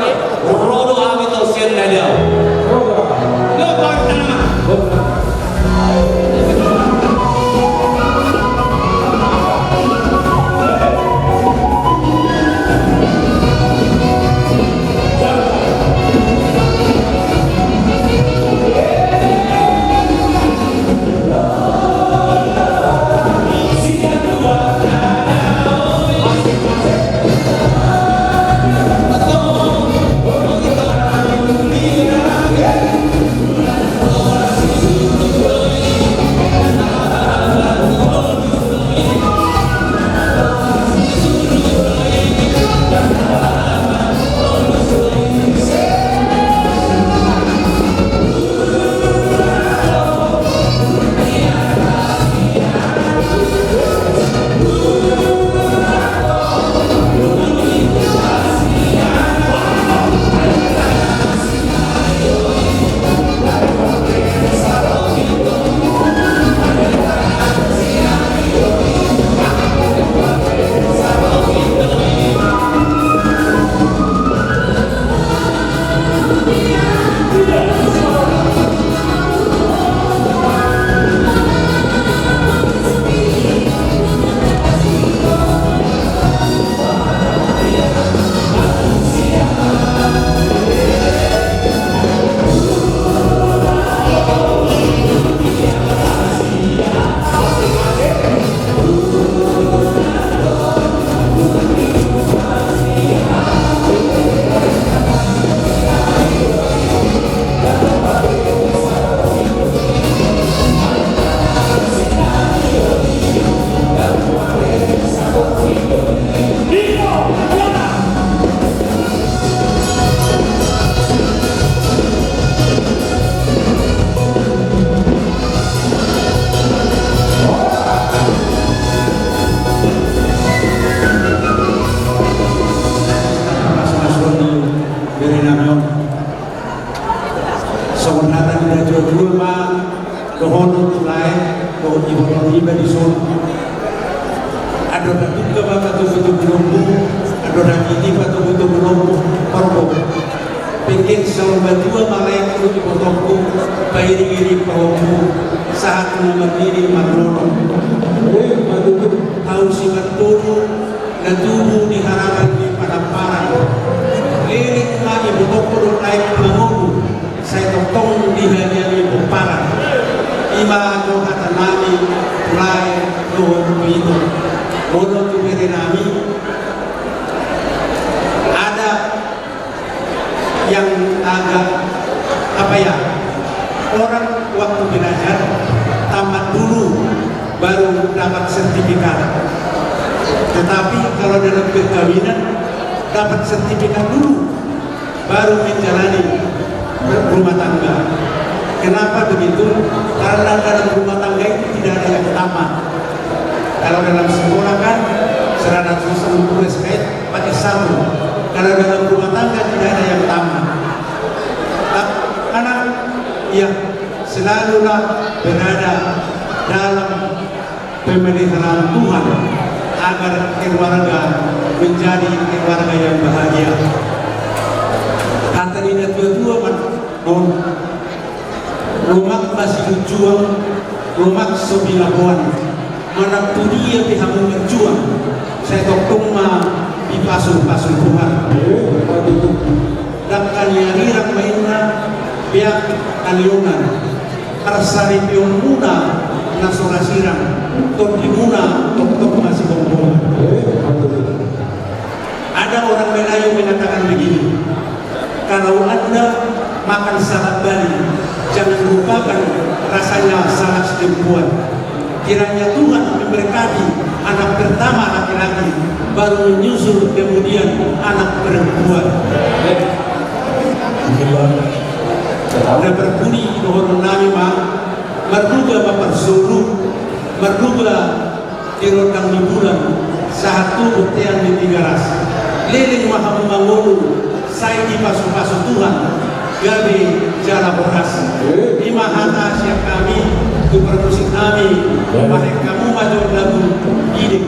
roh kami tahu sian dia lepas tanah Namion. Sementara kita jual mah dohon tulai, dohon ibu di son. Ada juga bapak tu betul belum, ada lagi bapak betul belum perlu. Pengen selalu berdua malah tu di potongku, bayar diri perlu saat nomor diri makrono. Tahu si betul, dan tubuh diharapkan di pada para. Lirik lagi betul naik mengubu. Saya totong di hadiah para ima do kata nami mulai dohon itu bodoh tu beri nami ada yang agak apa ya orang waktu belajar tamat dulu baru dapat sertifikat, tetapi kalau dalam perkawinan dapat sertifikat dulu baru menjalani rumah tangga. Kenapa begitu? Karena dalam rumah tangga itu tidak ada yang tamat. Kalau dalam sekolah kan serada susun tulis kait pakai satu. Kalau dalam rumah tangga tidak ada yang tamat. Karena ya selalulah berada dalam pemeliharaan Tuhan agar keluarga menjadi keluarga yang bahagia. Kata ini dua-dua rumah masih berjuang, rumah sebilahuan. Mana tu dia pihak berjuang. Saya tokong mah di pasul-pasul Tuhan. Dan yang mainnya pihak kaliungan. Arsari pion muda nasora sirang. Tok di muna tok masih bombong. Ada orang Melayu mengatakan begini. Kalau Anda makan salad Bali, jangan lupakan rasanya salad setempuan. Kiranya Tuhan memberkati anak pertama laki-laki, baru menyusul kemudian anak perempuan. Ada berbunyi dohon nami mah, merduga bapak sulu, merduga dirotang di bulan, satu butian di 300. Liling maha membangun, saya di pasu-pasu Tuhan. Gabi jala boras lima hata siap kami itu permusik kami bahaya kamu maju lagu ini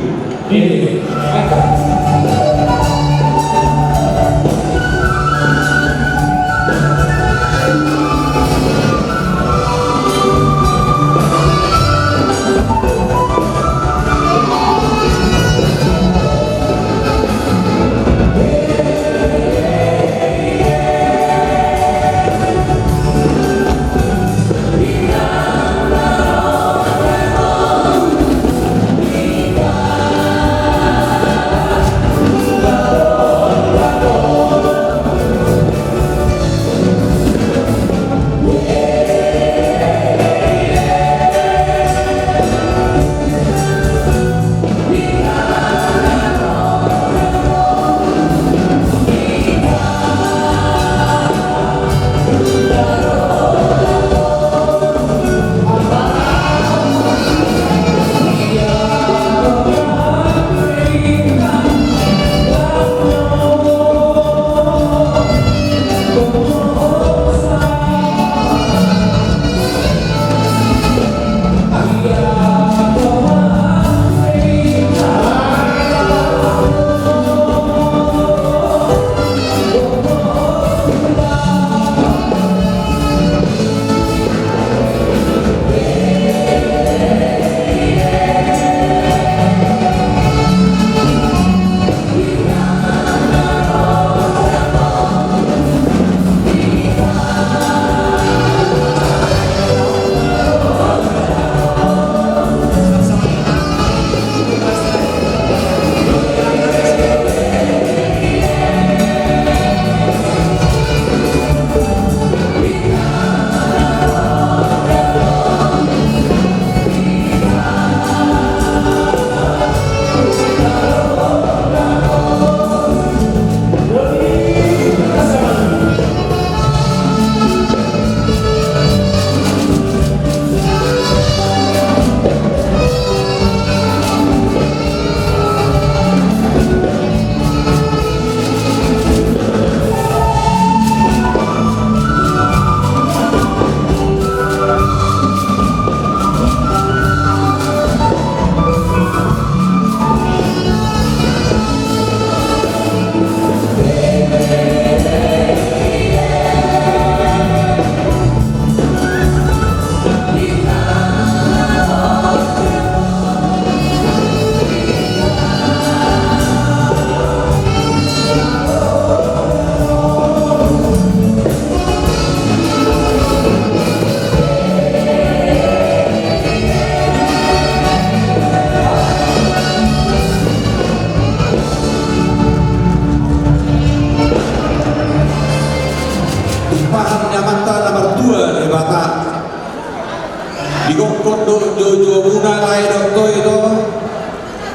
Igokot jojo muna lai dokto itu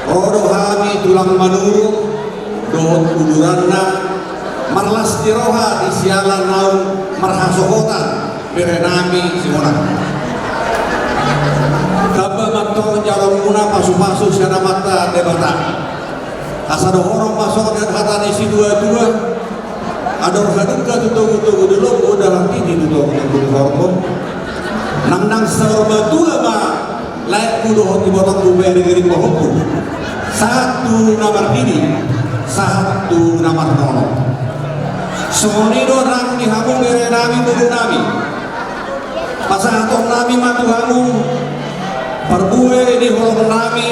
rodo hami tulang manuruk dohot kuduranna marlas tiroha di sialan naun marhasohotan berenami simona kaba matong jalong muna pasu-pasu siana mata debata asado horong masuk dan hatani si dua-dua ador hadungka tutup-tutup dulu udah tini tutup-tutup hormon nang serba tua ma layak kudu hoti botong bubay negeri pohon satu nomor ini satu nomor nono semonido nang dihamung bere nami budu nami pasatong nami matu hamung perbuwe di holong nami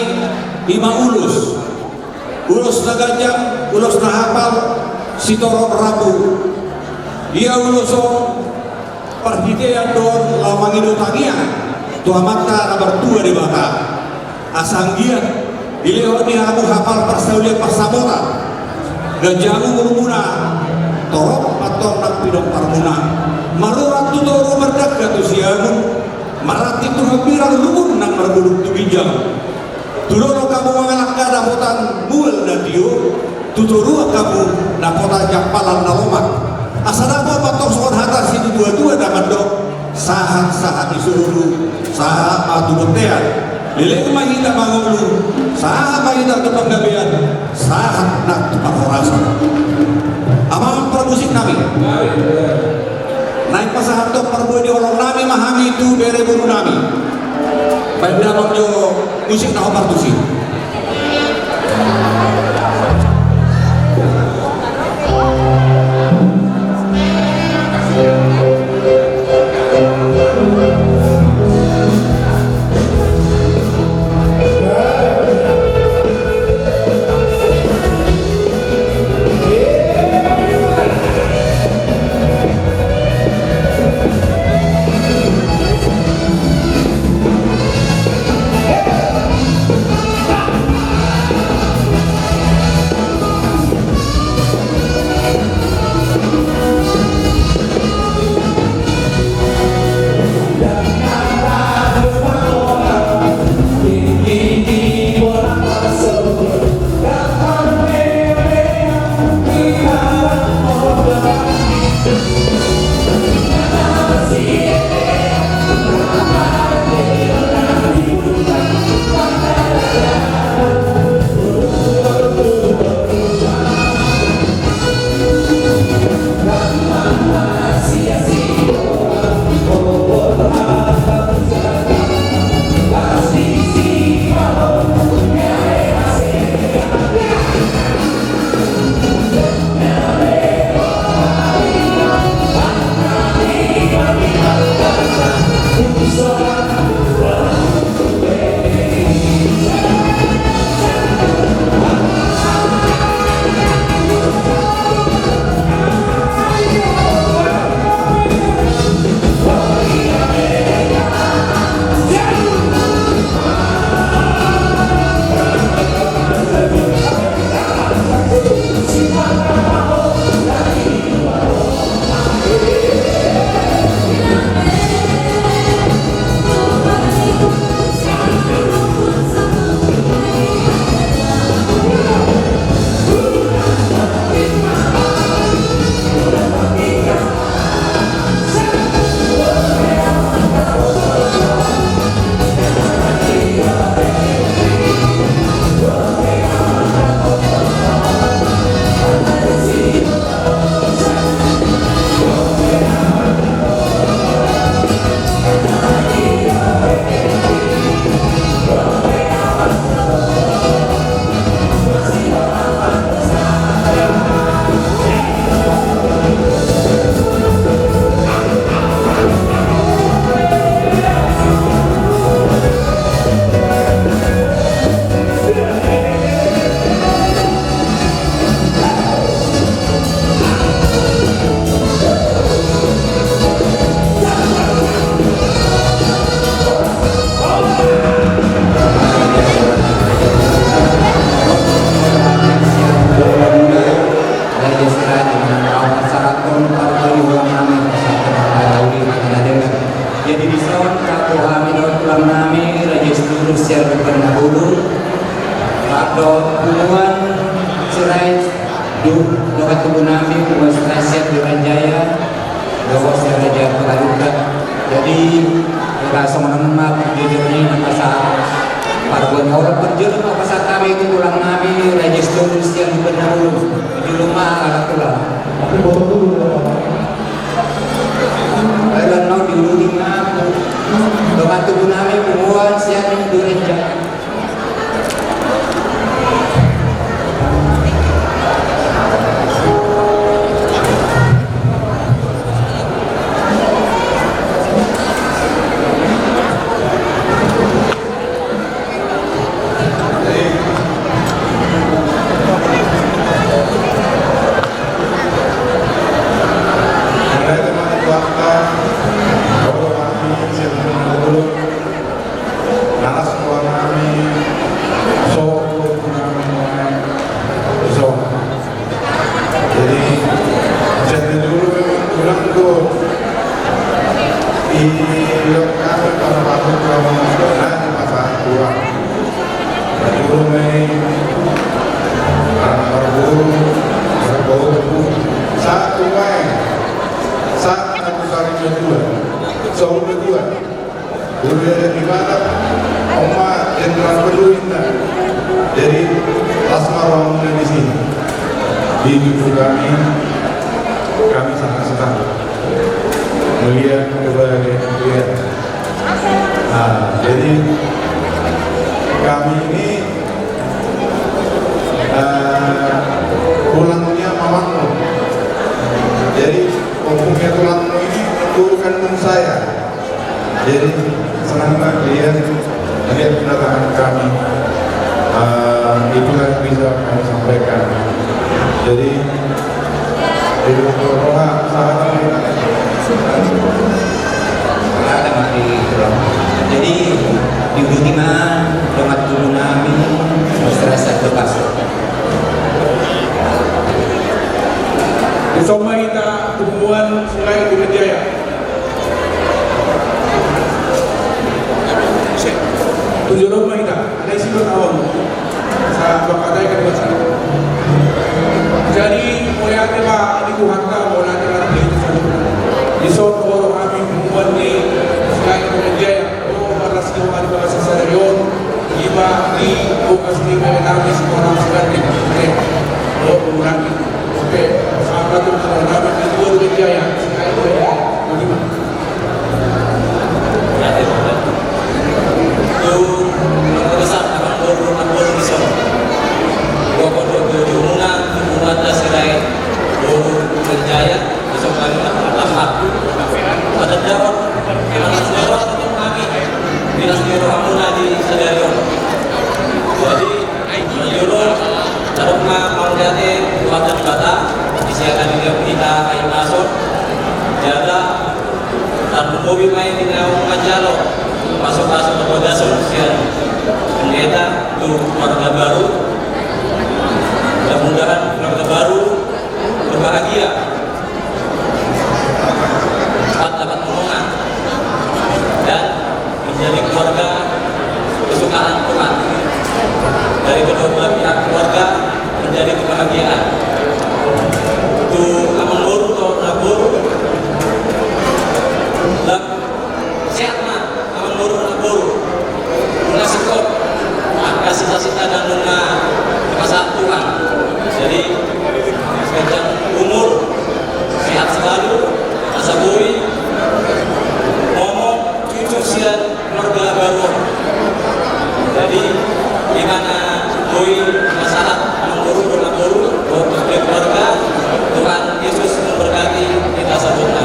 lima ulus na gajang ulus na hafal sitorong rabu dia ulusong perhitian don lamangido tangian tua mata nomor 2 di baka asanggian dilihat di hamu hafal persaulia pasamota gajamu murmuna torok atau nak pidong parmuna marurat tu toro merdak gatu siamu marati tu hampirang rumun nang merbuluk tu bijang tuloro kamu mengalak kada hutan mul dan dio tuturu kamu dapotan jampalan nalomak asadapa patok soal hatas ini dua-dua dapat dok sahat-sahat disuruh sahat matu betean lilek mahita mangulu sahat mahita tepang gabean sahat nak tepang horasa amang permusik nami naik pasahat dok perbuat di olong nami mahami itu bere buru nami baik dalam jo musik na opartusi Hey! Saul kedua budaya di mana Oma Jenderal Peduinda dari Lasmar Wamuna di sini di ibu kami sangat senang melihat kebahagiaan dia. Nah, jadi kami ini tulangnya mamangmu. Jadi mempunyai tulangmu ini guru kandung saya. Jadi senang melihat kedatangan kami. Itulah yang bisa kami sampaikan. Jadi doa sahabat ada mati tulang. Jadi diuduti mah domat dulu nami serasa bekas. Bersama kita tumbuhan Sungai Bukit Jaya. Tujuh rumah kita ada isi bertahun. Saya berkata ke dua sana. Jadi mulai tiba di Kuhanta mulai dengan itu saja. Di Solo kami membuat di Sungai Bukit Jaya. Oh balas kita di bahasa Sadarion. Iba di bukas di kami sekolah sekali. Oh mengurangi. Oke, sahabat itu kami di Bukit Jaya. Sungai Bukit Jaya. Bagaimana? Besar akan berumur bisa. Gua diumuman dasrai berjaya besok kami lama. Pada jawab dinas biro atau kami dinas biro Amuna di Sadarion. Jadi Yuro tarukna mangjate buatan bata disiakan di kita kayu masuk. Jaga tarbubi main di naung Manjalo masuk ke dasar usia. Pendeta untuk keluarga baru, mudah-mudahan keluarga baru berbahagia, dapat momongan dan menjadi keluarga kesukaan Tuhan. Dari kedua belah pihak keluarga menjadi kebahagiaan. Untuk amanguru atau naburu, dan sehat mah amanguru naburu. Sikap, maka cita-cita dan nuna masa Tuhan. Jadi sepanjang umur sehat selalu, asa bui, ngomong cucu sian keluarga baru. Jadi gimana bui masalah mengurus untuk keluarga Tuhan Yesus memberkati kita semua.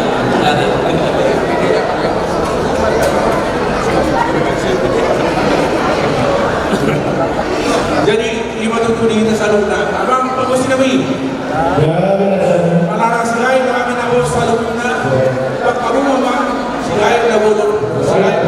Jadi lima tujuh kita salurna. Abang bagus nabi. Malara silai kami nabur salurna. Pak kamu mama silai nabur silai.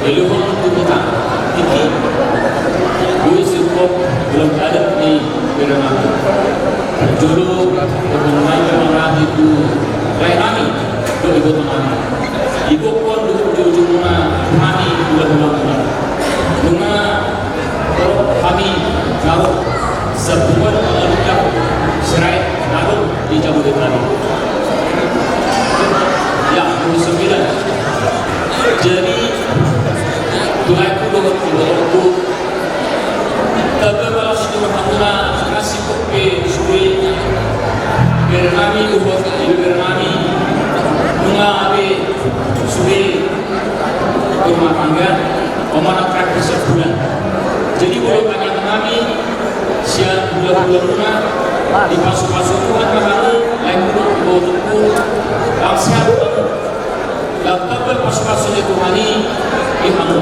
Iluhon itu kita tinggi. Gue sibuk belum ada di Berenang. Julu mengenai orang itu Lainami do ibu teman. Ibu pun duduk di ujung kami bulan-bulan. Bunga kami taruh sebuah ledak serai taruh di Jabodetabek. Ya, 29. Jadi Tuhan ku ku tapi kalau sudah mengenal nasi kopi suwi Berenami ubah Berenami bunga abe suwi rumah tangga pemanah terakhir sebulan. Jadi boleh banyak kami siap bulan-bulan rumah di pasuk-pasuk Tuhan kami lain dulu tunggu siap dan tapi pasuk-pasuknya Tuhan ini ihamu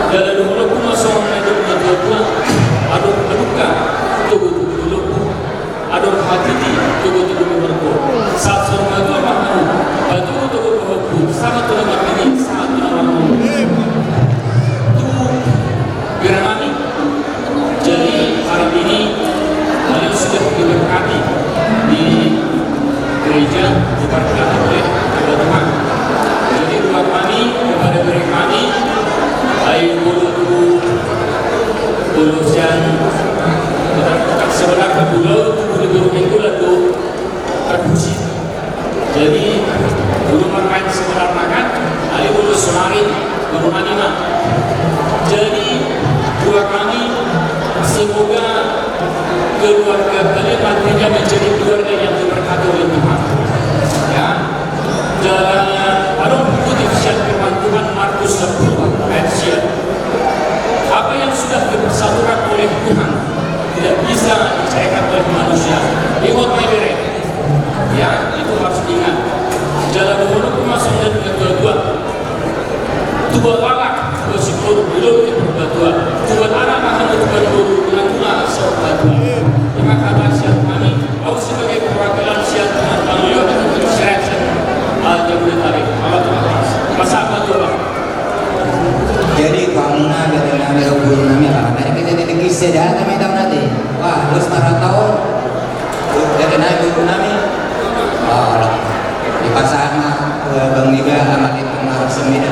dalam dulu pun masuk dua aduka tubuh aduh hati tubuh berku saat semua itu mahu tubuh berku sangat lemah ini sangat lemah itu Berenami. Jadi hari ini kalian sudah diberkati di gereja diberkati oleh Tuhan. Jadi doa kami kepada mereka kami air Pulusan sebelah pulau guru-guru itu lalu terpuji. Jadi guru makan sebelah makan, ali bulu semari guru manima. Jadi doa kami semoga keluarga kalian nantinya menjadi keluarga yang diberkati oleh Tuhan. Ya, jalannya aduh ikuti siap firman Tuhan Markus 10 ayat 9. Apa yang sudah dipersatukan oleh Tuhan tidak bisa dicairkan oleh manusia. Ikut berdiri. Ya, itu harus diingat. Jalan menurut masuk dan kedua-dua. Dua balak, dua sikur, belum berdua. Dua anak akan berdua, dengan dua serta dua. Terima kasih kami. Aku sebagai perwakilan siap Tuhan Bangladesh untuk seleksi Jabodetabek. Allah Tuhan. Masa apa tuh? Jadi kamu na dari nami guru nami apa? Dari kita di kisah dah kami tahu nanti. Wah, terus para tahu dari nami guru nami. Oh, di pasar Bang Liga amat itu marah semida.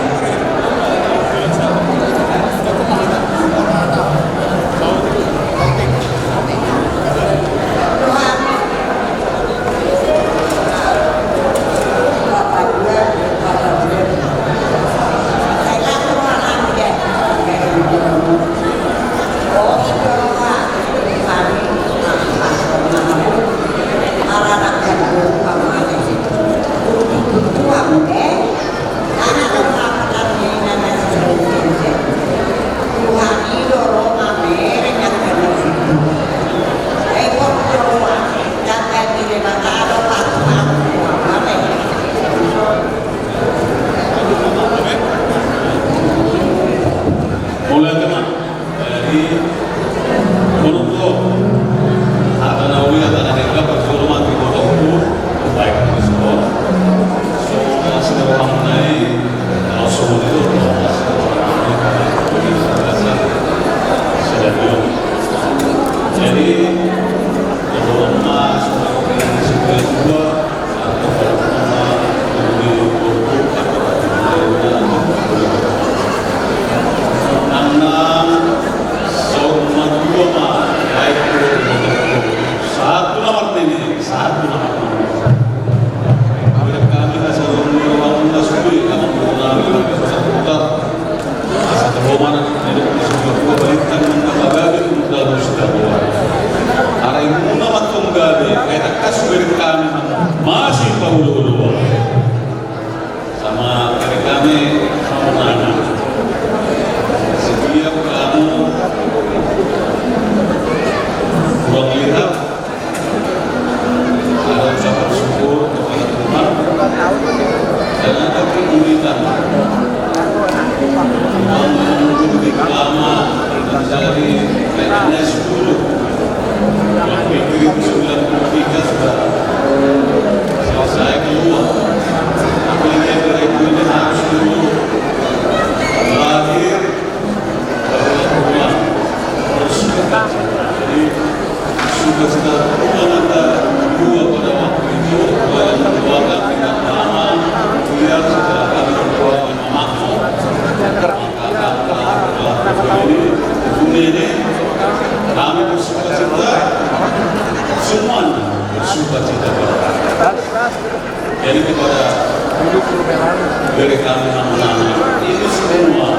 dari kami anak-anak ini semua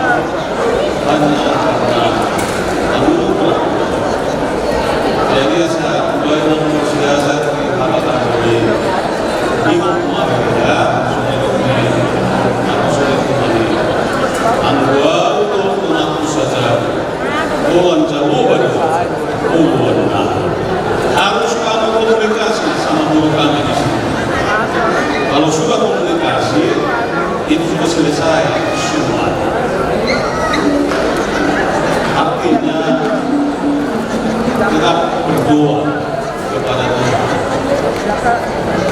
hanya karena anugerah. Jadi saya kembali mempersiapkan di hadapan ini bingung mereka sudah kembali anggua untuk mengaku saja bukan jawaban harus kamu komunikasi sama guru kami di sini. Kalau sudah komunikasi itu sudah selesai semua. Artinya tetap berdoa kepada Tuhan.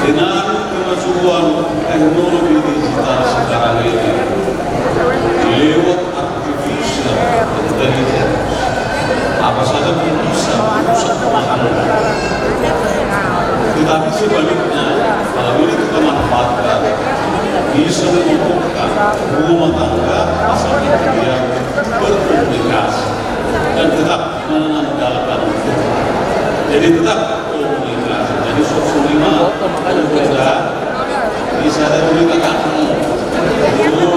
Dengan kemajuan teknologi digital sekarang ini, lewat artificial intelligence, apa saja pun bisa merusak pemahaman. Tetapi sebaliknya, kalau ini kita manfaatkan, bisa mengumpulkan rumah tangga asalnya dia berkomunikasi dan tetap mengandalkan Tuhan. Jadi tetap komunikasi. Jadi sosok-lima berbeda bisa diberikan dulu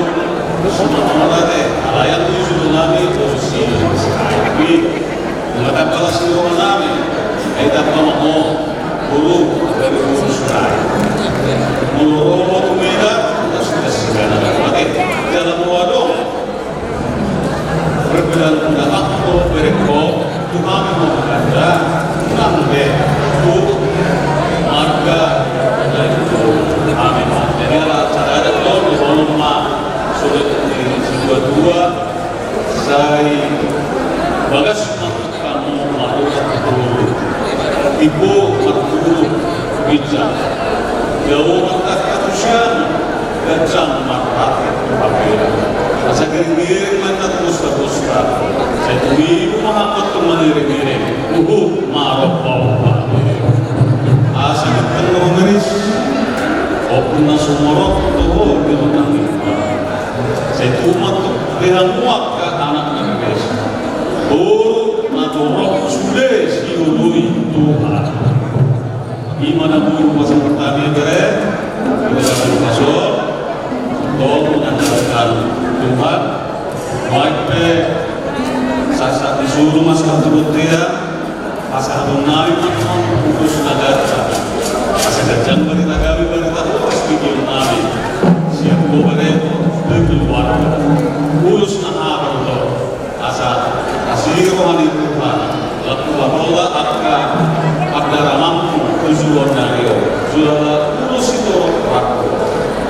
semua orang yang tujuh tsunami posisi ini mengatakan kalau semua tsunami kita mau guru dari guru sudah menurut umeda sudah segala oke dalam wadong perbedaan pendapat atau bereko Tuhan mengada sampai itu marga dari itu amin. Jadi cara ada kalau di rumah sudah dua saya bagas kamu malu betul ibu betul bijak jauh angkat katusian gajang marah masa gering-gering mantat musta-musta saya tunggu Muhammad kemana-gering marah bawa asal kita mengeris opuna sumorok tuh di rumah saya umat dengan muak ke anaknya guys naturok sudah siului Tuhan gimana guru pasang pertanian keren kita akan masuk untuk mengandalkan Tuhan baik saat disuruh masalah tersebut dia pasal benar khusus negara pasal gajang berita kami berita terus bikin nabi siap berita keluarga urus nama Allah asal asli rohani Tuhan lalu Allah akan mampu tujuan dari sudah urus itu waktu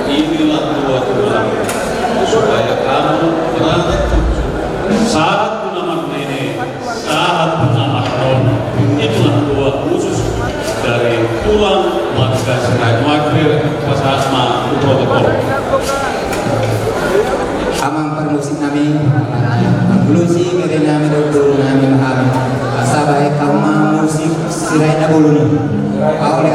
inilah dua Tuhan supaya kamu berangkat saat nama ini saat nama Ron itulah dua khusus dari tulang marga serai makbir pasasma protokol amang permusik nami bulusi mere nami doktor nami mahal asabai kama musik sirai nabuluni awle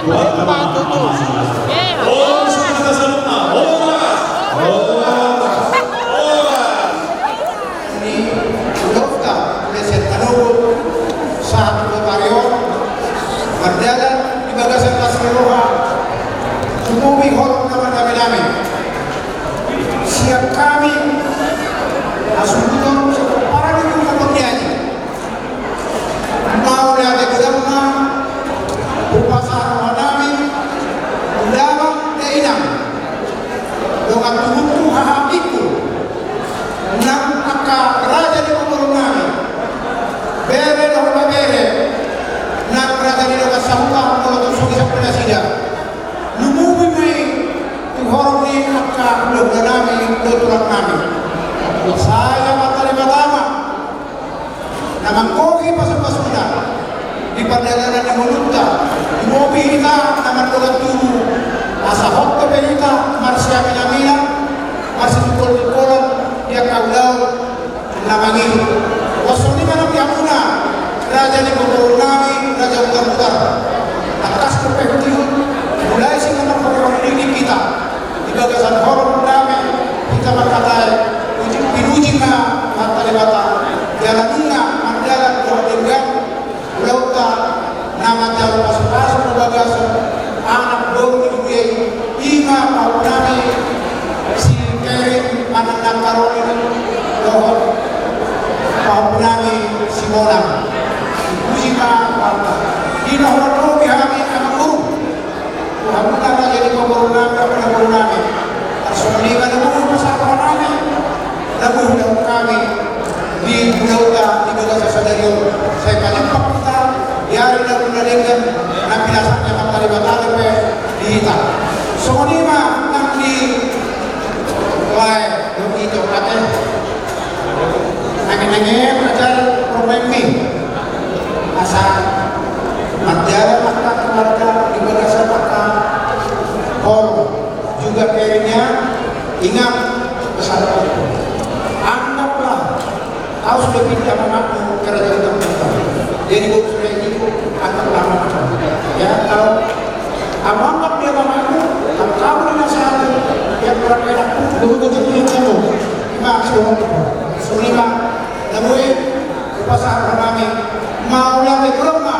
buat teman-teman masing-masing. Oh, sudah salutna. Ini Udofka, Leset Tanur, saat Lotarion, berjalan di bagasan Tasmiroha, umumi hormat nama nami-nami. Siap kami, asumbuton para di rumah penyanyi. Mau lihat gedangna, upasar nami, undangan keinang, dengan tubuhku hahatiku. Nang aka raja di pemurung nami bere dahulu bere nang raja di dalam sahutan kalau sugi sampai sida lumubi mai tuhorong ni aka belum nami tutulang nami saya matali matama namang koki pasal-pasunda di perjalanan yang menunta di mobil kita namang dolan tubuh asa hot kita marsya minamina masih tukul-tukulan dia kaulau namanya wasuni mana piamuna raja di pemurung nami raja utar-utar atas kepehuti mulai singa memperoleh diri kita di bagasan horor nami kita berkatai pinuji na mata lebata jalanina mandalan doa tinggal lauta nama jauh pasal-pasal bagasan anak bau di ima mau nami si keri anak karoli dohon papunami simona musika parta di nomor kami anak guru Tuhan raja di pemurung nami Arsonika namun pasar kami namun kami di Budauta di Bagasa Sadarion saya panjang kita diari dan mendaringkan nabi nasaknya matali-matali di hitam sonima nanti lain begitu katanya nangin-nangin belajar problemi asal matjara maka keluarga di Bagasa maka juga kayaknya ingat pesan anggaplah kau sudah pindah mengaku kerajaan terbuka jadi kau sudah itu anggaplah macam ya kalau anggap dia mengaku kalau kamu dinasihati yang kurang enak begitu yang kamu maksud sulima namun upasar kami mau lagi kelema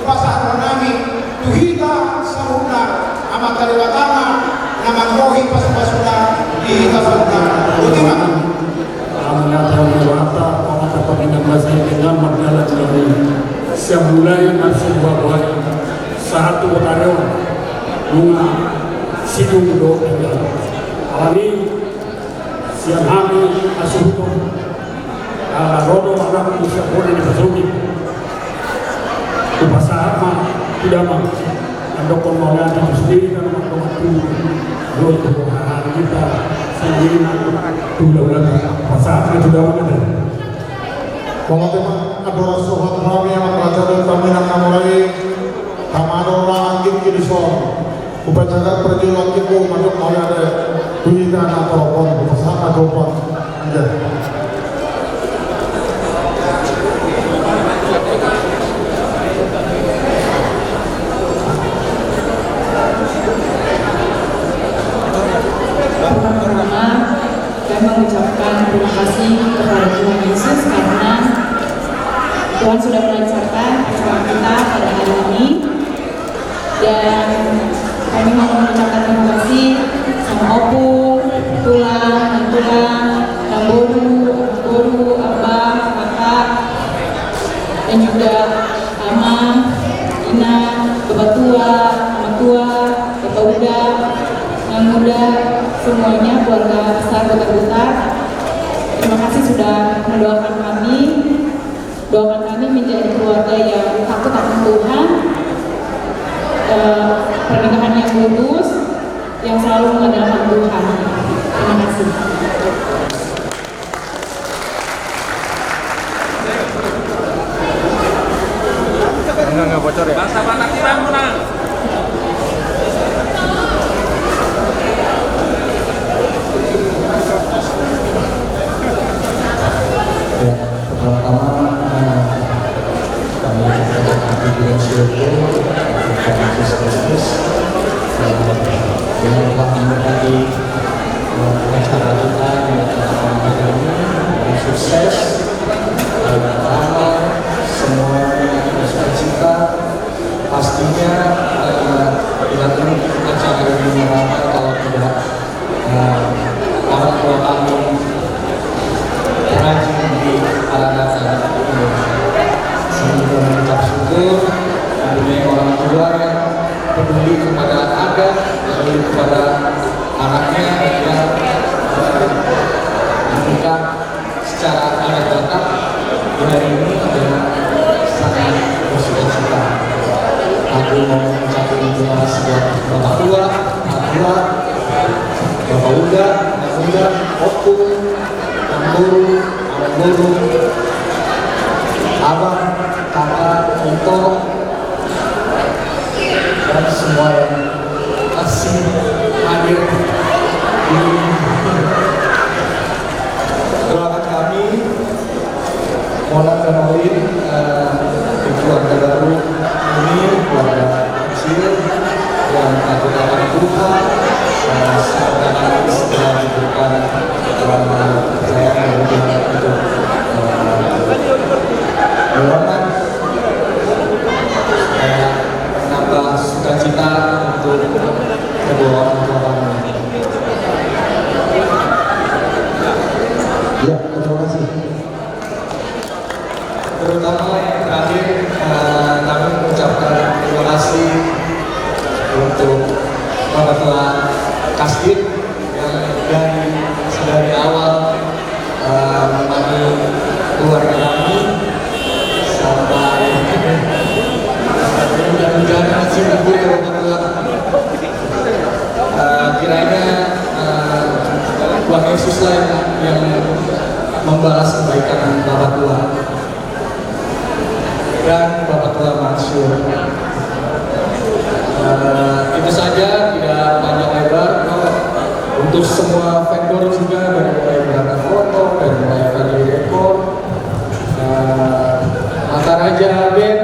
upasar kami tuhita sahuna amat kaliwatama nama rohi pas-pasuna di tasawuna ultima Amanat Wata Amanat Pagina Masih dengan Magdala Jari Semulai Nasi Buah Satu Otarion Bunga Sidung Do Alami Siang Hami Asuhuto Ala Rodo Anak Musia Bode di Pasumi Kupasa Ama Tudama Andokon Mawaya di Sendiri dan Waktu Rodo Hari kita Sendiri Tulang Pasar itu dah mana? Kalau tema adora sohat kami yang raja dan kami nak mulai kamadora angin kiri so upacara perjuangan kita masuk mulai ada tujuan atau pon bersama dopan aja. Saya mengucapkan terima kasih kepada Tuhan Yesus karena Tuhan sudah melancarkan acara kita pada hari ini dan kami mau mengucapkan terima kasih sama Opung, Tulang, Boru, Abah, Kakak dan juga Ama, Ina, Bapak Tua, Mama Tua, Bapak Uda, Yang Muda, semuanya keluarga besar Kota Blitar. Terima kasih sudah mendoakan kami. Doakan kami menjadi keluarga yang takut akan Tuhan, pernikahan yang lurus, yang selalu mengandalkan Tuhan. Terima kasih. Enggak bocor ya. Bangsa Batak Tirang menang. Pertama-tama kami berterima kasih peduli kepada Anda, peduli kepada anaknya, yang menikah secara adat lengkap di hari ini adalah sangat bersuka-cita. Aku mau mengucapkan terima kasih buat Bapak Tua, Pak Tua, Bapak Uda, Pak Uda, Opung, Pak Guru, Pak Guru, Abang, Kakak, Ito, dan semua yang masih hadir di ruangan kami. Mola dan Olin, keluarga baru ini, keluarga kecil yang aku akan Tuhan, semoga nanti segera diberikan kepercayaan untuk dorongan menambah sukacita untuk kedua orang tua kami. Ya, terima kasih. Terutama yang terakhir kami mengucapkan terima kasih untuk Bapak Tua Kasdit yang dari awal menemani keluarga kami sampai mudah-mudahan masih berguna ya Bapak Tua. Kiranya Tuhan Yesus lah yang membalas kebaikan Bapak Tua dan Bapak Tua Mansur. Itu saja, tidak panjang lebar. Untuk semua vendor juga, dari mulai berangkat foto, dari mulai tadi rekor, Mataraja Band.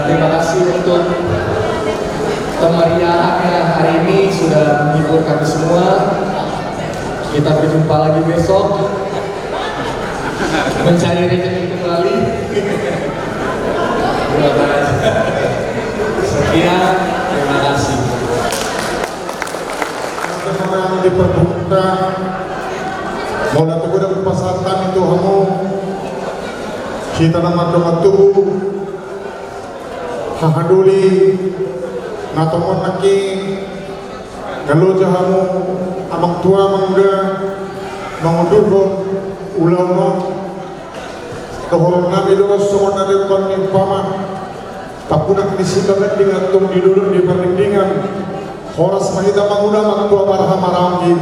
Terima kasih untuk kemeriahannya hari ini sudah menghibur kami semua. Kita berjumpa lagi besok mencari rezeki kembali. Sekian, terima kasih. Yang diperbuka Mola teguh dan pasatan itu kamu kita nama tubuh hahaduli natomon naki kalau jahamu amang tua mangga mangudurho ulama tohor nabi doa somon ada konin pama tapunak disibakan dengan tum di dulu di perlindungan horas mahita manguna mangtua barha maramgi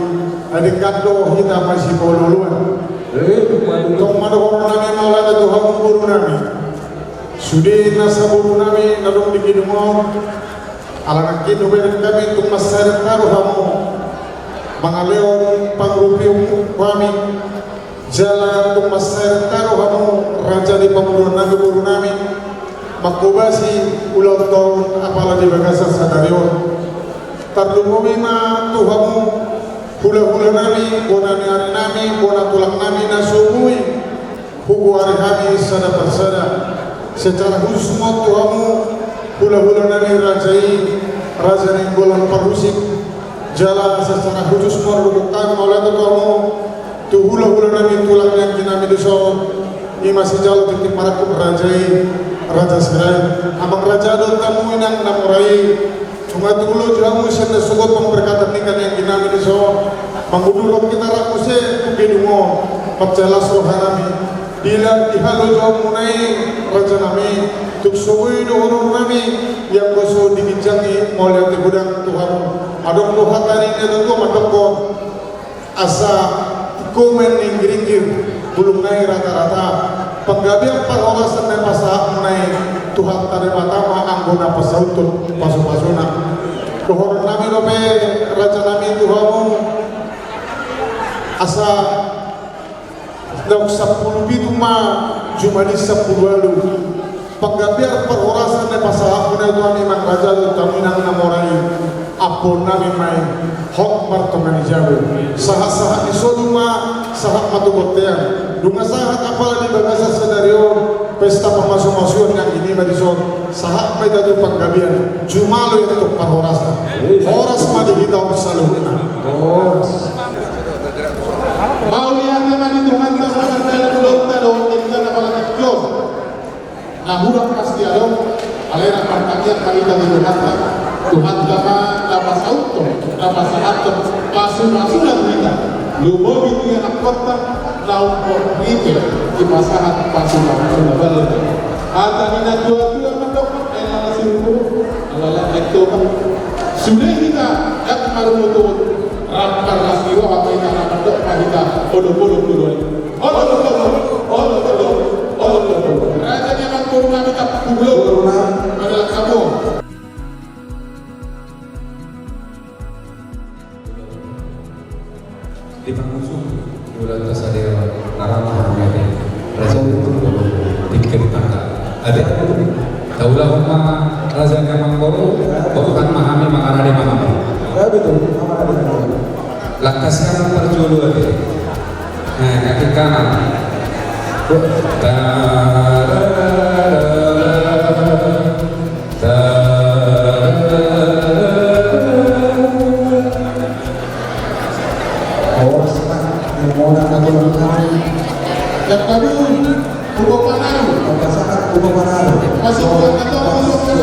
adik kado hita masih kololuan tong madohor nami maulana tuhan guru nami sudi nasaburu nami nadong dikidumau alangan kinu beden kami tung masyarakat karuhamu mangaleon pangrupium kami jalan tung masyarakat karuhamu raja di pangurun nami guru nami makubasi ulang tahun apalagi bagasa sadarion tarlumumi ma tuhamu hula-hula nami bonani hari nami bona tulang nami nasumui hugu hari kami sada persada secara khusus mau tuhamu hula-hula nami raja golong parusik jalan secara khusus mau rubukan maulana tuhamu tu hula-hula nami tulang yang kinami diso ini masih jauh titik marakum raja serai amang raja don tamu inang namurai cuma dulu jamu senda sugot memberkatan ikan yang kinami diso mangudurok kita rakuse kugedungo perjelas rohanami dilang dihalo jamu nai raja nami tuk suwi dohonor nami yang goso digijangi mulia tegudang Tuhan adok Tuhan tadi tentu madoko asa komen inggir-inggir belum naik rata-rata penggabian parorasan dan pasah naik Tuhan tadi matama anggona pasautun pasu-pasuna dohor nami lope raja nami Tuhanmu asa dauk 10 bituma jumadi 10 walu penggabian parorasan dan pasah naik Tuhan imang raja utaminang namorai apun nami mai hok martomani jago sahat-sahat isoduma sahat matukotean dunga sahat apalagi bagasa sedario pesta pemasuk-masukan yang ini madison sahat mai datu panggabian jumalo yang untuk parorasa horas madi kita saluna mau lihat memang itu hantar dalam belum tahu kita apalagi jauh nah budak pasti ada alera pertanian kali tadi berkata Tuhan kama dapat auto dapat saat masing-masing kita lumo itu yang kota laut retail di masyarakat pasukan sudah balik ada nina dua mendok enak siru alala itu sudah kita yang kemarin itu rapar nasiwa apa yang anak mendok kita odo raja yang corona kita pulau adalah kamu di pengusung bulan kesadera narama menjadi raja itu dipikir tangga ada taulah umma raja Kamangboru bukan memahami makna dia memahami betul lakasnya perjulu ada nah kaki kanan yang tadi Ugo Panaro masih bukan atau masuk ke